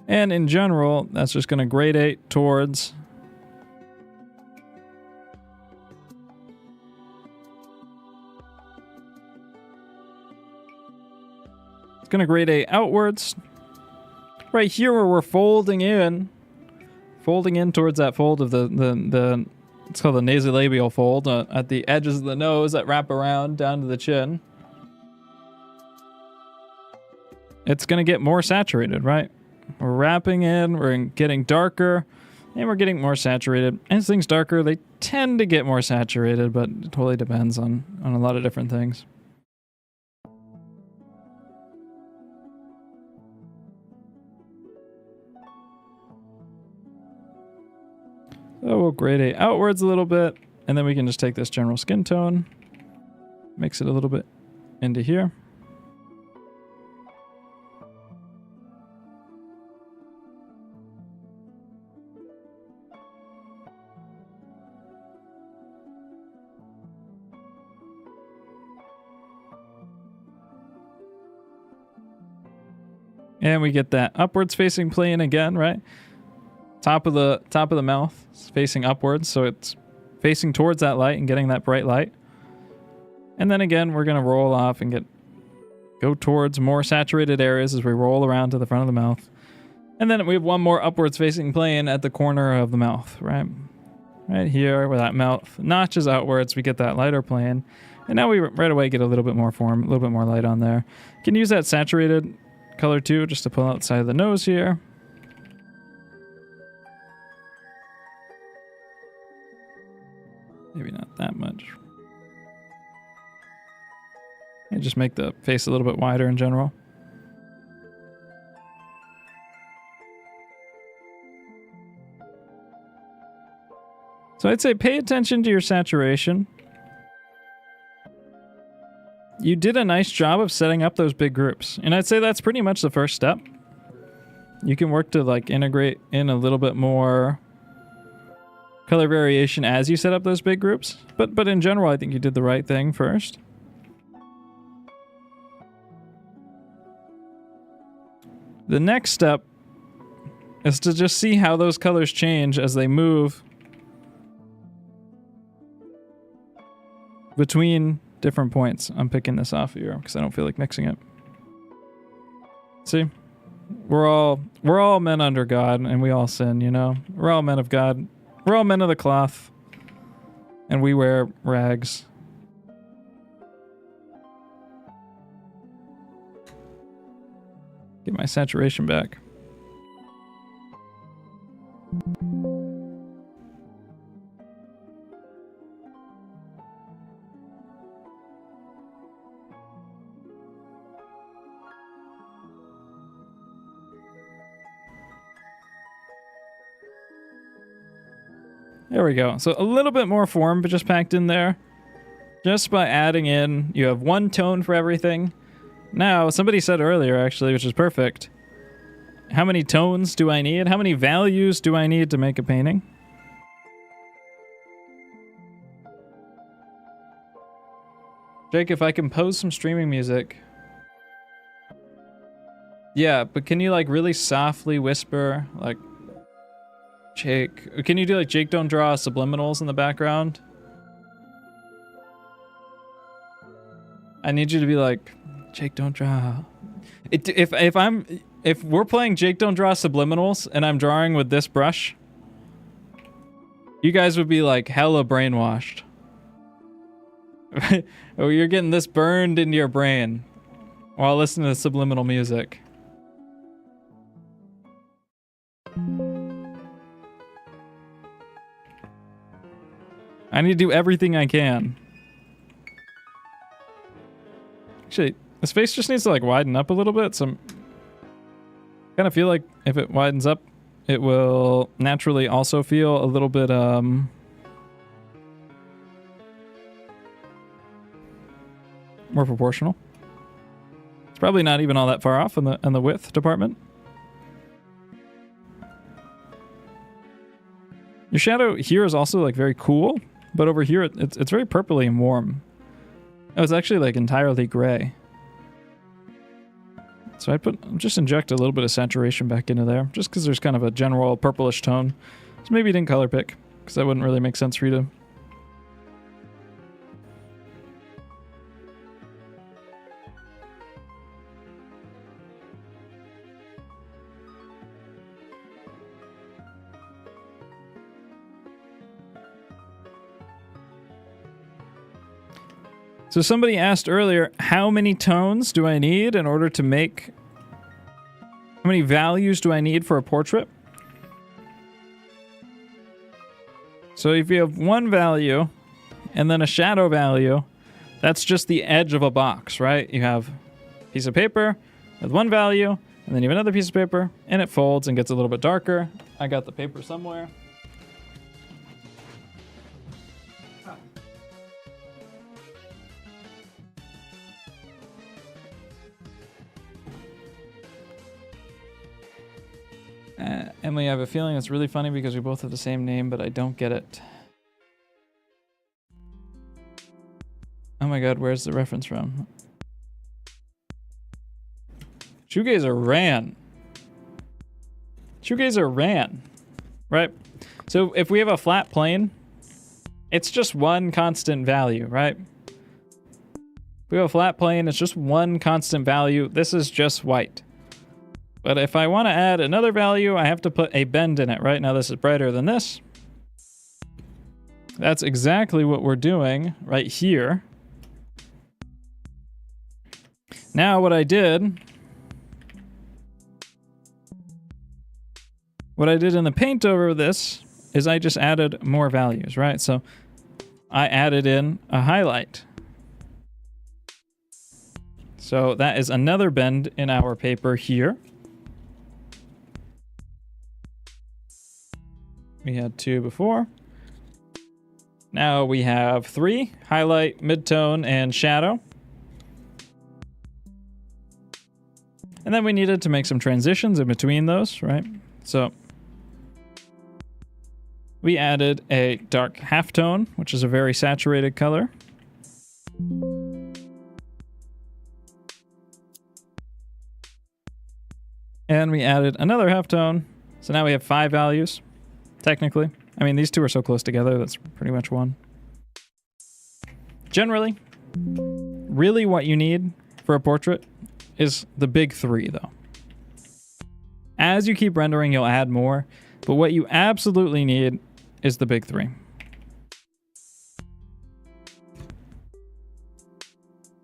and in general, that's just going to gradate towards it's going to gradate outwards. Right here where we're folding in towards that fold of the it's called the nasolabial fold at the edges of the nose that wrap around down to the chin. It's going to get more saturated, right? We're wrapping in, we're getting darker, and we're getting more saturated. As things darker, they tend to get more saturated, but it totally depends on a lot of different things. So we'll gradate outwards a little bit, and then we can just take this general skin tone, mix it a little bit into here. And we get that upwards facing plane again, right? Top of the mouth is facing upwards, so it's facing towards that light and getting that bright light. And then again, we're gonna roll off and go towards more saturated areas as we roll around to the front of the mouth. And then we have one more upwards facing plane at the corner of the mouth, right? Right here where that mouth notches outwards, we get that lighter plane. And now we right away get a little bit more form, a little bit more light on there. You can use that saturated color too, just to pull out the side of the nose here. Maybe not that much. And just make the face a little bit wider in general. So I'd say pay attention to your saturation. You did a nice job of setting up those big groups. And I'd say that's pretty much the first step. You can work to like integrate in a little bit more color variation as you set up those big groups. But in general, I think you did the right thing first. The next step is to just see how those colors change as they move between different points. I'm picking this off here because I don't feel like mixing it. See? We're all men under God and we all sin, you know? We're all men of God. We're all men of the cloth. And we wear rags. Get my saturation back. There we go. So a little bit more form, but just packed in there. Just by adding in, you have one tone for everything. Now, somebody said earlier, actually, which is perfect. How many tones do I need? How many values do I need to make a painting? Jake, if I compose some streaming music. Yeah, but can you like really softly whisper, like, Jake? Can you do like Jake don't draw subliminals in the background? I need you to be like, Jake don't draw. If we're playing Jake don't draw subliminals and I'm drawing with this brush, you guys would be like hella brainwashed. Oh, you're getting this burned into your brain while listening to subliminal music. I need to do everything I can. Actually, this face just needs to like widen up a little bit. So kind of feel like if it widens up, it will naturally also feel a little bit more proportional. It's probably not even all that far off in the width department. Your shadow here is also like very cool, but over here it's very purpley and warm. Oh, it's actually like entirely gray. So I just inject a little bit of saturation back into there, just because there's kind of a general purplish tone. So maybe you didn't color pick, because that wouldn't really make sense for you to. So somebody asked earlier, how many tones do I need in order to make... How many values do I need for a portrait? So if you have one value and then a shadow value, that's just the edge of a box, right? You have a piece of paper with one value, and then you have another piece of paper, and it folds and gets a little bit darker. I got the paper somewhere. Emily, I have a feeling it's really funny because we both have the same name, but I don't get it. Oh my god, where's the reference from? Shoegazer ran. Shoegazer ran. Right? So if we have a flat plane, it's just one constant value, right? If we have a flat plane, it's just one constant value. This is just white. But if I want to add another value, I have to put a bend in it, right? Now this is brighter than this. That's exactly what we're doing right here. Now what I did in the paint over this is I just added more values, right? So I added in a highlight. So that is another bend in our paper here. We had 2 before. Now we have 3, highlight, midtone, and shadow. And then we needed to make some transitions in between those, right? So we added a dark halftone, which is a very saturated color. And we added another halftone. So now we have 5 values, technically. I mean, these two are so close together, that's pretty much one. Generally, really what you need for a portrait is the big 3, though. As you keep rendering, you'll add more, but what you absolutely need is the big 3.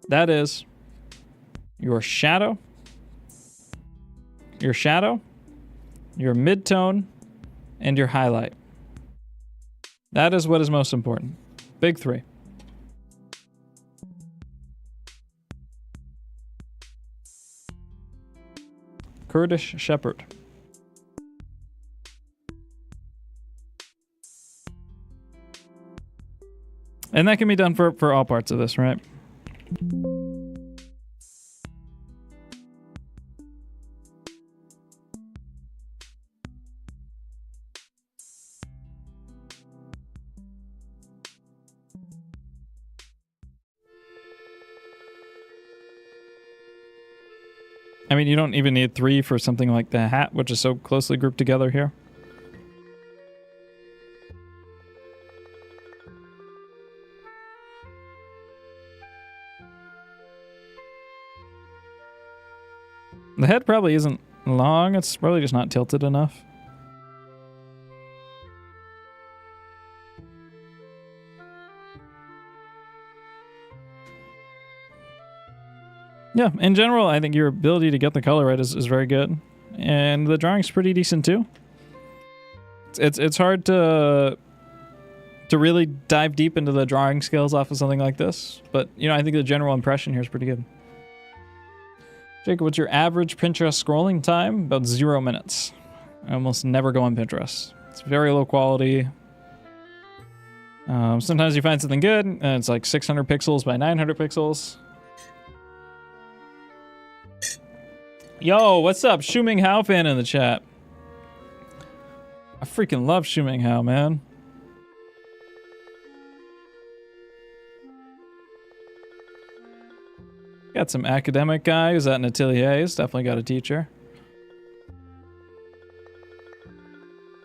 That is your shadow, your midtone, and your highlight. That is what is most important. Big 3. Kurdish Shepherd. And that can be done for all parts of this, right? I mean, you don't even need 3 for something like the hat, which is so closely grouped together here. The head probably isn't long, it's probably just not tilted enough. Yeah, in general, I think your ability to get the color right is very good. And the drawing's pretty decent too. It's hard to really dive deep into the drawing skills off of something like this. But, you know, I think the general impression here is pretty good. Jacob, what's your average Pinterest scrolling time? About 0 minutes. I almost never go on Pinterest. It's very low quality. Sometimes you find something good, and it's like 600 pixels by 900 pixels. Yo, what's up? Shu Ming Hao fan in the chat. I freaking love Shu Ming Hao, man. Got some academic guy who's at an atelier. He's definitely got a teacher.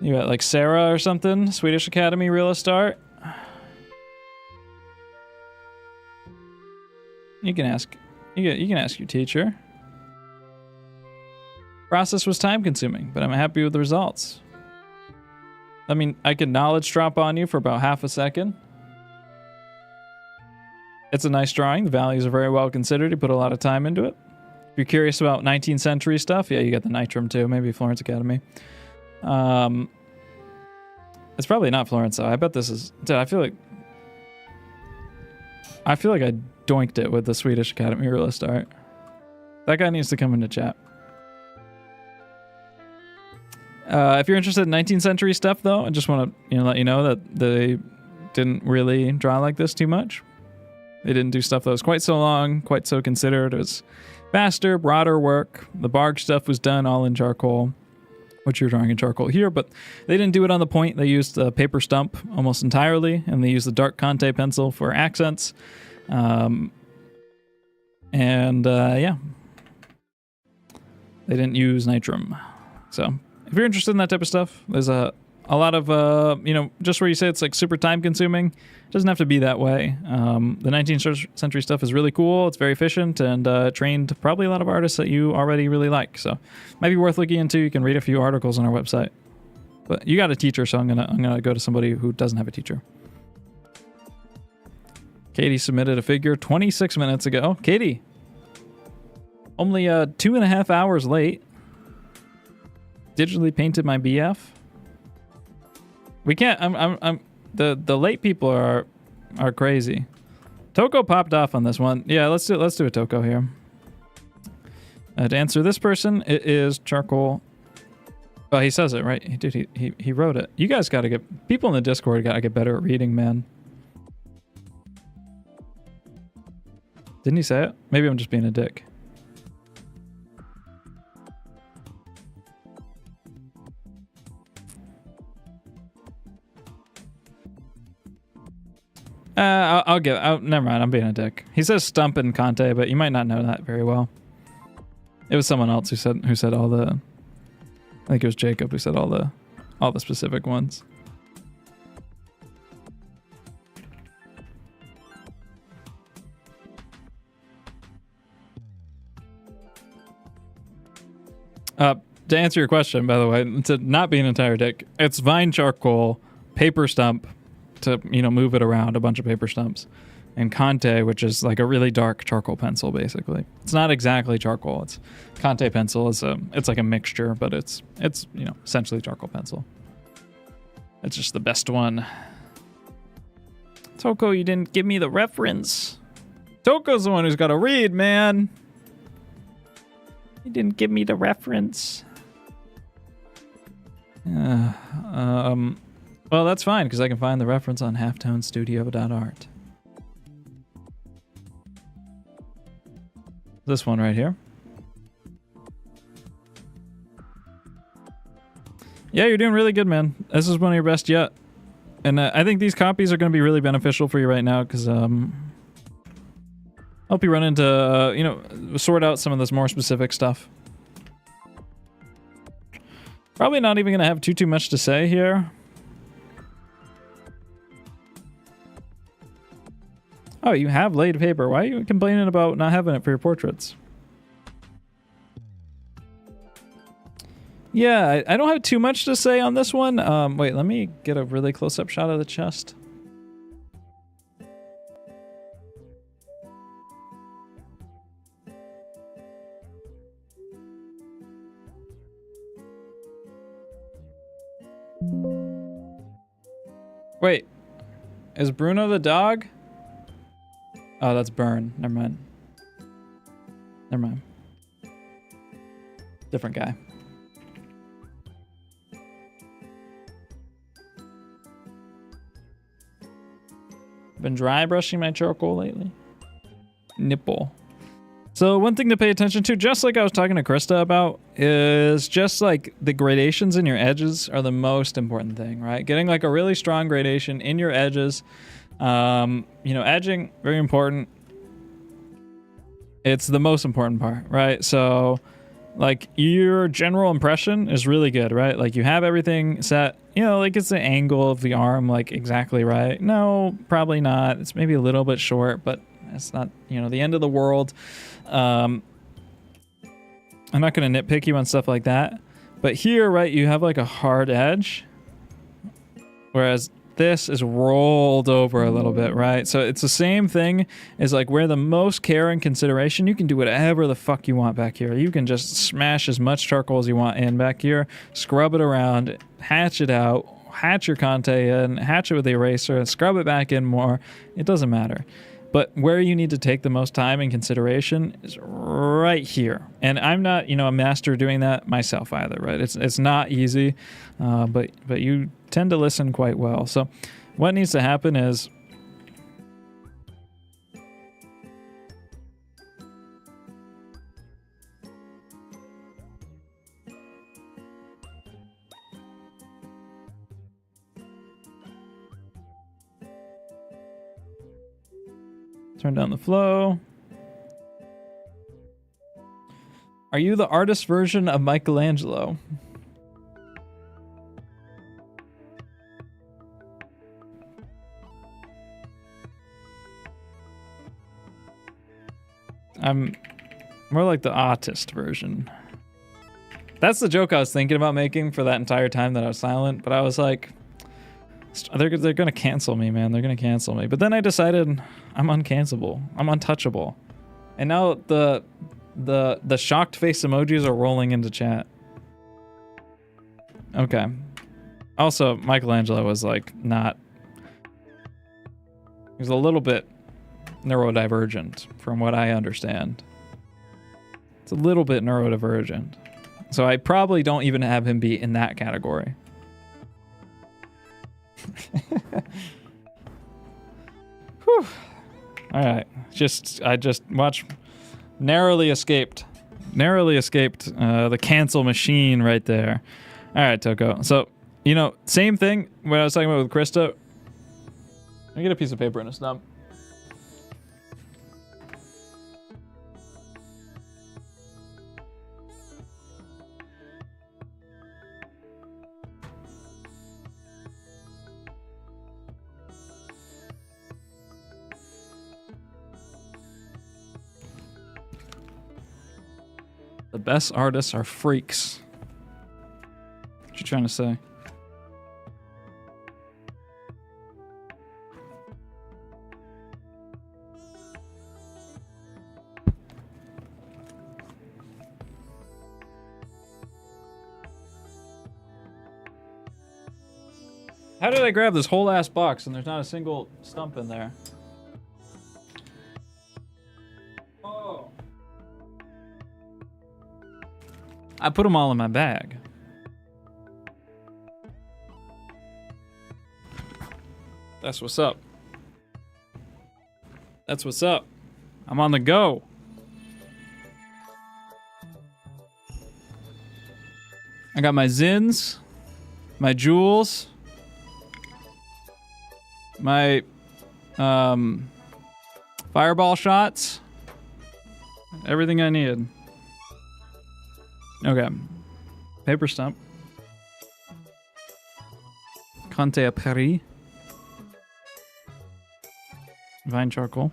You got like Sarah or something? Swedish Academy Realist Art? You can ask. You can ask your teacher. Process was time consuming, but I'm happy with the results. I mean, I can knowledge drop on you for about half a second. It's a nice drawing. The values are very well considered. You put a lot of time into it. If you're curious about 19th century stuff, yeah, you got the Nitrum too. Maybe Florence Academy. It's probably not Florence though. I bet this is. Dude, I feel like I doinked it with the Swedish Academy Realist Art. That guy needs to come into chat. If you're interested in 19th century stuff, though, I just want to let you know that they didn't really draw like this too much. They didn't do stuff that was quite so long, quite so considered. It was faster, broader work. The barge stuff was done all in charcoal. what you're drawing in charcoal here, but they didn't do it on the point. They used the paper stump almost entirely, and they used the dark Conte pencil for accents. Yeah. They didn't use nitrum. So if you're interested in that type of stuff, there's a lot of, just where you say it's like super time consuming, it doesn't have to be that way. The 19th century stuff is really cool. It's very efficient and trained probably a lot of artists that you already really like. So might be worth looking into. You can read a few articles on our website. But you got a teacher, so I'm gonna go to somebody who doesn't have a teacher. Katie submitted a figure 26 minutes ago. Katie, only 2.5 hours late. Digitally painted my BF. We can't. The late people are crazy. Toko popped off on this one. Yeah, let's do a Toko here. To answer this person, it is charcoal. Oh, he says it right. He wrote it. You guys gotta get, people in the Discord gotta get better at reading, man. Didn't he say it? Maybe I'm just being a dick. Never mind, I'm being a dick. He says Stump and Conte, but you might not know that very well. It was someone else who said all the, I think it was Jacob who said all the specific ones. To answer your question, by the way, to not be an entire dick, it's vine charcoal, paper stump to, move it around, a bunch of paper stumps, and Conte, which is like a really dark charcoal pencil, basically. It's not exactly charcoal. It's Conte pencil. It's like a mixture, but it's essentially charcoal pencil. It's just the best one. Toko, you didn't give me the reference. Toko's the one who's got to read, man. You didn't give me the reference. Well, that's fine, because I can find the reference on halftonestudio.art. This one right here. Yeah, you're doing really good, man. This is one of your best yet. And I think these copies are going to be really beneficial for you right now, because help you run into, sort out some of this more specific stuff. Probably not even going to have too much to say here. Oh, you have laid paper. Why are you complaining about not having it for your portraits? Yeah, I don't have too much to say on this one. Wait, let me get a really close-up shot of the chest. Wait, is Bruno the dog? Oh, that's Burn. Never mind. Never mind. Different guy. Been dry brushing my charcoal lately. Nipple. So one thing to pay attention to, just like I was talking to Krista about, is just like the gradations in your edges are the most important thing, right? Getting like a really strong gradation in your edges. Edging, very important. It's the most important part, right? So like your general impression is really good, right? Like you have everything set, like it's the angle of the arm, like exactly right. No, probably not. It's maybe a little bit short, but it's not, the end of the world. I'm not going to nitpick you on stuff like that. But here, right, you have like a hard edge. Whereas this is rolled over a little bit, right? So it's the same thing as like where the most care and consideration, you can do whatever the fuck you want back here. You can just smash as much charcoal as you want in back here, scrub it around, hatch it out, hatch your Conte in, hatch it with the eraser, scrub it back in more. It doesn't matter. But where you need to take the most time and consideration is right here. And I'm not, a master doing that myself either, right? It's not easy, but you tend to listen quite well. So what needs to happen is Turn down the flow. Are you the artist version of Michelangelo? I'm more like the artist version. That's the joke I was thinking about making for that entire time that I was silent, but I was like, they're gonna cancel me, man. They're gonna cancel me. But then I decided I'm uncancelable. I'm untouchable. And now the shocked face emojis are rolling into chat. Okay. Also, Michelangelo was like not. He was a little bit neurodivergent, from what I understand. It's a little bit neurodivergent. So I probably don't even have him be in that category. Whew. All right. I just watched. Narrowly escaped the cancel machine right there. All right, Toko. So, same thing when I was talking about with Krista. Let me get a piece of paper and a snub. The best artists are freaks. What you trying to say? How did I grab this whole ass box and there's not a single stump in there? Oh. I put them all in my bag. That's what's up. That's what's up. I'm on the go. I got my Zins, my Jewels, my fireball shots, everything I need. Okay. Paper stump. Conte à Paris. Vine charcoal.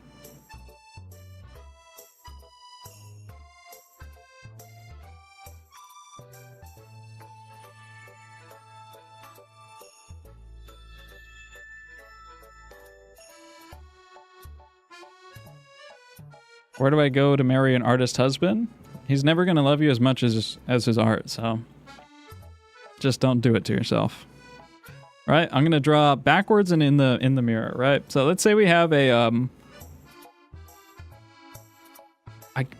Where do I go to marry an artist husband? He's never going to love you as much as his art, so just don't do it to yourself. Right? I'm going to draw backwards and in the mirror, right? So let's say we have a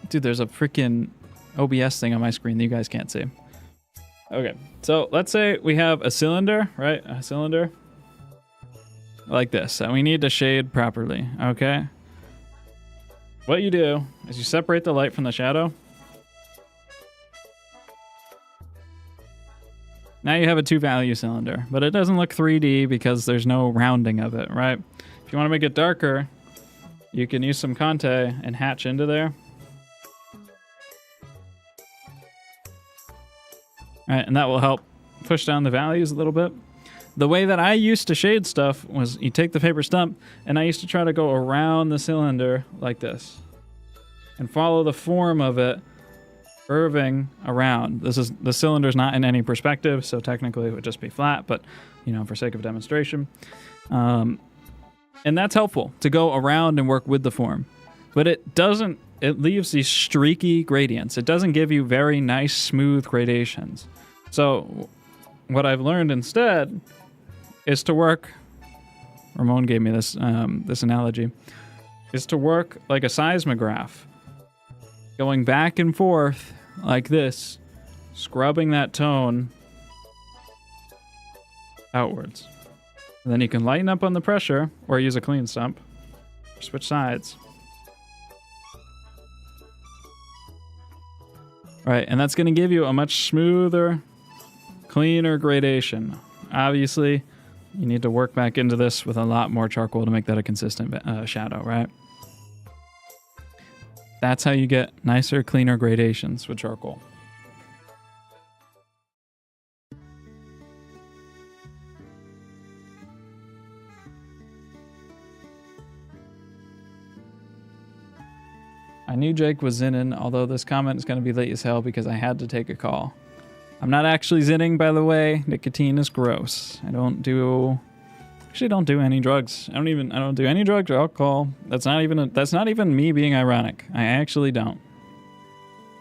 dude, there's a freaking OBS thing on my screen that you guys can't see. Okay. So let's say we have a cylinder, right? A cylinder like this, and we need to shade properly, okay? What you do is you separate the light from the shadow. Now you have a 2-value cylinder, but it doesn't look 3D because there's no rounding of it, right? If you want to make it darker, you can use some Conte and hatch into there. All right, and that will help push down the values a little bit. The way that I used to shade stuff was you take the paper stump, and I used to try to go around the cylinder like this and follow the form of it, curving around. The cylinder's not in any perspective, so technically it would just be flat, but for sake of demonstration. And that's helpful to go around and work with the form. But it leaves these streaky gradients. It doesn't give you very nice, smooth gradations. So what I've learned instead is to work, Ramon gave me this analogy, is to work like a seismograph, going back and forth like this, scrubbing that tone outwards. And then you can lighten up on the pressure or use a clean stump. Switch sides. Right, and that's going to give you a much smoother, cleaner gradation. Obviously, you need to work back into this with a lot more charcoal to make that a consistent shadow, right? That's how you get nicer, cleaner gradations with charcoal. I knew Jake was zinning, although this comment is going to be late as hell because I had to take a call. I'm not actually zinning, by the way. Nicotine is gross. I don't do any drugs. I don't do any drugs or alcohol. That's not even me being ironic. I actually don't.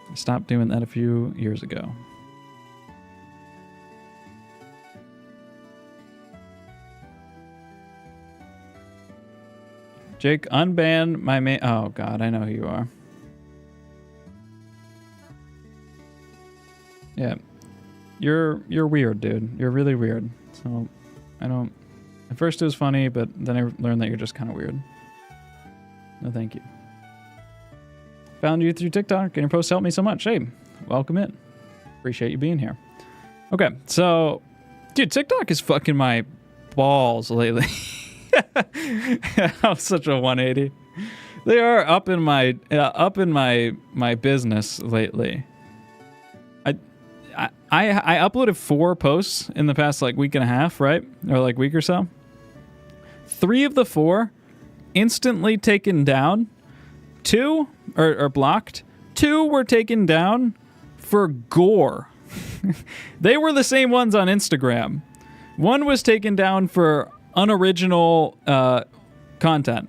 I stopped doing that a few years ago. Jake, unban my main. Oh God, I know who you are. Yeah, you're weird, dude. You're really weird. So I don't. At first it was funny, but then I learned that you're just kind of weird. No, thank you. Found you through TikTok, and your posts helped me so much. Hey, welcome in. Appreciate you being here. Okay, so, dude, TikTok is fucking my balls lately. I'm such a 180. They are up in my business lately. I uploaded 4 posts in the past like week and a half, right? Or like week or so. 3 of the 4 instantly taken down. 2 or blocked. 2 were taken down for gore. They were the same ones on Instagram. 1 was taken down for unoriginal content,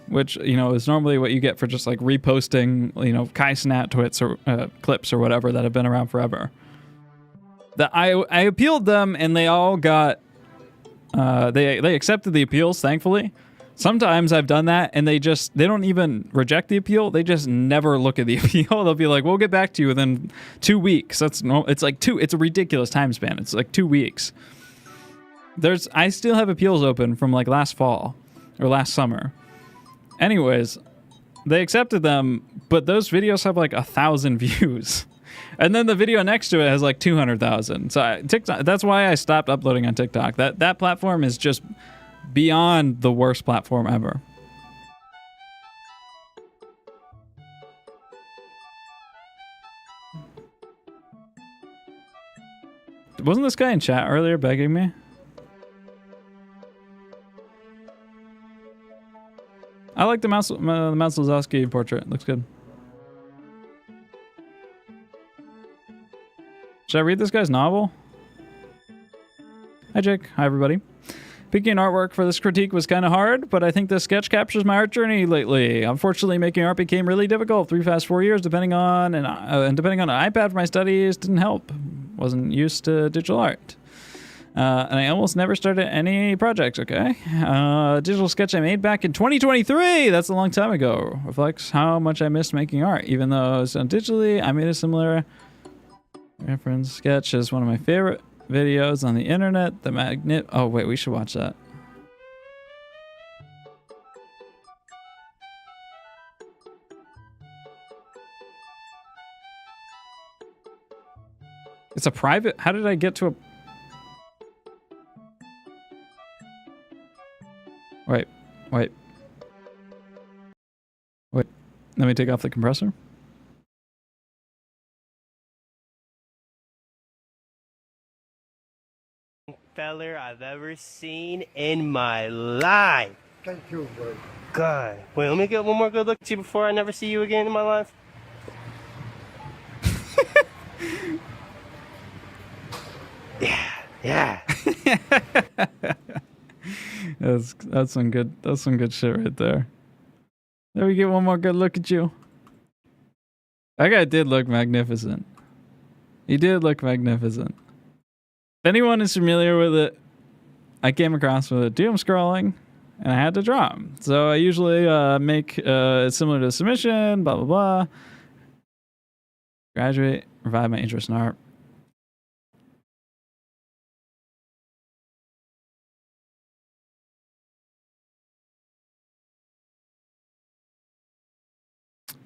which, you know, is normally what you get for just like reposting, you know, Kai Snat twits or clips or whatever that have been around forever. I appealed them and they all got they accepted the appeals, thankfully. Sometimes I've done that and they don't even reject the appeal. They just never look at the appeal. They'll be like, we'll get back to you within 2 weeks. It's a ridiculous time span. It's like 2 weeks. I still have appeals open from like last fall or last summer. Anyways, they accepted them, but those videos have like 1,000 views. And then the video next to it has like 200,000. So TikTok, that's why I stopped uploading on TikTok. That platform is just beyond the worst platform ever. Wasn't this guy in chat earlier begging me? I like the Mouse Lazowski portrait. Looks good. Should I read this guy's novel? Hi, Jake. Hi, everybody. Picking artwork for this critique was kind of hard, but I think this sketch captures my art journey lately. Unfortunately, making art became really difficult. 4 years, depending on an iPad for my studies didn't help. Wasn't used to digital art. And I almost never started any projects, okay? Digital sketch I made back in 2023, that's a long time ago, reflects how much I missed making art. Even though it was done digitally, I made a similar reference sketch as one of my favorite videos on the internet. Oh, wait, we should watch that. It's a private... How did I get to a... Wait. Let me take off the compressor. Feller I've ever seen in my life. Thank you, bro. God. Wait, let me get one more good look at you before I never see you again in my life. Yeah. That's some good shit right there. Let me get one more good look at you. That guy did look magnificent. He did look magnificent. If anyone is familiar with it, I came across with it doom scrolling, and I had to draw him. So I usually make it similar to a submission, blah, blah, blah. Graduate, revive my interest in art.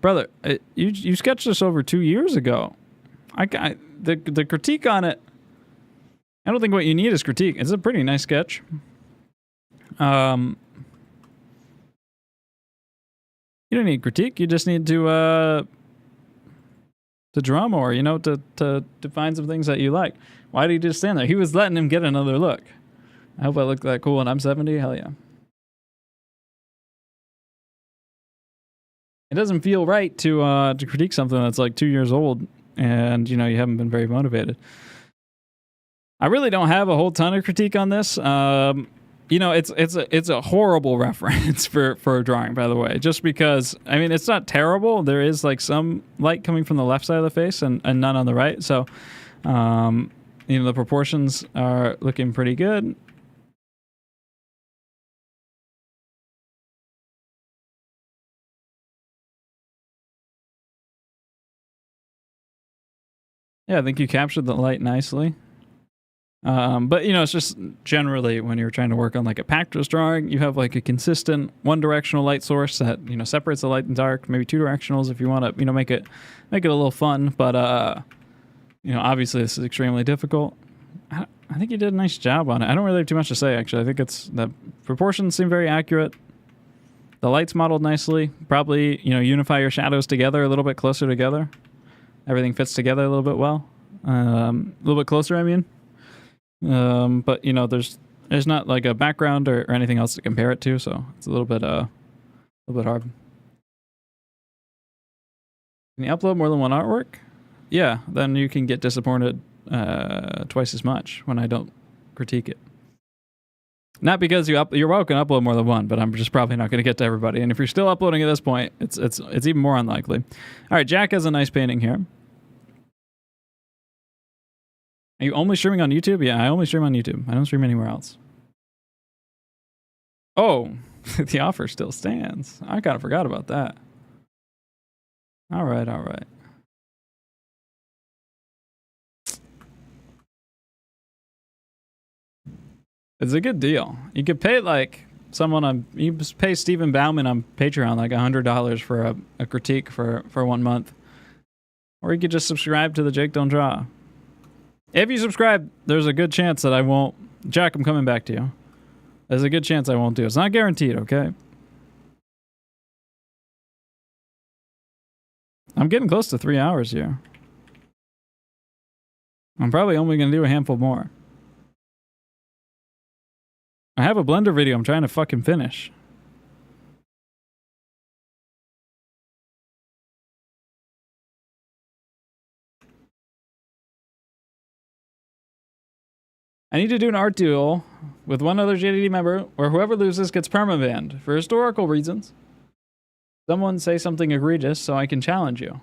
Brother, you sketched this over 2 years ago. The critique on it, I don't think what you need is critique. It's a pretty nice sketch. You You don't need critique. You just need to draw more, you know, to find some things that you like. Why did he just stand there? He was letting him get another look. I hope I look that cool when I'm 70. Hell yeah. It doesn't feel right to critique something that's like 2 years old and, you know, you haven't been very motivated. I really don't have a whole ton of critique on this. You know, it's a horrible reference for a drawing, by the way, just because, I mean, it's not terrible. There is like some light coming from the left side of the face and none on the right. So, you know, the proportions are looking pretty good. Yeah, I think you captured the light nicely. But, you know, it's just generally when you're trying to work on like a Pactus drawing, you have like a consistent one-directional light source that, you know, separates the light and dark, maybe two directionals if you want to, you know, make it a little fun. But, you know, obviously this is extremely difficult. I think you did a nice job on it. I don't really have too much to say, actually. I think the proportions seem very accurate. The light's modeled nicely. Probably, you know, unify your shadows together a little bit closer together. Everything fits together a little bit well. A little bit closer, I mean. But you know, there's not like a background or anything else to compare it to, so it's a little bit hard. Can you upload more than one artwork? Yeah, then you can get disappointed twice as much when I don't critique it. Not because you're welcome to upload more than one, but I'm just probably not going to get to everybody. And if you're still uploading at this point, it's even more unlikely. All right, Jack has a nice painting here. Are you only streaming on YouTube? Yeah, I only stream on YouTube. I don't stream anywhere else. Oh, the offer still stands. I kind of forgot about that. All right. It's a good deal. You could pay like you pay Stephen Bauman on Patreon like $100 for a critique for 1 month. Or you could just subscribe to the Jake Don't Draw. If you subscribe, there's a good chance that I won't... Jack, I'm coming back to you. There's a good chance I won't do it. It's not guaranteed, okay? I'm getting close to 3 hours here. I'm probably only going to do a handful more. I have a Blender video I'm trying to fucking finish. I need to do an art duel with one other JDD member where whoever loses gets permabanned for historical reasons. Someone say something egregious so I can challenge you.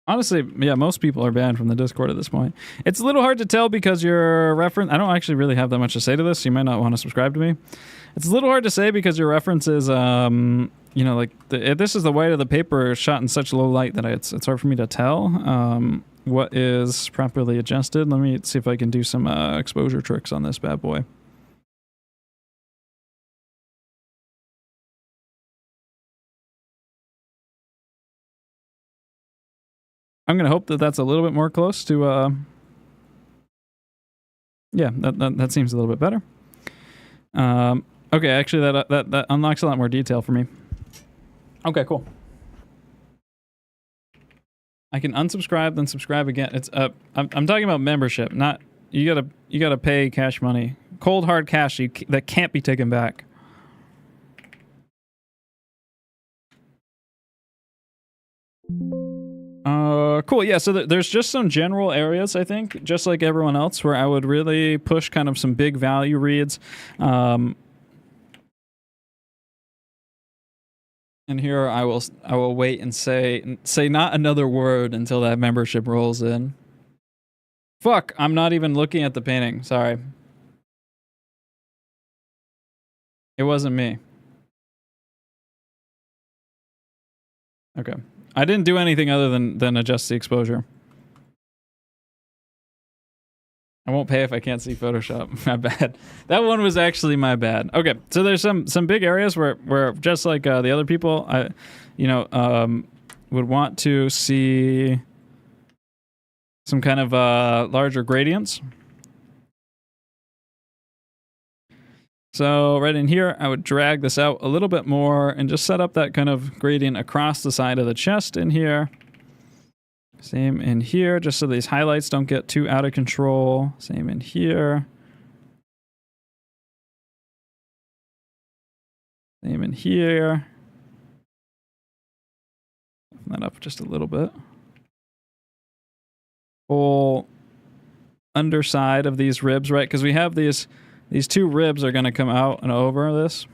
Honestly, yeah, most people are banned from the Discord at this point. It's a little hard to tell because your reference... I don't actually really have that much to say to this. So you might not want to subscribe to me. It's a little hard to say because your reference is, you know, like... this is the white of the paper shot in such low light that it's hard for me to tell what is properly adjusted. Let me see if I can do some exposure tricks on this bad boy. I'm going to hope that that's a little bit more close to, yeah, that seems a little bit better. Okay, actually that unlocks a lot more detail for me. Okay, cool. I can unsubscribe, then subscribe again. It's I'm talking about membership, not you gotta pay cash money, cold hard cash that can't be taken back. Cool. Yeah, so there's just some general areas, I think, just like everyone else, where I would really push kind of some big value reads. And here I will wait and say not another word until that membership rolls in. Fuck, I'm not even looking at the painting. Sorry. It wasn't me. Okay. I didn't do anything other than adjust the exposure. I won't pay if I can't see Photoshop. My bad. That one was actually my bad. Okay, so there's some big areas where just like the other people, I, would want to see some kind of larger gradients. So right in here, I would drag this out a little bit more and just set up that kind of gradient across the side of the chest in here. Same in here, just so these highlights don't get too out of control. Same in here. Same in here. Open that up just a little bit. Whole underside of these ribs, right? Because we have these two ribs are going to come out and over this.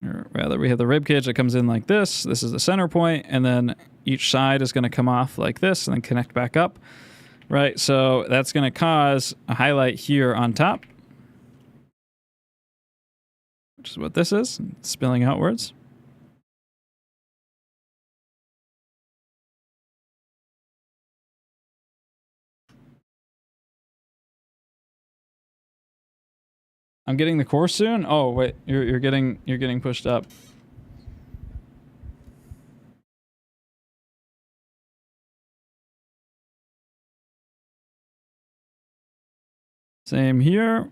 Or rather, we have the rib cage that comes in like this. This is the center point, and then each side is going to come off like this and then connect back up, right? So that's going to cause a highlight here on top, which is what this is, spilling outwards. I'm getting the core soon. Oh wait, you're getting pushed up. Same here.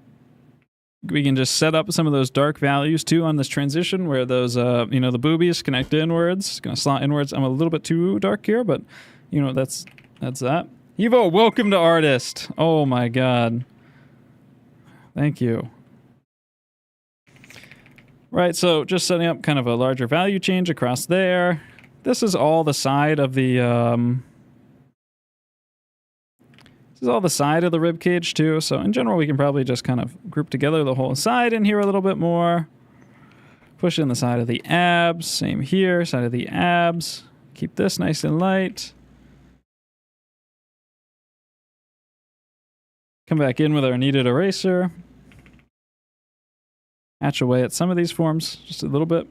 We can just set up some of those dark values too on this transition where those the boobies connect inwards. It's gonna slot inwards. I'm a little bit too dark here, but that's that. Evo, welcome to Artist. Oh my god. Thank you. Right, so just setting up kind of a larger value change across there. This is all the side of the rib cage too. So in general, we can probably just kind of group together the whole side in here a little bit more. Push in the side of the abs. Same here, side of the abs. Keep this nice and light. Come back in with our kneaded eraser. Hatch away at some of these forms just a little bit.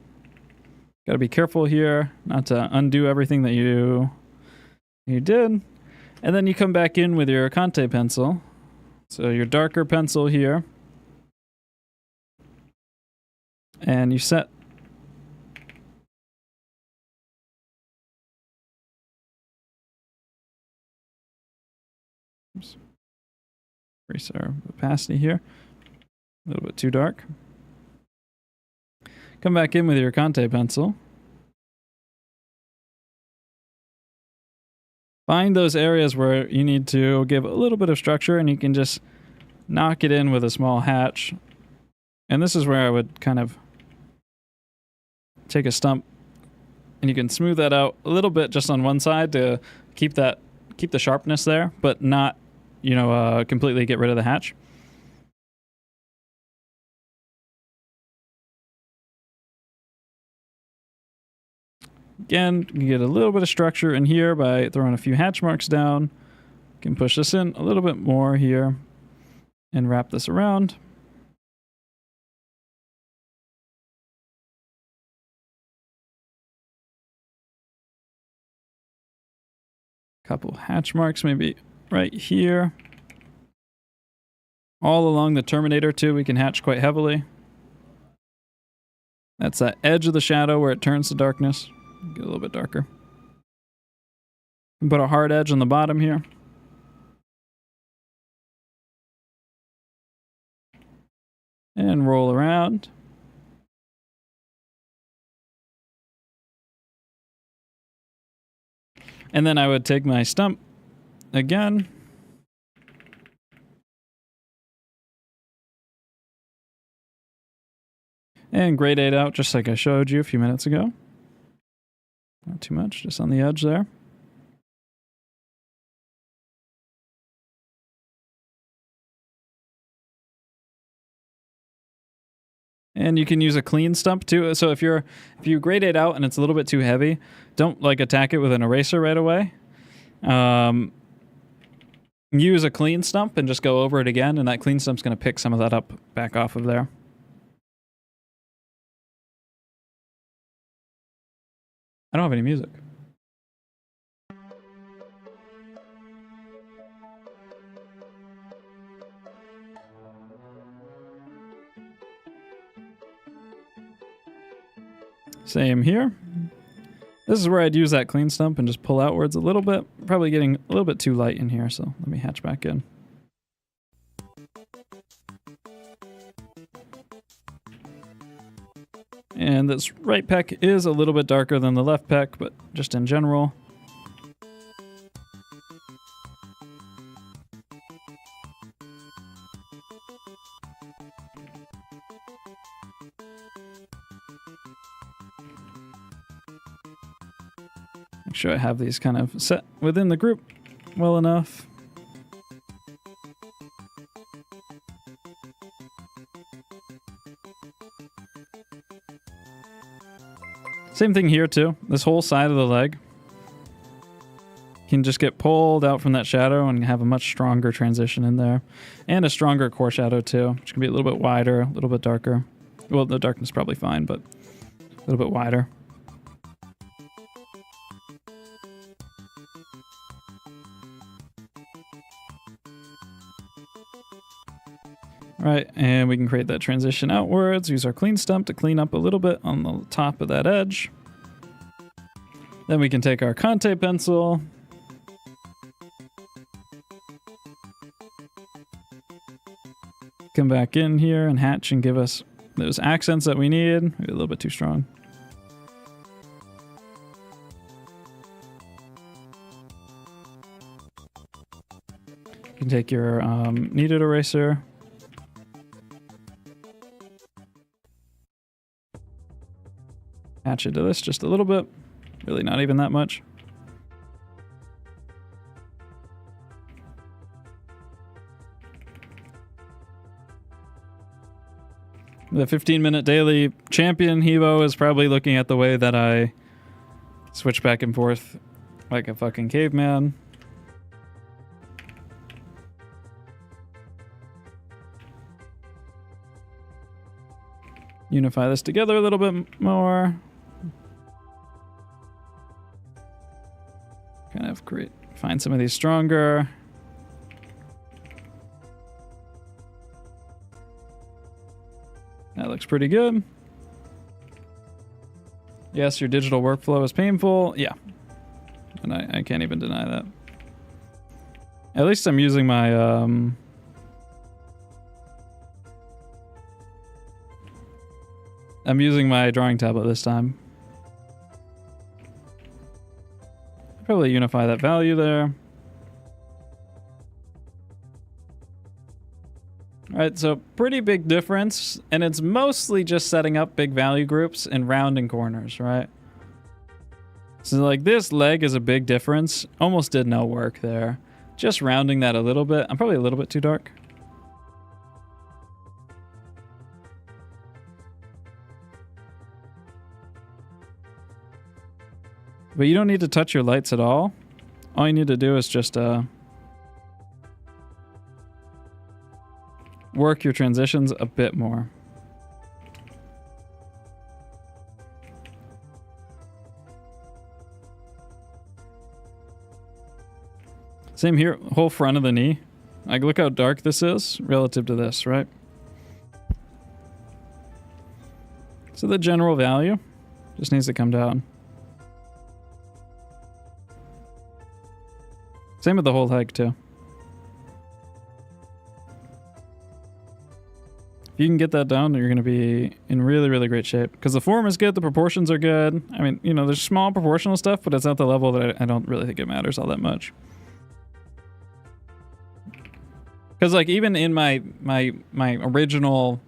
Got to be careful here not to undo everything that you did. And then you come back in with your Conte pencil. So your darker pencil here. And you set increase our opacity here. A little bit too dark. Come back in with your Conte pencil. Find those areas where you need to give a little bit of structure, and you can just knock it in with a small hatch. And this is where I would kind of take a stump, and you can smooth that out a little bit just on one side to keep the sharpness there, but not, completely get rid of the hatch. Again, you can get a little bit of structure in here by throwing a few hatch marks down. You can push this in a little bit more here and wrap this around. Couple hatch marks maybe right here. All along the terminator too, we can hatch quite heavily. That's that edge of the shadow where it turns to darkness. Get a little bit darker. Put a hard edge on the bottom here. And roll around. And then I would take my stump again. And grade 8 out just like I showed you a few minutes ago. Not too much, just on the edge there. And you can use a clean stump too. So if you grade it out and it's a little bit too heavy, don't attack it with an eraser right away. Use a clean stump and just go over it again, and that clean stump's going to pick some of that up back off of there. I don't have any music. Same here. This is where I'd use that clean stump and just pull outwards a little bit. Probably getting a little bit too light in here, so let me hatch back in. this right pec is a little bit darker than the left pec, but just in general. Make sure I have these kind of set within the group well enough. Same thing here too. This whole side of the leg can just get pulled out from that shadow and have a much stronger transition in there. And a stronger core shadow too, which can be a little bit wider, a little bit darker. Well, the darkness is probably fine, but a little bit wider. All right, and we can create that transition outwards. Use our clean stump to clean up a little bit on the top of that edge. Then we can take our Conte pencil. Come back in here and hatch and give us those accents that we need. Maybe a little bit too strong. You can take your kneaded eraser. Hatch it to this just a little bit. Really not even that much. The 15-minute daily champion Hebo is probably looking at the way that I switch back and forth like a fucking caveman. Unify this together a little bit more. Kind of find some of these stronger. That looks pretty good. Yes, your digital workflow is painful. Yeah. And I can't even deny that. At least I'm using my drawing tablet this time. Probably unify that value there. All right, so pretty big difference, and it's mostly just setting up big value groups and rounding corners, right? So like this leg is a big difference. Almost did no work there. Just rounding that a little bit. I'm probably a little bit too dark. But you don't need to touch your lights at all. All you need to do is just work your transitions a bit more. Same here, whole front of the knee. Like, look how dark this is relative to this, right? So the general value just needs to come down. Same with the whole leg, too. If you can get that down, you're going to be in really, really great shape. Because the form is good, the proportions are good. I mean, you know, there's small proportional stuff, but it's at the level that I don't really think it matters all that much. Because, like, even in my original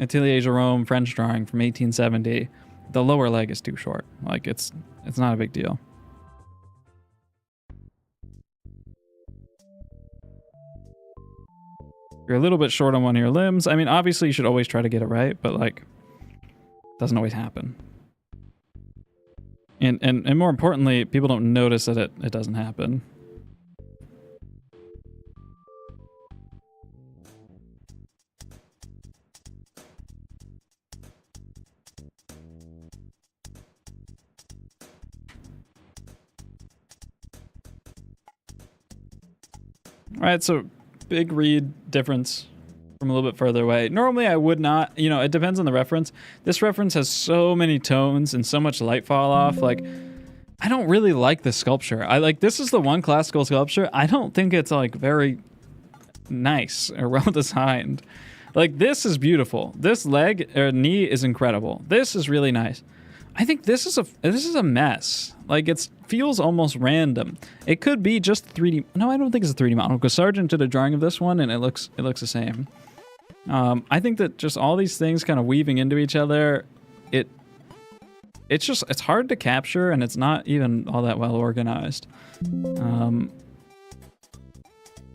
Atelier Jerome French drawing from 1870, the lower leg is too short. Like, it's not a big deal. You're a little bit short on one of your limbs. I mean, obviously you should always try to get it right, but like, it doesn't always happen. And more importantly, people don't notice that it doesn't happen. All right, so big read difference from a little bit further away. Normally I would not, you know, it depends on the reference. This reference has so many tones and so much light fall off. Like, I don't really like this sculpture. This is the one classical sculpture. I don't think it's like very nice or well designed. Like, this is beautiful. This leg or knee is incredible. This is really nice. I think this is a mess. Like, it feels almost random. It could be just 3D. No, I don't think it's a 3D model because Sargent did a drawing of this one and it looks the same. I think that just all these things kind of weaving into each other, it's hard to capture and it's not even all that well organized.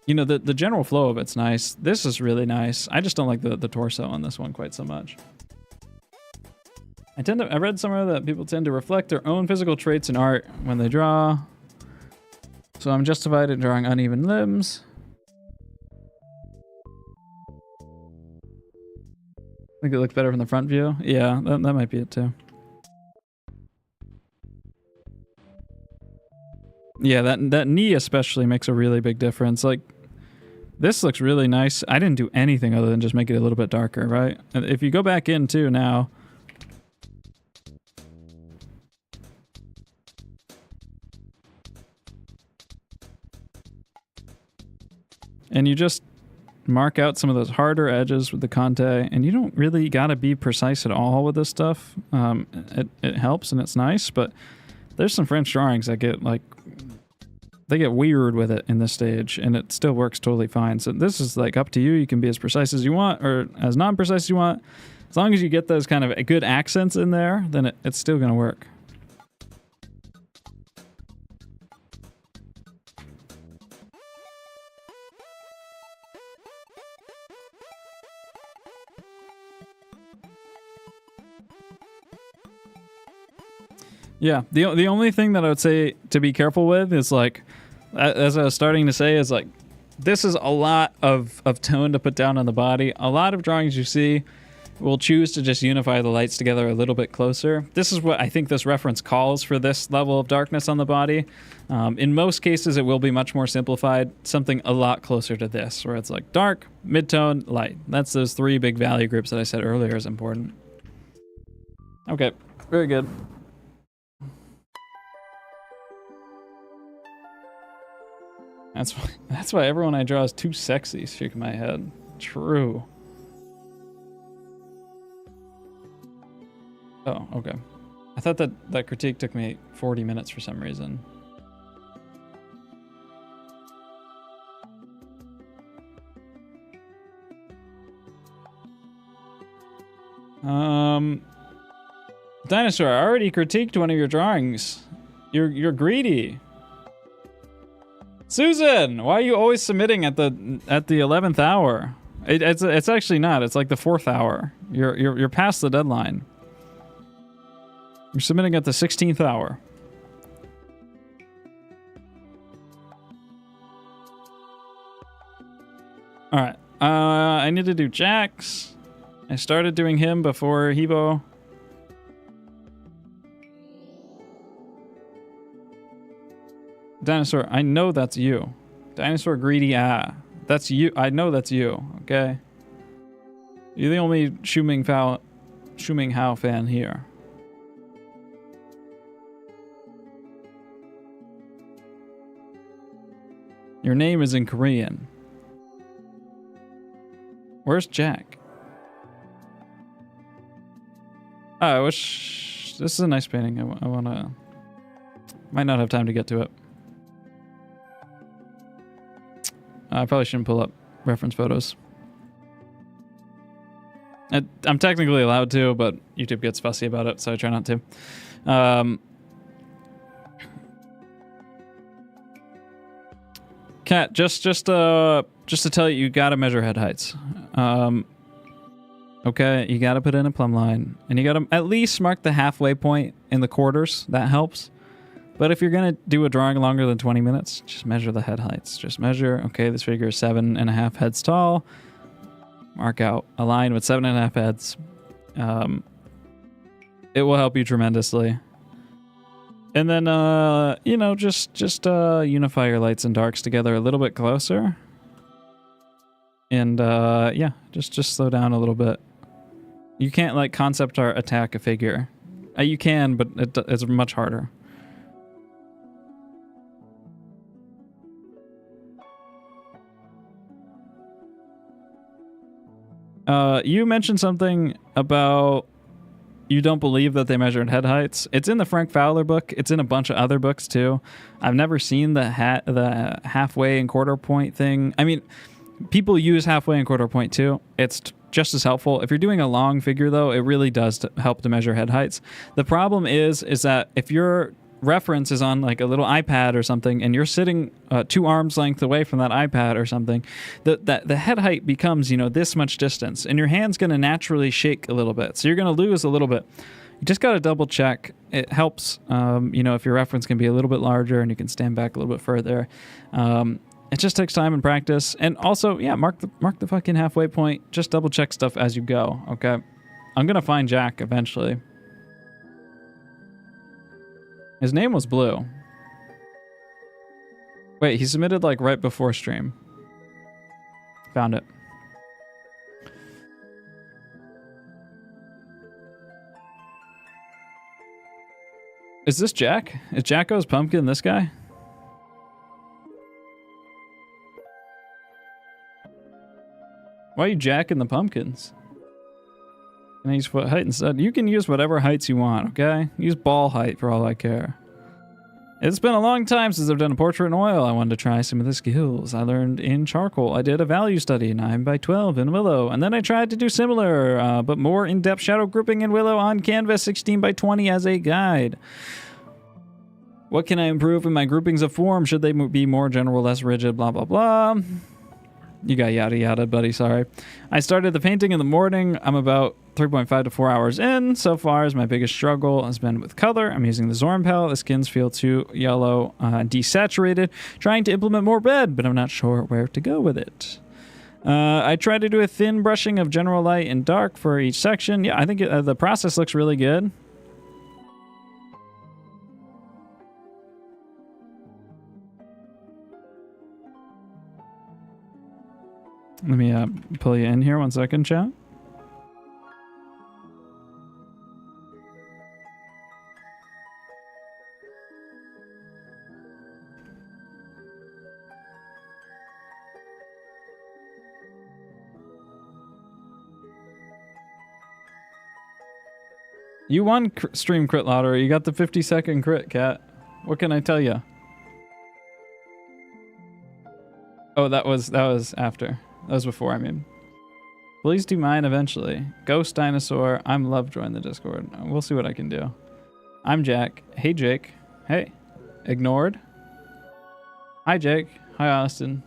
You know, the general flow of it's nice. This is really nice. I just don't like the torso on this one quite so much. I read somewhere that people tend to reflect their own physical traits in art when they draw. So I'm justified in drawing uneven limbs. I think it looks better from the front view. Yeah, that might be it too. Yeah, that knee especially makes a really big difference. Like, this looks really nice. I didn't do anything other than just make it a little bit darker, right? And if you go back in too now, and you just mark out some of those harder edges with the Conte, and you don't really gotta be precise at all with this stuff. It helps and it's nice, but there's some French drawings that get like, they get weird with it in this stage, and it still works totally fine. So this is like up to you. You can be as precise as you want or as non-precise as you want. As long as you get those kind of good accents in there, then it's still gonna work. Yeah, the only thing that I would say to be careful with is, like, as I was starting to say, is like, this is a lot of tone to put down on the body. A lot of drawings you see will choose to just unify the lights together a little bit closer. This is what I think this reference calls for, this level of darkness on the body. In most cases, it will be much more simplified, something a lot closer to this, where it's like dark, mid-tone, light. That's those three big value groups that I said earlier is important. Okay, very good. That's why everyone I draw is too sexy, shaking my head. True. Oh, okay. I thought that critique took me 40 minutes for some reason. Dinosaur, I already critiqued one of your drawings. You're greedy. Susan, why are you always submitting at the 11th hour? It's actually not. It's like the 4th hour. You're past the deadline. You're submitting at the 16th hour. All right. I need to do Jax. I started doing him before Hebo. Dinosaur, I know that's you. Dinosaur greedy, that's you. I know that's you, okay? You're the only Shuming Hao fan here. Your name is in Korean. Where's Jack? Oh, I wish... This is a nice painting. I wanna... Might not have time to get to it. I probably shouldn't pull up reference photos. I'm technically allowed to, but YouTube gets fussy about it, so I try not to. Kat, just to tell you, you gotta measure head heights. Okay, you gotta put in a plumb line, and you gotta at least mark the halfway point in the quarters. That helps. But if you're going to do a drawing longer than 20 minutes, just measure the head heights. Just measure, okay, this figure is 7.5 heads tall. Mark out a line with 7.5 heads. It will help you tremendously. And then, you know, just unify your lights and darks together a little bit closer. And, yeah, just slow down a little bit. You can't, like, concept art attack a figure. You can, but it's much harder. You mentioned something about you don't believe that they measured head heights. It's in the Frank Fowler book. It's in a bunch of other books too. I've never seen the halfway and quarter point thing. I mean, people use halfway and quarter point too. It's just as helpful. If you're doing a long figure though, it really does help to measure head heights. The problem is that if your reference is on like a little iPad or something and you're sitting 2 arms length away from that iPad or something, the head height becomes, this much distance and your hand's going to naturally shake a little bit. So you're going to lose a little bit. You just got to double check. It helps, if your reference can be a little bit larger and you can stand back a little bit further. It just takes time and practice. And also, mark the fucking halfway point. Just double check stuff as you go, okay? I'm going to find Jack eventually. His name was Blue. Wait, he submitted like right before stream. Found it. Is this Jack? Is Jacko's pumpkin this guy? Why are you jacking the pumpkins? Can I use foot height instead? You can use whatever heights you want, okay? Use ball height for all I care. It's been a long time since I've done a portrait in oil. I wanted to try some of the skills I learned in charcoal. I did a value study 9x12 in Willow, and then I tried to do similar, but more in-depth shadow grouping in Willow on canvas 16x20 as a guide. What can I improve in my groupings of form? Should they be more general, less rigid, blah, blah, blah? You got yada yada, buddy, sorry. I started the painting in the morning. I'm about 3.5 to 4 hours in. So far, as my biggest struggle has been with color. I'm using the Zorn palette. The skins feel too yellow, desaturated. Trying to implement more red, but I'm not sure where to go with it. I tried to do a thin brushing of general light and dark for each section. Yeah, I think the process looks really good. Let me pull you in here 1 second, chat. You won stream crit lottery. You got the 50-second crit, cat. What can I tell you? Oh, that was after. That was before, I mean. Please do mine eventually. Ghost Dinosaur. I'm Lovejoy in the Discord. We'll see what I can do. I'm Jack. Hey, Jake. Hey. Ignored. Hi, Jake. Hi, Austin.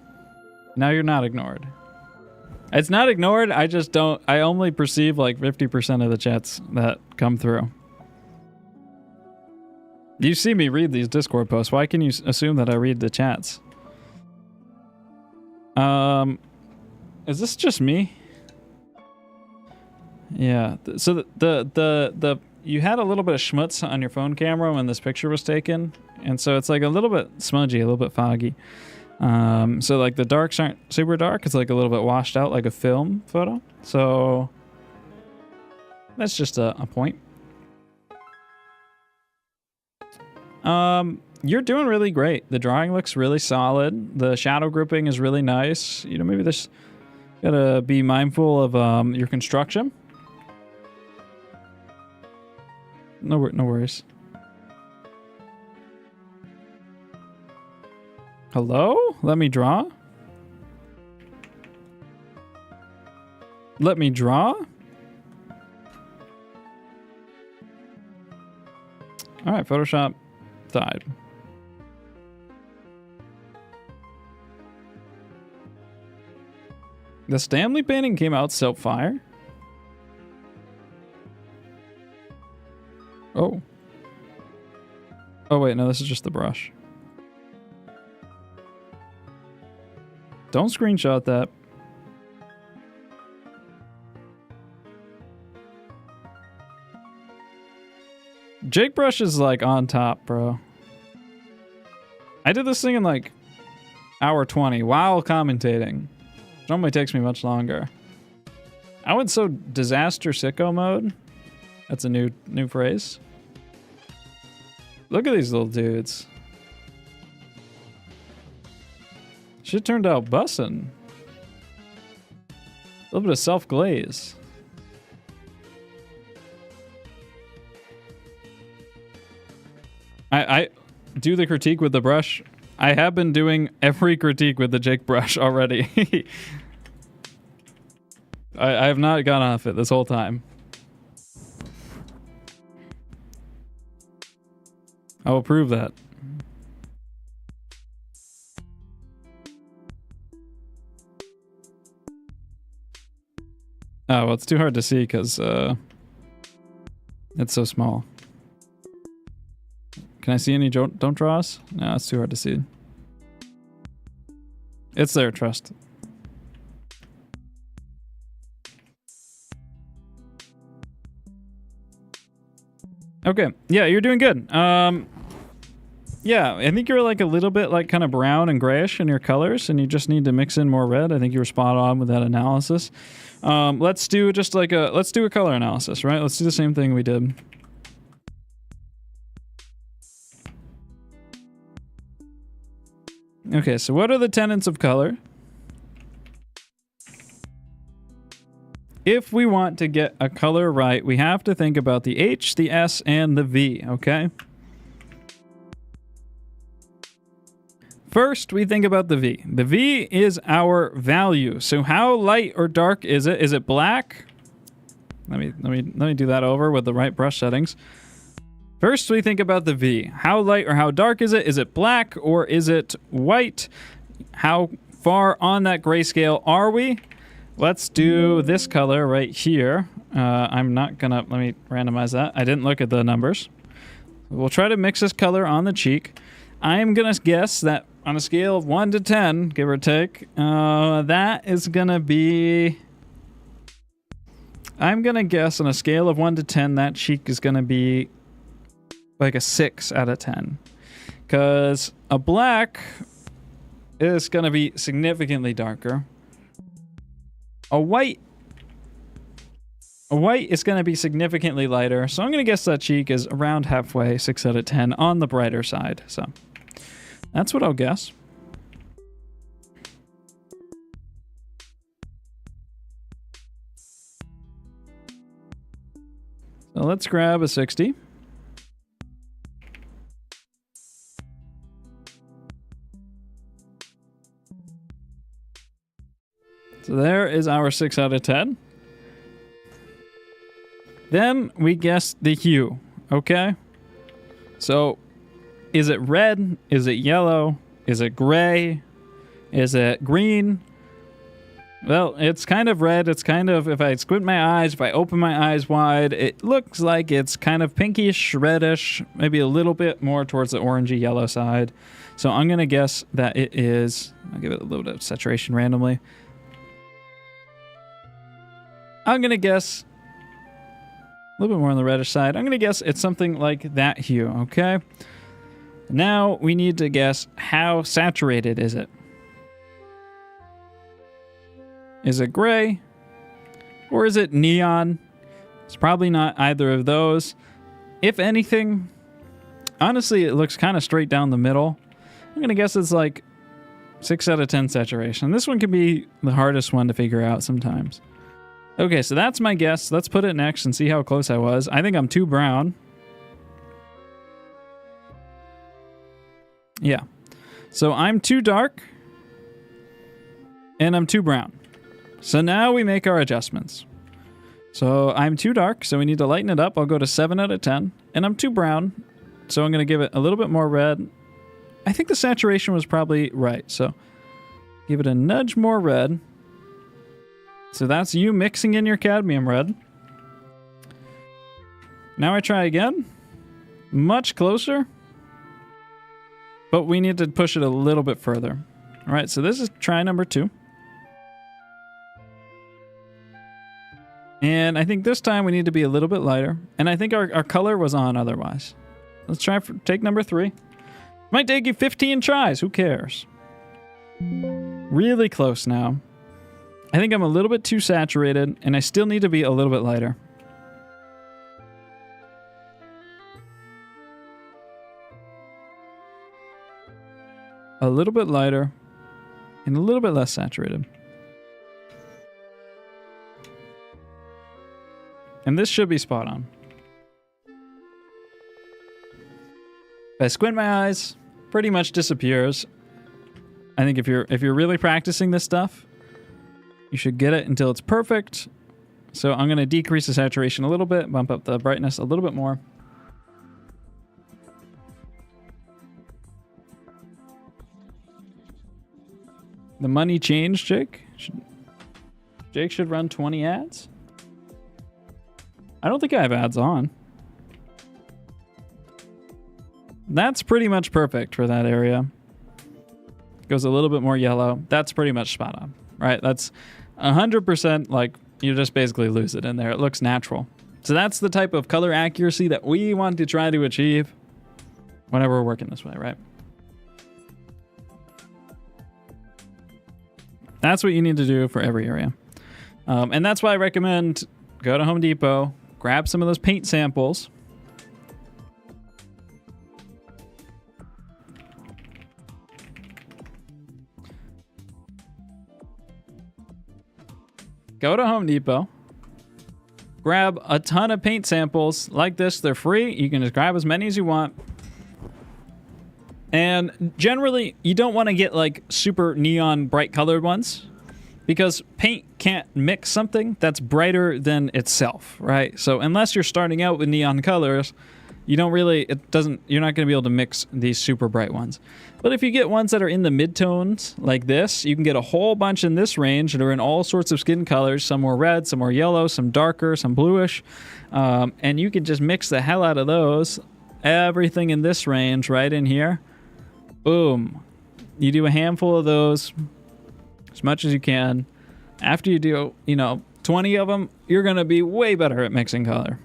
Now you're not ignored. It's not ignored. I just don't... I only perceive like 50% of the chats that come through. You see me read these Discord posts. Why can you assume that I read the chats? Is this just me? Yeah. So the you had a little bit of schmutz on your phone camera when this picture was taken, and so it's like a little bit smudgy, a little bit foggy. So like the darks aren't super dark. It's like a little bit washed out, like a film photo. So that's just a point. You're doing really great. The drawing looks really solid. The shadow grouping is really nice. Maybe this gotta be mindful of your construction. No worries. Hello? Let me draw? Let me draw? Alright, Photoshop died. The Stanley painting came out self-fire? Oh. Oh wait, no, this is just the brush. Don't screenshot that. Jake Brush is like on top, bro. I did this thing in like hour 20 while commentating. It normally takes me much longer. I went so disaster sicko mode. That's a new phrase. Look at these little dudes. Shit turned out bussin'. little bit of self-glaze. I do the critique with the brush. I have been doing every critique with the Jake brush already. I have not gone off it this whole time. I will prove that. Oh, well, it's too hard to see because it's so small. Can I see any don't draws? No, it's too hard to see. It's there, trust. Okay, yeah, you're doing good. Yeah, I think you're like a little bit like kind of brown and grayish in your colors, and you just need to mix in more red. I think you were spot on with that analysis. Let's do just like let's do a color analysis, right? Let's do the same thing we did. Okay, so what are the tenets of color? If we want to get a color right, we have to think about the H, the S, and the V, okay? First, we think about the V. The V is our value. So how light or dark is it? Is it black? Let me do that over with the right brush settings. First, we think about the V. How light or how dark is it? Is it black or is it white? How far on that grayscale are we? Let's do this color right here. I'm not gonna, let me randomize that. I didn't look at the numbers. We'll try to mix this color on the cheek. I'm gonna guess that on a scale of 1 to 10, give or take, that is gonna be... I'm gonna guess on a scale of 1 to 10, that cheek is gonna be like a 6 out of 10. Because a black is gonna be significantly darker. A white is going to be significantly lighter, so I'm going to guess that cheek is around halfway, 6 out of 10, on the brighter side. So that's what I'll guess. So let's grab a 60. So there is our 6 out of 10. Then we guess the hue, okay? So is it red? Is it yellow? Is it gray? Is it green? Well, it's kind of red. It's kind of, if I squint my eyes, if I open my eyes wide, it looks like it's kind of pinkish, reddish, maybe a little bit more towards the orangey yellow side. So I'm going to guess that it is, I'll give it a little bit of saturation randomly. I'm going to guess a little bit more on the reddish side. I'm going to guess it's something like that hue, okay? Now we need to guess how saturated is it. Is it gray? Or is it neon? It's probably not either of those. If anything, honestly, it looks kind of straight down the middle. I'm going to guess it's like 6 out of 10 saturation. This one can be the hardest one to figure out sometimes. Okay, so that's my guess. Let's put it next and see how close I was. I think I'm too brown. Yeah. So I'm too dark. And I'm too brown. So now we make our adjustments. So I'm too dark, so we need to lighten it up. I'll go to 7 out of 10. And I'm too brown, so I'm going to give it a little bit more red. I think the saturation was probably right, so give it a nudge more red. So that's you mixing in your cadmium red. Now I try again. Much closer. But we need to push it a little bit further. All right, so this is try number 2. And I think this time we need to be a little bit lighter. And I think our color was on otherwise. Let's try for take number 3. Might take you 15 tries. Who cares? Really close now. I think I'm a little bit too saturated, and I still need to be a little bit lighter. A little bit lighter, and a little bit less saturated. And this should be spot on. If I squint my eyes, pretty much disappears. I think if you're really practicing this stuff, you should get it until it's perfect. So I'm going to decrease the saturation a little bit, bump up the brightness a little bit more. The money changed, Jake. Jake should run 20 ads. I don't think I have ads on. That's pretty much perfect for that area. Goes a little bit more yellow. That's pretty much spot on, right? That's 100% like you just basically lose it in there. It looks natural. So that's the type of color accuracy that we want to try to achieve whenever we're working this way, right? That's what you need to do for every area. And that's why I recommend go to Home Depot, grab some of those paint samples. Go to Home Depot, grab a ton of paint samples like this. They're free. You can just grab as many as you want. And generally, you don't want to get like super neon bright colored ones because paint can't mix something that's brighter than itself, right? So unless you're starting out with neon colors, you're not going to be able to mix these super bright ones. But if you get ones that are in the midtones like this, you can get a whole bunch in this range that are in all sorts of skin colors. Some more red, some more yellow, some darker, some bluish. And you can just mix the hell out of those. Everything in this range right in here. Boom. You do a handful of those, as much as you can. After you do, 20 of them, you're going to be way better at mixing color.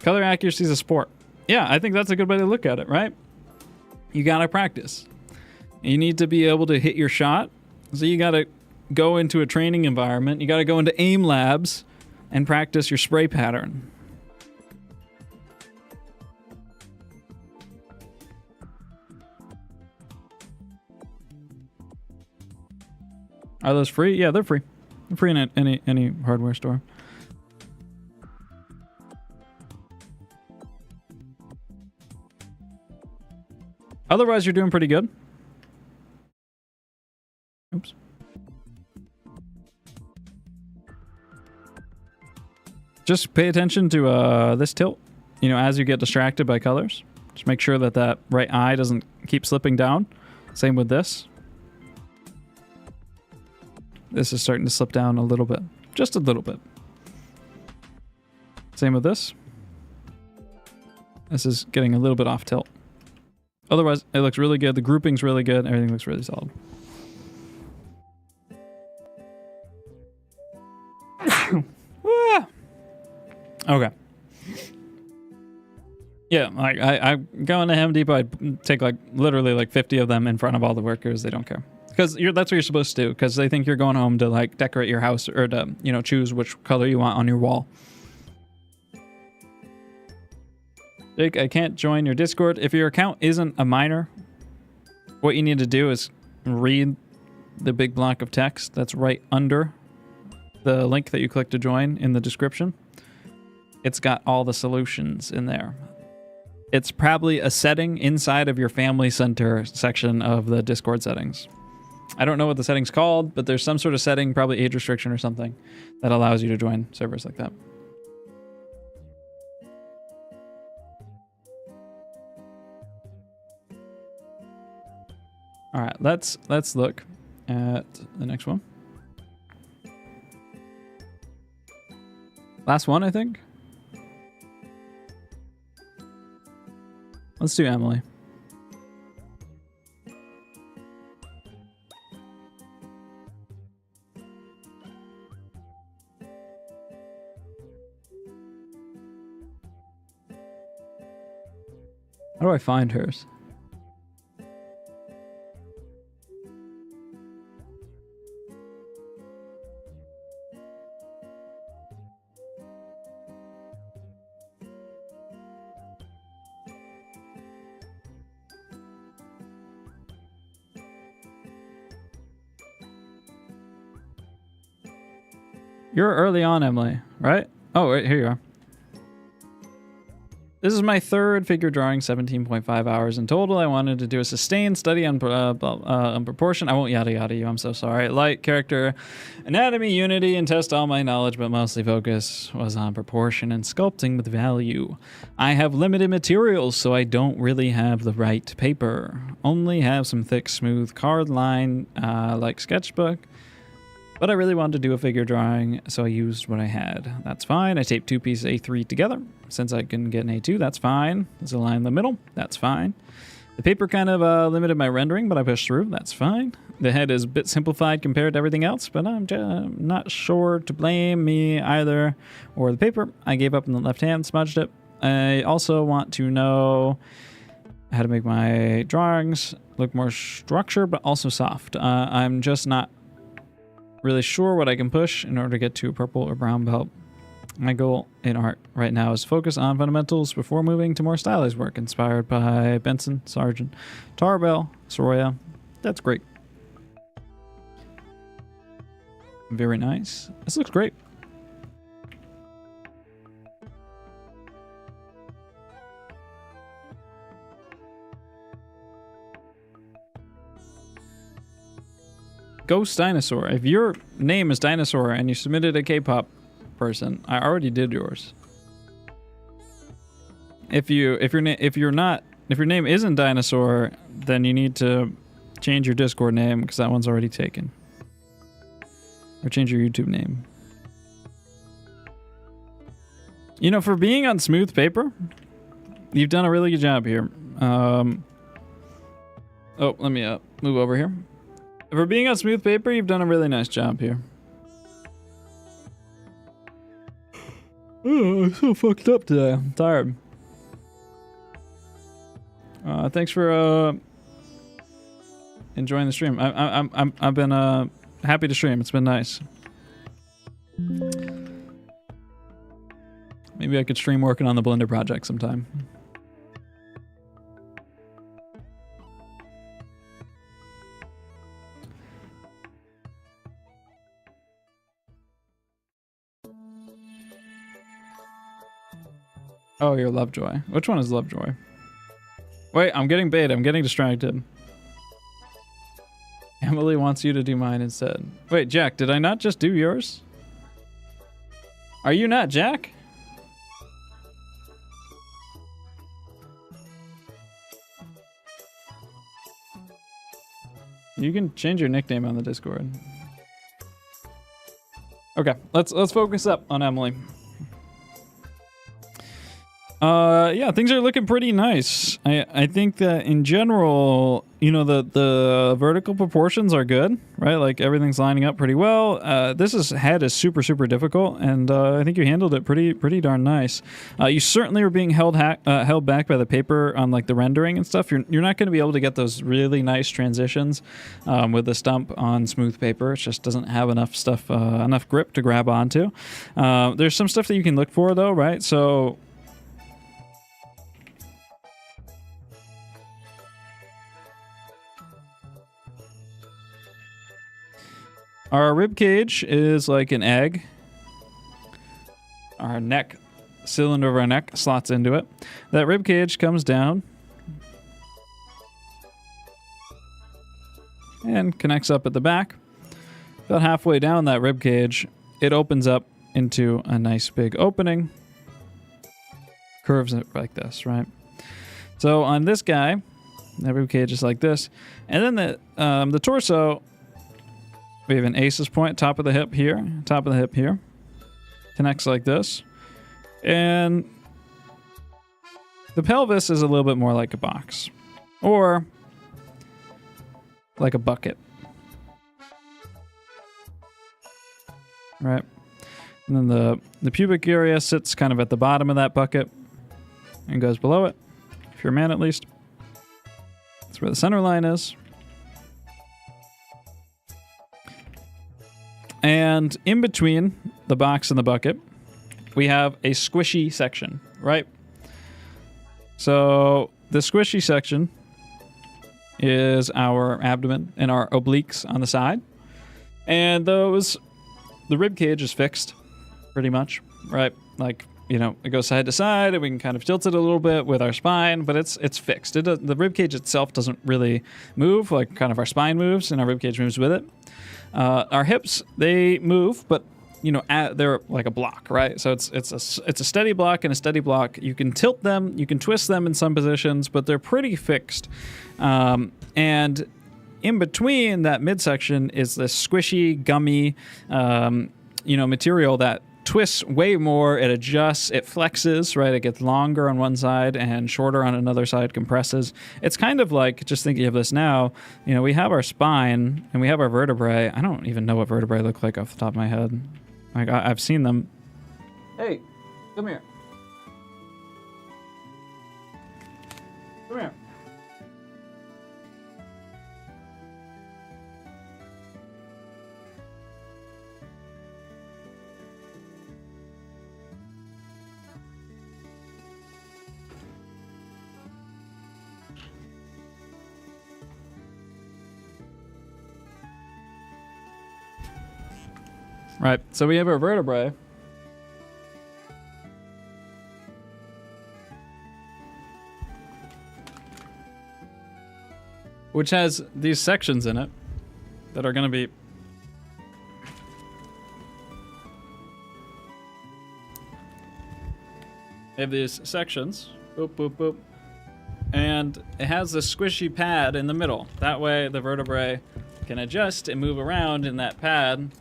Color accuracy is a sport. Yeah, I think that's a good way to look at it, right? You got to practice. You need to be able to hit your shot. So you got to go into a training environment. You got to go into aim labs and practice your spray pattern. Are those free? Yeah, they're free. They're free in any hardware store. Otherwise, you're doing pretty good. Oops. Just pay attention to this tilt. As you get distracted by colors, just make sure that right eye doesn't keep slipping down. Same with this. This is starting to slip down a little bit. Just a little bit. Same with this. This is getting a little bit off tilt. Otherwise, it looks really good. The grouping's really good. Everything looks really solid. Okay. Yeah, I go into Home Depot. I take literally 50 of them in front of all the workers. They don't care. Because that's what you're supposed to do. Because they think you're going home to decorate your house or to choose which color you want on your wall. Jake, I can't join your Discord. If your account isn't a minor, what you need to do is read the big block of text that's right under the link that you click to join in the description. It's got all the solutions in there. It's probably a setting inside of your family center section of the Discord settings. I don't know what the setting's called, but there's some sort of setting, probably age restriction or something, that allows you to join servers like that. All right, let's look at the next one. Last one, I think. Let's do Emily. How do I find hers? You're early on, Emily, right? Oh, wait, here you are. This is my third figure drawing, 17.5 hours in total. I wanted to do a sustained study on proportion. I won't yada yada you, I'm so sorry. Light, character, anatomy, unity, and test all my knowledge, but mostly focus was on proportion and sculpting with value. I have limited materials, so I don't really have the right paper. Only have some thick, smooth card line, like sketchbook. But I really wanted to do a figure drawing, so I used what I had. That's fine. I taped 2 pieces A3 together. Since I couldn't get an A2, that's fine. There's a line in the middle. That's fine. The paper kind of limited my rendering, but I pushed through. That's fine. The head is a bit simplified compared to everything else, but I'm not sure to blame me either or the paper. I gave up in the left hand, smudged it. I also want to know how to make my drawings look more structured, but also soft. I'm just not really sure what I can push in order to get to a purple or brown belt. My goal in art right now is focus on fundamentals before moving to more stylized work inspired by Benson, Sargent, Tarbell, Soroya. That's great. Very nice. This looks great. Ghost Dinosaur. If your name is Dinosaur and you submitted a K-pop person, I already did yours. If your name isn't Dinosaur, then you need to change your Discord name because that one's already taken. Or change your YouTube name. You know, for being on smooth paper, you've done a really good job here. Oh, let me move over here. For being on smooth paper, you've done a really nice job here. Oh, I'm so fucked up today. I'm tired. Thanks for enjoying the stream. I've been happy to stream. It's been nice. Maybe I could stream working on the Blender project sometime. Oh, you're Lovejoy. Which one is Lovejoy? Wait, I'm getting bait. I'm getting distracted. Emily wants you to do mine instead. Wait, Jack, did I not just do yours? Are you not Jack? You can change your nickname on the Discord. Okay, let's focus up on Emily. Yeah, things are looking pretty nice. I think that in general, you know, the vertical proportions are good, right? Like everything's lining up pretty well. This head is super difficult, and I think you handled it pretty darn nice. You certainly were being held back by the paper on like the rendering and stuff. You're not going to be able to get those really nice transitions with the stump on smooth paper. It just doesn't have enough stuff, enough grip to grab onto. There's some stuff that you can look for though, right? So our rib cage is like an egg. Our neck, cylinder of our neck slots into it. That rib cage comes down and connects up at the back. About halfway down that rib cage, it opens up into a nice big opening. Curves it like this, right? So on this guy, that rib cage is like this. And then the torso, we have an aces point, top of the hip here, connects like this. And the pelvis is a little bit more like a box or like a bucket. Right? And then the pubic area sits kind of at the bottom of that bucket and goes below it, if you're a man at least. That's where the center line is. And in between the box and the bucket, we have a squishy section, right? So the squishy section is our abdomen and our obliques on the side. And those the rib cage is fixed pretty much, right? Like, you know, it goes side to side and we can kind of tilt it a little bit with our spine, but it's fixed. The rib cage itself doesn't really move, like kind of our spine moves and our rib cage moves with it. Our hips, they move, but you know, they're like a block, right? So it's a steady block and a steady block. You can tilt them, you can twist them in some positions, but they're pretty fixed. And in between that midsection is this squishy, gummy, material that twists way more. It adjusts, it flexes, right? It gets longer on one side and shorter on another side, compresses. It's kind of like, just thinking of this now, you know, we have our spine and we have our vertebrae. I don't even know what vertebrae look like off the top of my head. Like, I've seen them. Hey, come here. Come here. Right, so we have our vertebrae. Which has these sections in it that are going to be they have these sections, boop, boop, boop, and it has this squishy pad in the middle. That way the vertebrae can adjust and move around in that pad.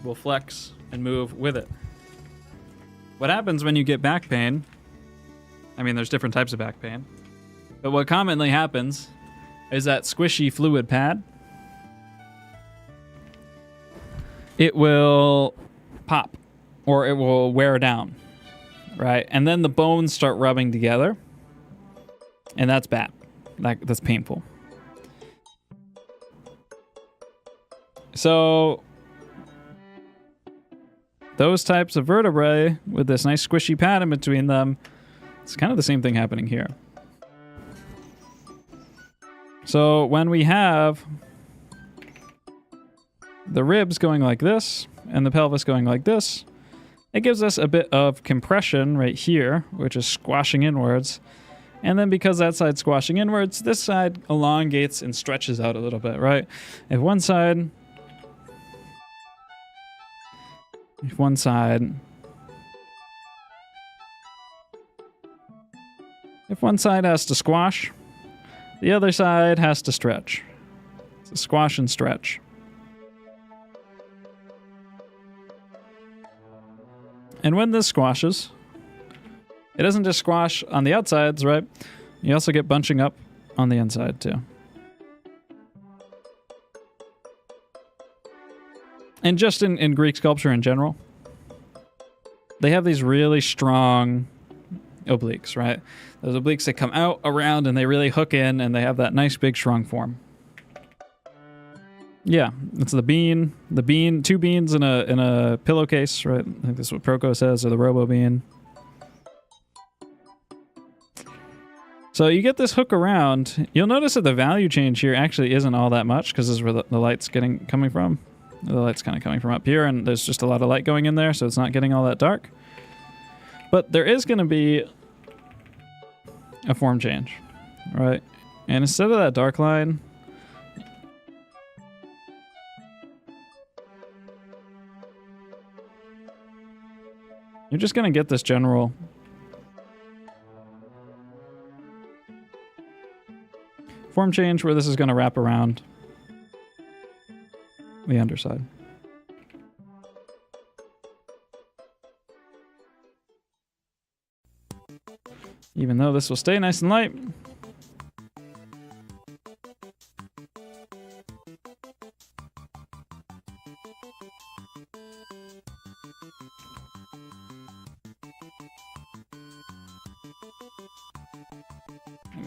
Will flex and move with it. What happens when you get back pain, I mean, there's different types of back pain, but what commonly happens is that squishy fluid pad, it will pop or it will wear down, right? And then the bones start rubbing together, and that's bad. That's painful. So those types of vertebrae with this nice squishy pad in between them, it's kind of the same thing happening here. So when we have the ribs going like this and the pelvis going like this, it gives us a bit of compression right here, which is squashing inwards. And then because that side's squashing inwards, this side elongates and stretches out a little bit, right? If one side has to squash, the other side has to stretch. So squash and stretch. And when this squashes, it doesn't just squash on the outsides, right? You also get bunching up on the inside too. And just in Greek sculpture in general, they have these really strong obliques, right? Those obliques, they come out around and they really hook in and they have that nice big strong form. Yeah, it's the bean, two beans in a pillowcase, right? I think that's what Proco says, or the Robo Bean. So you get this hook around. You'll notice that the value change here actually isn't all that much because this is where the light's coming from. The light's kind of coming from up here, and there's just a lot of light going in there, so it's not getting all that dark. But there is going to be a form change, right? And instead of that dark line, you're just going to get this general form change where this is going to wrap around the underside. Even though this will stay nice and light.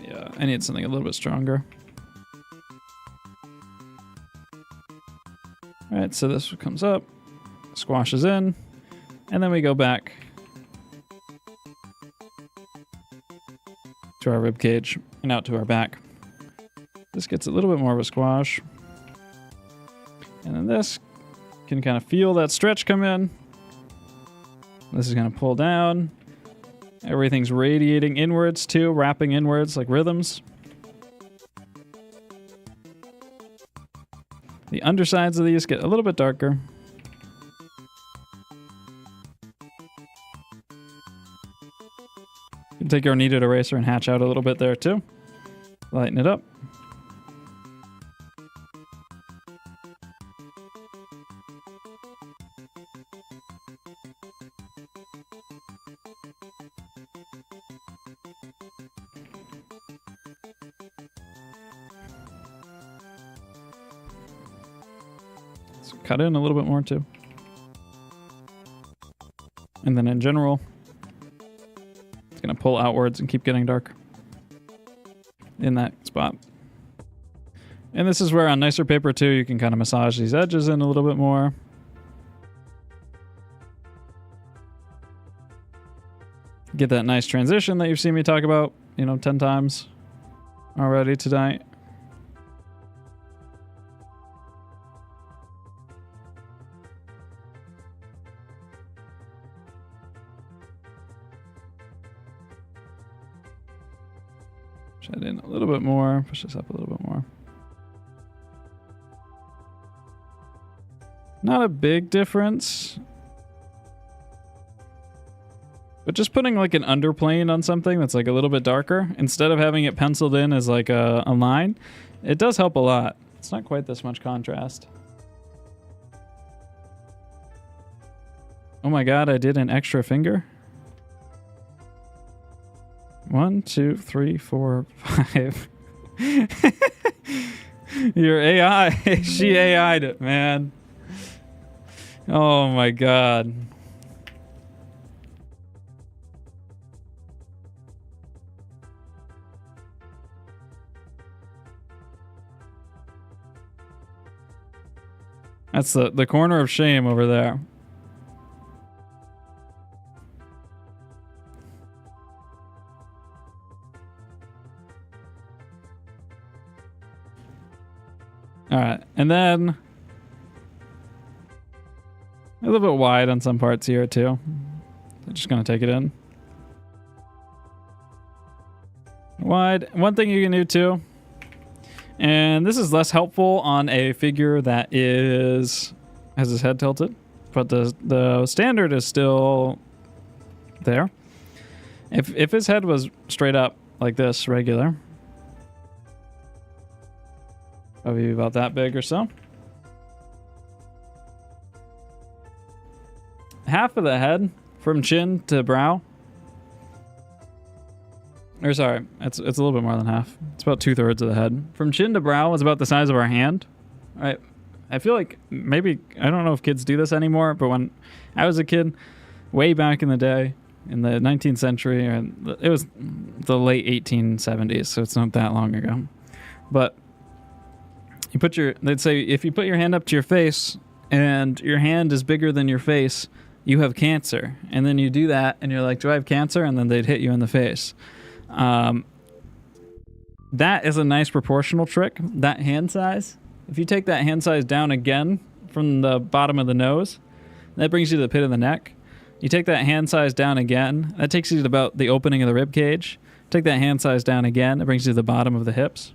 Yeah, I need something a little bit stronger. Alright, so this comes up, squashes in, and then we go back to our rib cage and out to our back. This gets a little bit more of a squash. And then this can kind of feel that stretch come in. This is going to pull down. Everything's radiating inwards too, wrapping inwards like rhythms. The undersides of these get a little bit darker. You can take your kneaded eraser and hatch out a little bit there too. Lighten it up. So cut in a little bit more too. And then in general, it's going to pull outwards and keep getting dark in that spot. And this is where on nicer paper too, you can kind of massage these edges in a little bit more. Get that nice transition that you've seen me talk about, 10 times already tonight. Push that in a little bit more. Push this up a little bit more. Not a big difference. But just putting like an underplane on something that's like a little bit darker, instead of having it penciled in as like a line, it does help a lot. It's not quite this much contrast. Oh my god, I did an extra finger. 1, 2, 3, 4, 5. Your AI. She AI'd it, man. Oh my god. That's the corner of shame over there. All right, and then a little bit wide on some parts here too. I'm just gonna take it in. Wide. One thing you can do too, and this is less helpful on a figure that has his head tilted, but the standard is still there. If his head was straight up like this, regular, probably about that big or so. Half of the head from chin to brow. Or sorry, it's a little bit more than half. It's about 2/3 of the head. From chin to brow is about the size of our hand. Right? I feel like maybe, I don't know if kids do this anymore, but when I was a kid, way back in the day, in the 19th century, and it was the late 1870s, so it's not that long ago. But they'd say if you put your hand up to your face and your hand is bigger than your face, you have cancer. And then you do that and you're like, do I have cancer? And then they'd hit you in the face. That is a nice proportional trick, that hand size. If you take that hand size down again from the bottom of the nose, that brings you to the pit of the neck. You take that hand size down again, that takes you to about the opening of the rib cage. Take that hand size down again, it brings you to the bottom of the hips.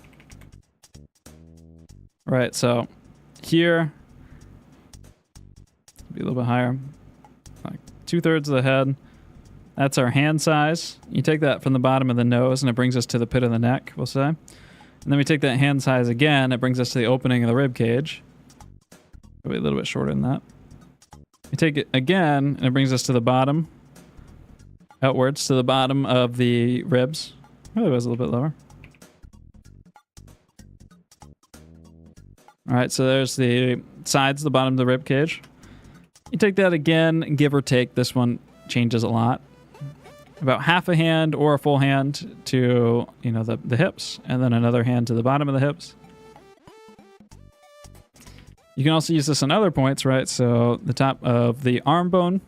Right, so here, be a little bit higher, like 2/3 of the head. That's our hand size. You take that from the bottom of the nose and it brings us to the pit of the neck, we'll say. And then we take that hand size again, it brings us to the opening of the rib cage. Probably a little bit shorter than that. You take it again and it brings us to the bottom, outwards to the bottom of the ribs. Really was a little bit lower. All right, so there's the sides, the bottom of the rib cage. You take that again, give or take. This one changes a lot. About half a hand or a full hand to, the hips, and then another hand to the bottom of the hips. You can also use this on other points, right? So the top of the arm bone.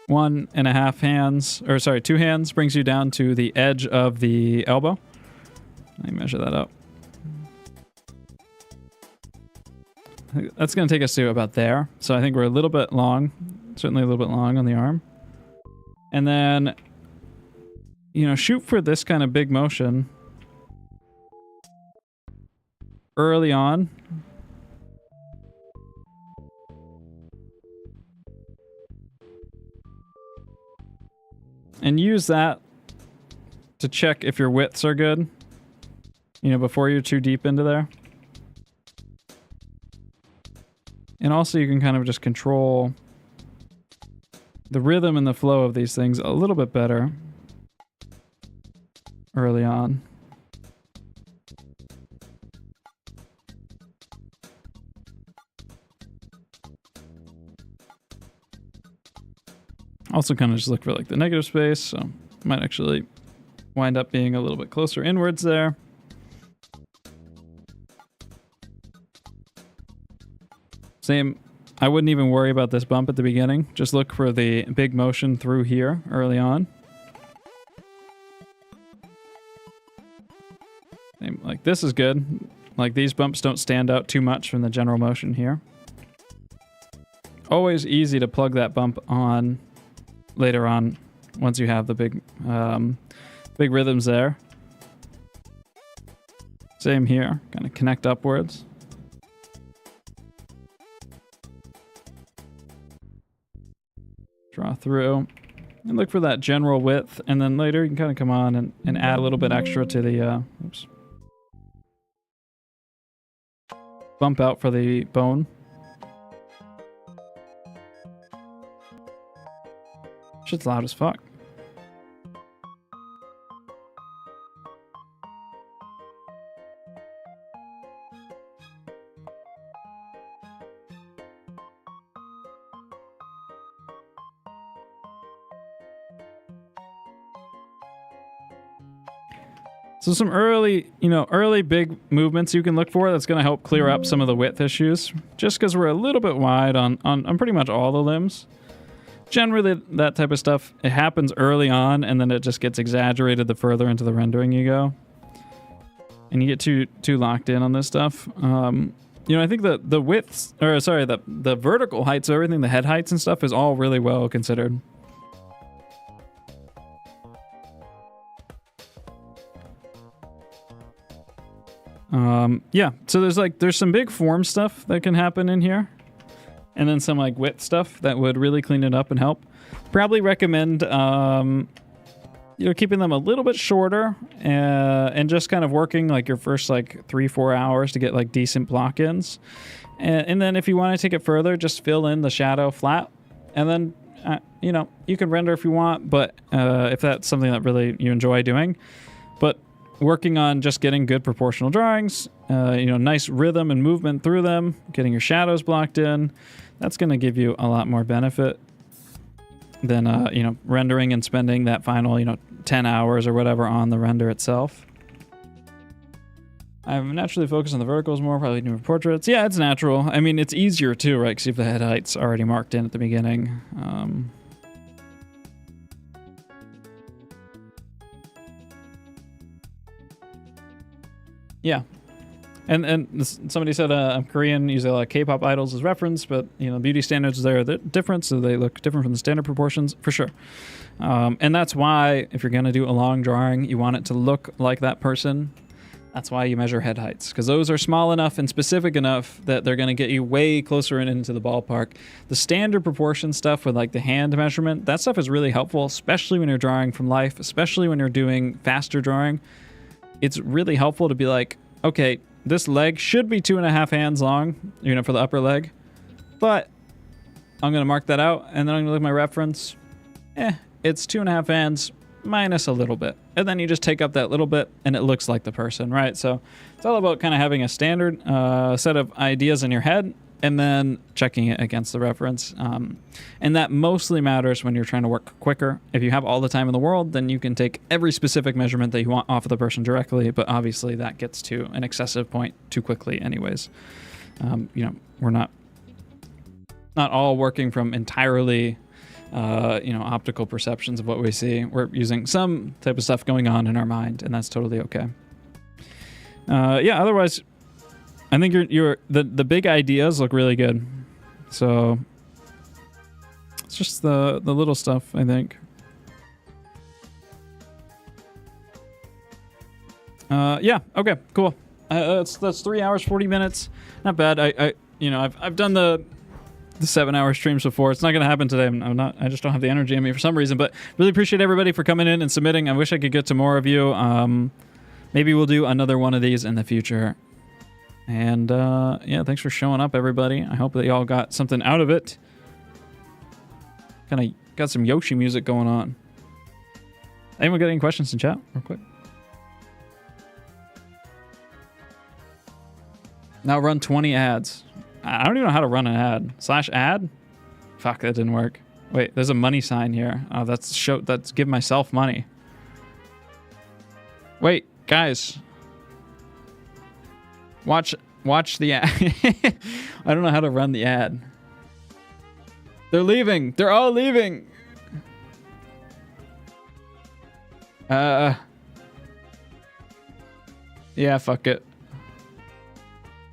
1.5 hands, or sorry, 2 hands brings you down to the edge of the elbow. Let me measure that up. That's going to take us to about there. So I think we're a little bit long, certainly a little bit long on the arm. And then, you know, shoot for this kind of big motion early on. And use that to check if your widths are good, you know, before you're too deep into there. And also you can kind of just control the rhythm and the flow of these things a little bit better early on. Also kind of just look for like the negative space, so might actually wind up being a little bit closer inwards there. Same, I wouldn't even worry about this bump at the beginning. Just look for the big motion through here early on. Same, like this is good. Like these bumps don't stand out too much from the general motion here. Always easy to plug that bump on later on once you have the big rhythms there. Same here, kind of connect upwards. Draw through and look for that general width, and then later you can kind of come on and add a little bit extra to the oops, bump out for the bone. Shit's loud as fuck. So some early big movements you can look for that's going to help clear up some of the width issues. Just because we're a little bit wide on pretty much all the limbs. Generally, that type of stuff, it happens early on, and then it just gets exaggerated the further into the rendering you go. And you get too locked in on this stuff. I think the widths, or sorry, the vertical heights of everything, the head heights and stuff is all really well considered. So there's some big form stuff that can happen in here. And then some like width stuff that would really clean it up and help. Probably recommend keeping them a little bit shorter and just kind of working like your first like 3-4 hours to get like decent block ins. And then if you want to take it further, just fill in the shadow flat. And then, you can render if you want, but if that's something that really you enjoy doing. But working on just getting good proportional drawings, nice rhythm and movement through them, getting your shadows blocked in, that's going to give you a lot more benefit than, rendering and spending that final, 10 hours or whatever on the render itself. I'm naturally focused on the verticals more, probably doing portraits. Yeah, it's natural. I mean, it's easier too, right? Because you have the head heights already marked in at the beginning. Yeah. And somebody said I'm Korean, use a lot of K-pop idols as reference, but beauty standards there are different, so they look different from the standard proportions for sure. And that's why if you're gonna do a long drawing, you want it to look like that person. That's why you measure head heights, because those are small enough and specific enough that they're gonna get you way closer into the ballpark. The standard proportion stuff with like the hand measurement, that stuff is really helpful, especially when you're drawing from life, especially when you're doing faster drawing. It's really helpful to be like, okay, this leg should be 2.5 hands long, for the upper leg, but I'm going to mark that out, and then I'm going to look at my reference. It's 2.5 hands minus a little bit. And then you just take up that little bit, and it looks like the person, right? So it's all about kind of having a standard set of ideas in your head, and then checking it against the reference. And that mostly matters when you're trying to work quicker. If you have all the time in the world, then you can take every specific measurement that you want off of the person directly, but obviously that gets to an excessive point too quickly anyways. We're not all working from entirely, optical perceptions of what we see. We're using some type of stuff going on in our mind, and that's totally okay. Otherwise, I think the big ideas look really good. So it's just the little stuff, I think. Yeah. Okay. Cool. That's 3 hours 40 minutes. Not bad. I've done the 7 hour streams before. It's not going to happen today. I just don't have the energy in me for some reason. But really appreciate everybody for coming in and submitting. I wish I could get to more of you. Maybe we'll do another one of these in the future. And yeah, thanks for showing up, everybody. I hope that y'all got something out of it. Kind of got some Yoshi music going on. Anyone got any questions in chat real quick? Now run 20 ads. I don't even know how to run an ad. /ad? Fuck, that didn't work. Wait, there's a money sign here. Oh, that's give myself money. Wait, guys. Watch the ad. I don't know how to run the ad. They're leaving. They're all leaving. Yeah, fuck it.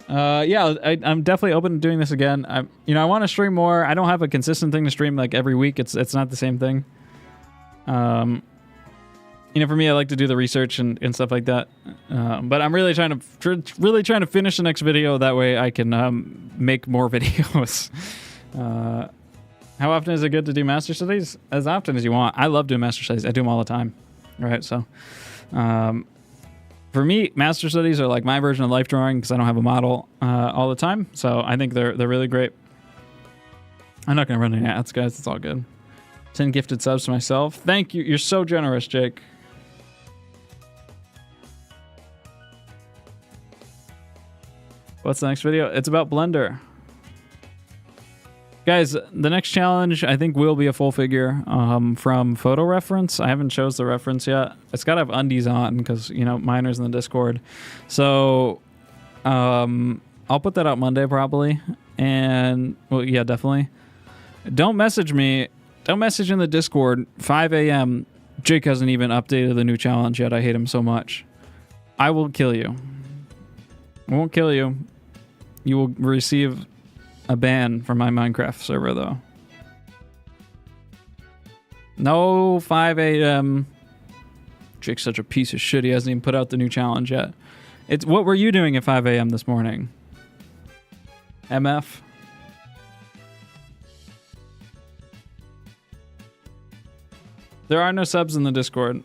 Yeah, I'm definitely open to doing this again. I want to stream more. I don't have a consistent thing to stream like every week. It's not the same thing. For me, I like to do the research and stuff like that. But I'm really trying to finish the next video. That way I can make more videos. How often is it good to do master studies? As often as you want. I love doing master studies. I do them all the time. Right, so for me, master studies are like my version of life drawing because I don't have a model all the time. So I think they're really great. I'm not going to run any ads, guys. It's all good. 10 gifted subs to myself. Thank you. You're so generous, Jake. What's the next video? It's about Blender. Guys, the next challenge I think will be a full figure from photo reference. I haven't chose the reference yet. It's got to have undies on because, miner's in the Discord. So I'll put that out Monday probably. And, well, yeah, definitely. Don't message me. Don't message in the Discord. 5 a.m. Jake hasn't even updated the new challenge yet. I hate him so much. I will kill you. I won't kill you. You will receive a ban from my Minecraft server, though. No 5 a.m. Jake's such a piece of shit. He hasn't even put out the new challenge yet. What were you doing at 5 a.m. this morning? MF? There are no subs in the Discord.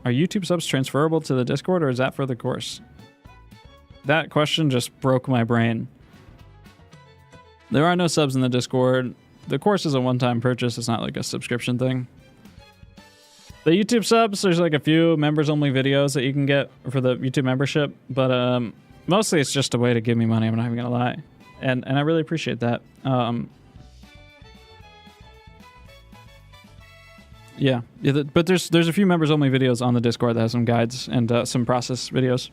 Are YouTube subs transferable to the Discord, or is that for the course? That question just broke my brain. There are no subs in the Discord. The course is a one-time purchase. It's not like a subscription thing. The YouTube subs, there's like a few members-only videos that you can get for the YouTube membership, but mostly it's just a way to give me money. I'm not even gonna lie, and I really appreciate that. Yeah, but there's a few members-only videos on the Discord that have some guides and some process videos,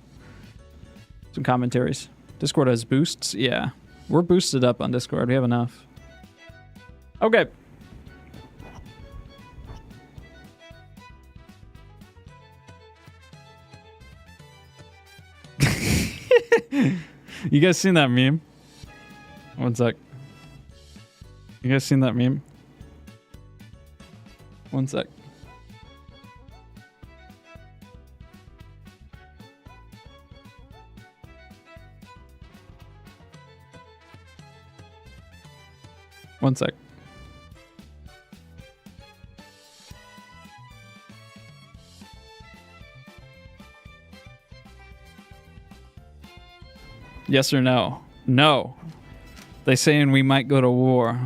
some commentaries. Discord has boosts, yeah. We're boosted up on Discord. We have enough. Okay. You guys seen that meme? One sec. You guys seen that meme? One sec. One sec. Yes or no? No. They saying we might go to war.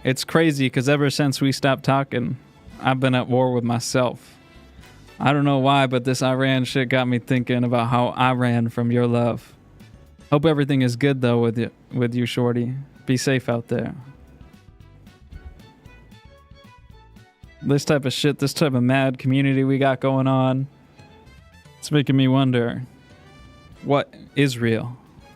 It's crazy because ever since we stopped talking, I've been at war with myself. I don't know why, but this Iran shit got me thinking about how I ran from your love. Hope everything is good though with you, shorty. Be safe out there. This type of shit, this type of mad community we got going on, it's making me wonder, what is real?